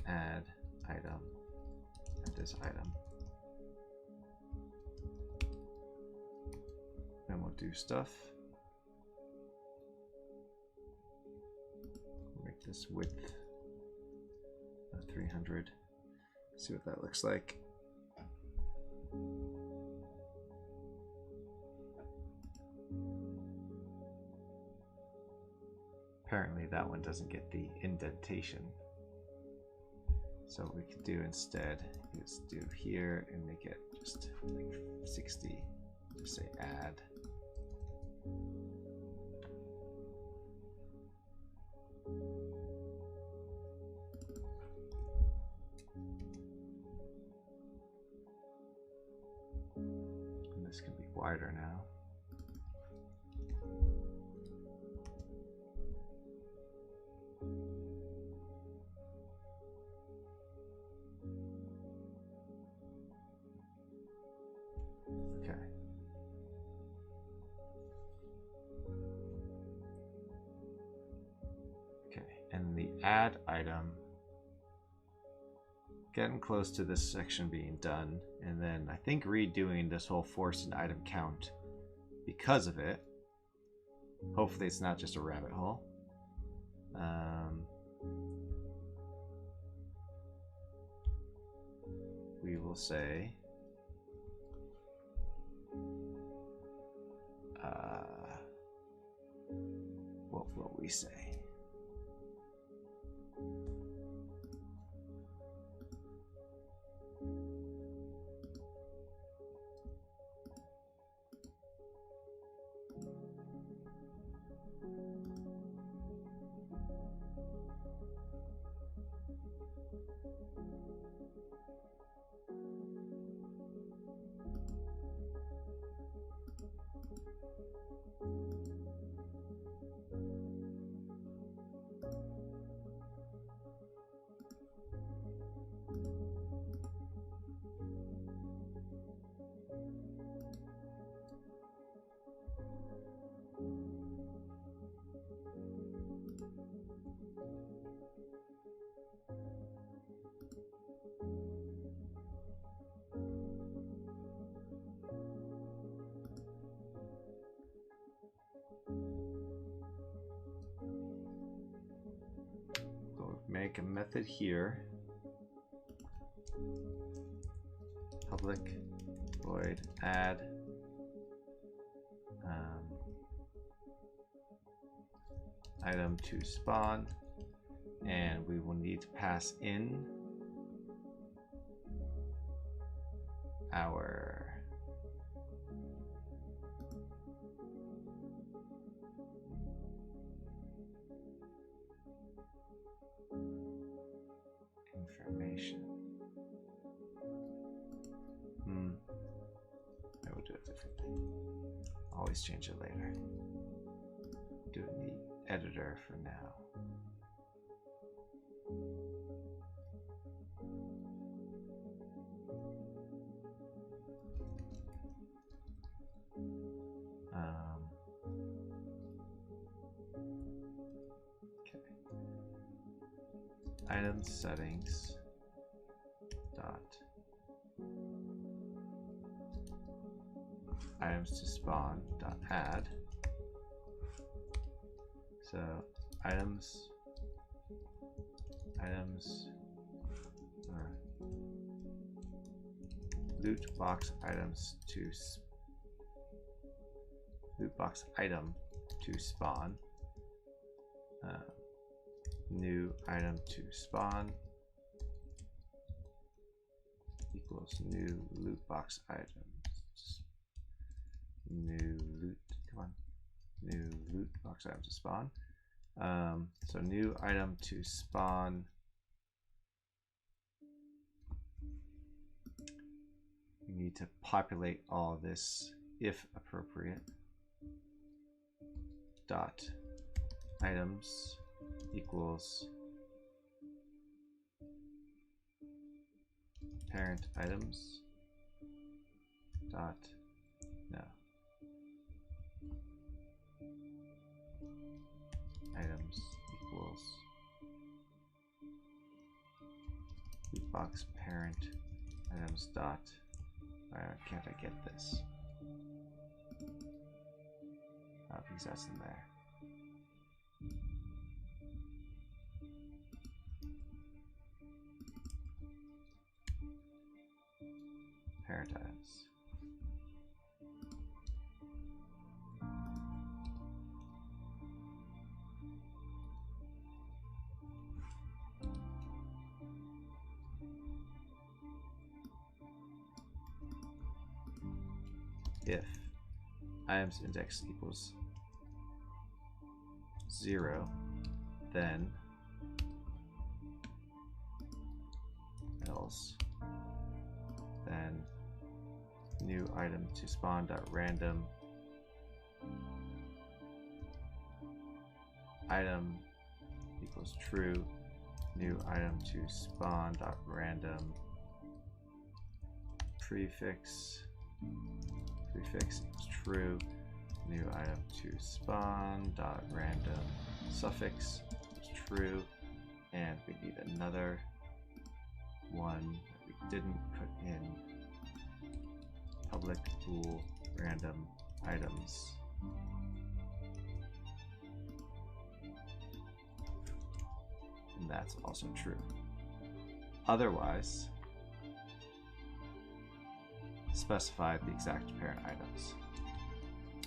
add item at this item. Then we'll do stuff. Make this width of 300. See what that looks like. Apparently that one doesn't get the indentation. So what we could do instead is do here and make it just like 60. Just say add. And this can be wider now. And the add item, getting close to this section being done, and then I think redoing this whole force and item count because of it. Hopefully it's not just a rabbit hole. We will say what will we say? Make a method here, public void add item to spawn, and we will need to pass in our information. I will do it differently. Always change it later. Do it in the editor for now. Item settings dot items to spawn dot add. So items or loot box items to loot box item to spawn. New item to spawn equals new loot box items new loot. Come on, new loot box item to spawn. So new item to spawn. We need to populate all this if appropriate. Dot items equals parent items dot no items equals loot box parent items dot. Why can't I get this? Oh, because that's in there. Parent items. If items index equals 0, then else, then new item to spawn dot random item equals true, new item to spawn dot random prefix equals true, new item to spawn dot random suffix is true, and we need another one that we didn't put in public bool random items. And that's also true. Otherwise, specify the exact parent items.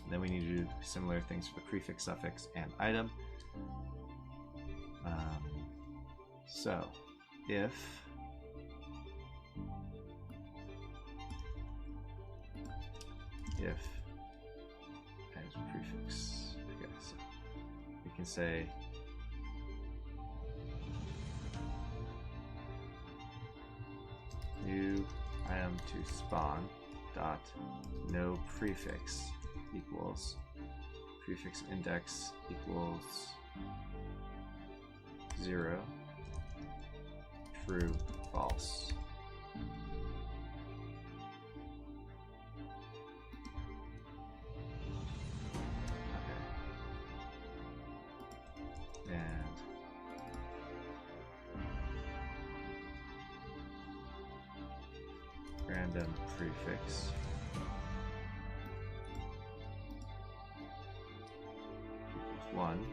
And then we need to do similar things for the prefix, suffix, and item. So if as prefix, okay, so we can say new item to spawn dot no prefix equals prefix index equals 0, true, false. Okay. And random prefix equals 1.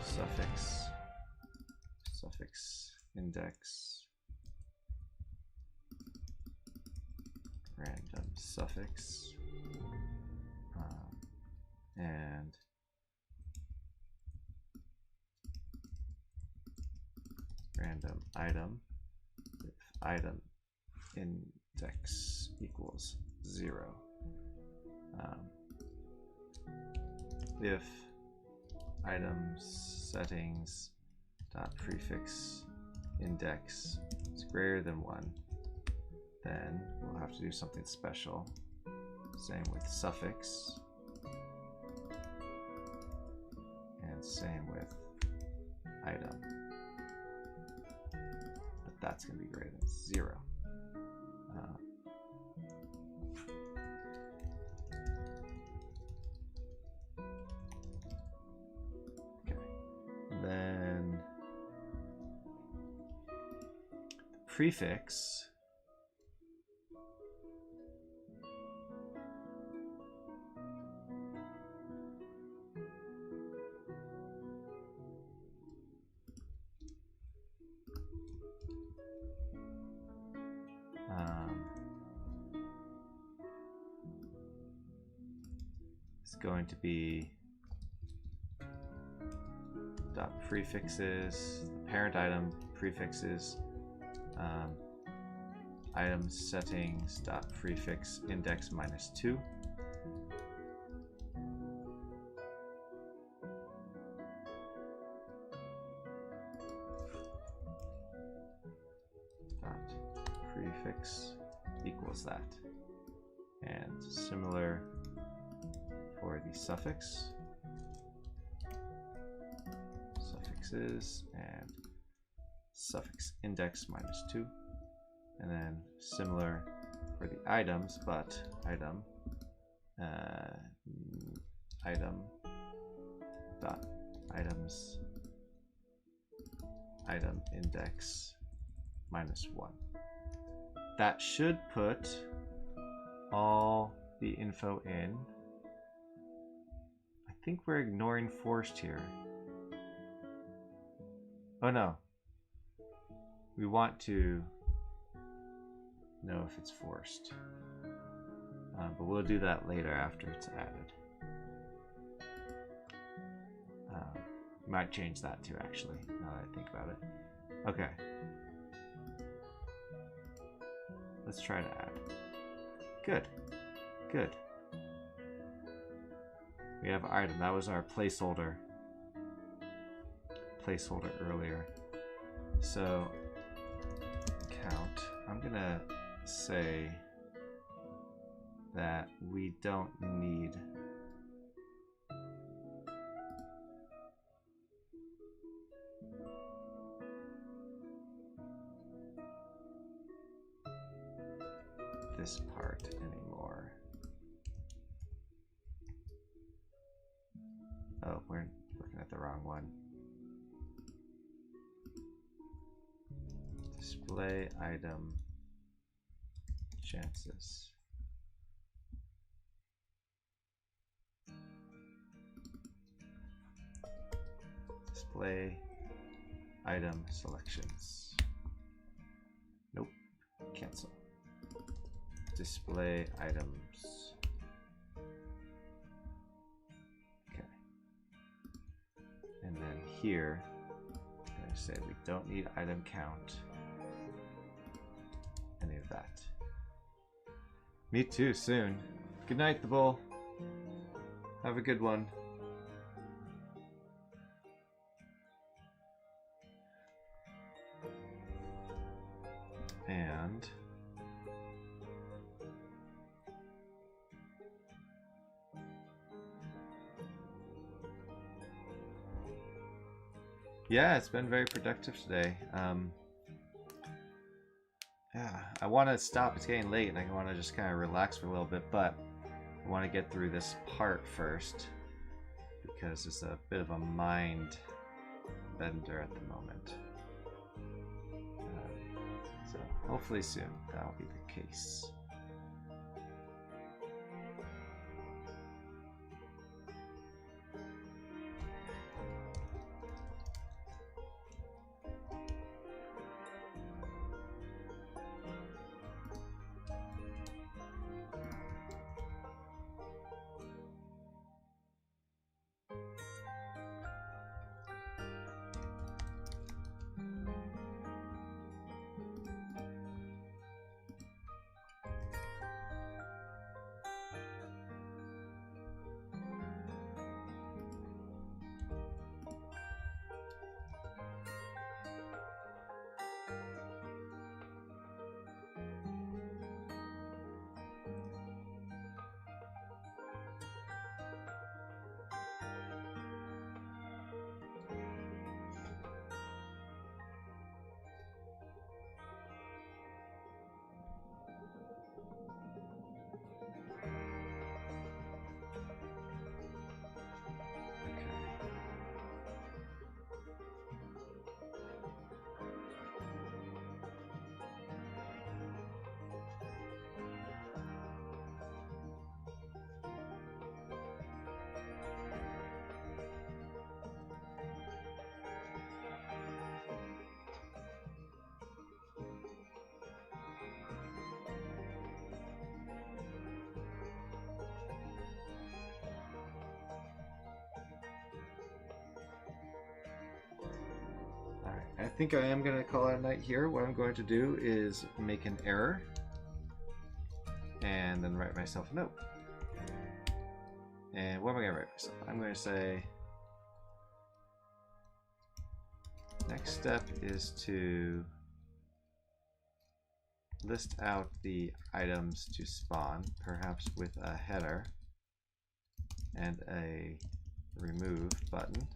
Suffix index random suffix and random item if item index equals 0. If items settings dot prefix index is greater than 1, then we'll have to do something special. Same with suffix and same with item, but that's going to be greater than 0. Then the prefix is going to be dot prefixes, the parent item prefixes item settings dot prefix index -2. Dot prefix equals that. And similar for the suffix. Suffixes and suffix index -2. And then similar for the items, but item dot items item index -1. That should put all the info in. I think we're ignoring forced here. Oh no. We want to know if it's forced. But we'll do that later after it's added. Might change that too, actually, now that I think about it. Okay. Let's try to add. Good. Good. We have item. That was our placeholder. Placeholder earlier. So count. I'm gonna say that we don't need this part anymore. Oh, we're looking at the wrong one. Display item chances. Display item selections. Nope. Cancel. Display items. Okay. And then here, I'm going to say we don't need item count. Any of that. Me too, soon. Good night, the bull. Have a good one. And yeah, it's been very productive today. Yeah, I want to stop. It's getting late and I want to just kind of relax for a little bit, but I want to get through this part first because it's a bit of a mind bender at the moment. So hopefully soon that'll be the case. I think I am going to call it a night here. What I'm going to do is make an error and then write myself a note. And what am I going to write myself? I'm going to say, next step is to list out the items to spawn, perhaps with a header and a remove button.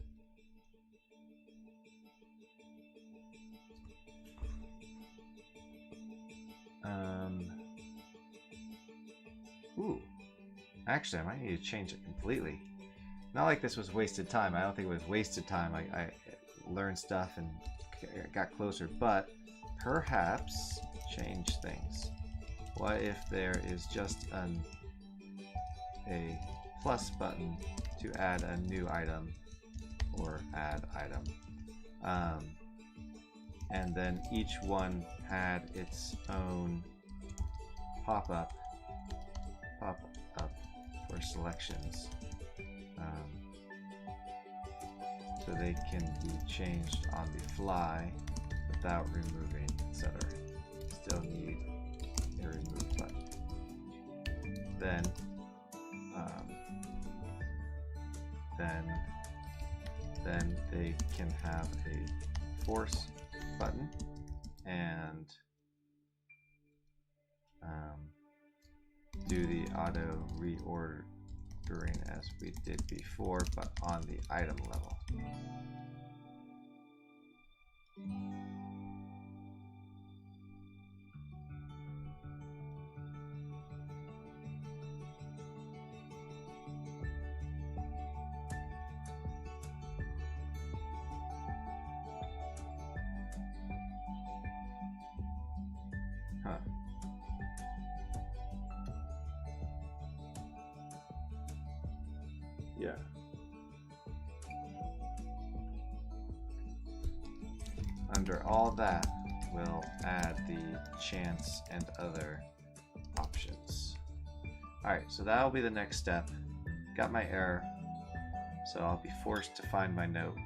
Ooh, actually, I might need to change it completely. Not like this was wasted time. I don't think it was wasted time. I learned stuff and got closer, but perhaps change things. What if there is just a plus button to add a new item or add item? And then each one had its own pop-up for selections, so they can be changed on the fly without removing, etc. Still need a remove button. Then they can have a force button and do the auto reordering as we did before, but on the item level. Huh. Yeah. Under all that, we'll add the chance and other options. Alright, so that'll be the next step. Got my error, so I'll be forced to find my note.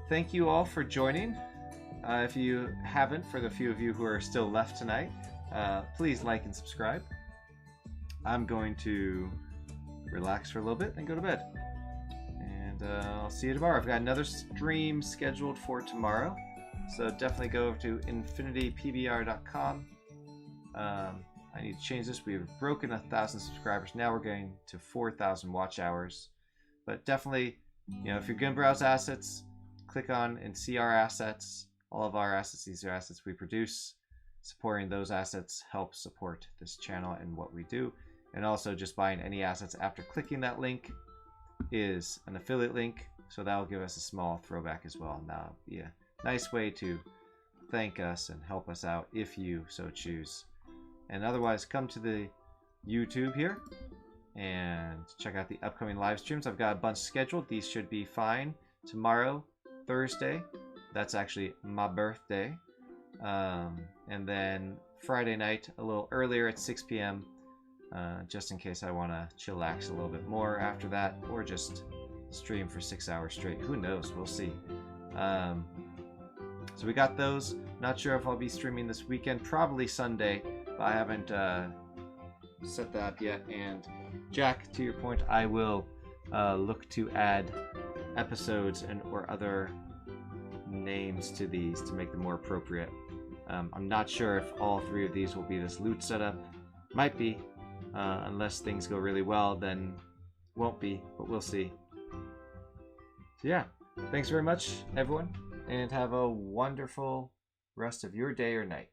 Thank you all for joining. If you haven't, for the few of you who are still left tonight, please like and subscribe. I'm going to relax for a little bit and go to bed. And I'll see you tomorrow. I've got another stream scheduled for tomorrow, so definitely go over to infinitypbr.com. I need to change this. We've broken 1,000 subscribers. Now we're getting to 4,000 watch hours. But definitely, you know, if you're going to browse assets, click on and see our assets. All of our assets, these are assets we produce. Supporting those assets helps support this channel and what we do. And also just buying any assets after clicking that link is an affiliate link. So that will give us a small throwback as well. And that'll be a nice way to thank us and help us out if you so choose. And otherwise, come to the YouTube here and check out the upcoming live streams. I've got a bunch scheduled. These should be fine. Tomorrow, Thursday, that's actually my birthday. And then Friday night, a little earlier at 6 p.m., just in case I want to chillax a little bit more after that, or just stream for 6 hours straight. Who knows? We'll see. So we got those. Not sure if I'll be streaming this weekend. Probably Sunday, but I haven't set that up yet. And Jack, to your point, I will look to add episodes and or other names to these to make them more appropriate. I'm not sure if all three of these will be this loot setup. Might be, unless things go really well, then won't be, but we'll see. So yeah, thanks very much, everyone, and have a wonderful rest of your day or night.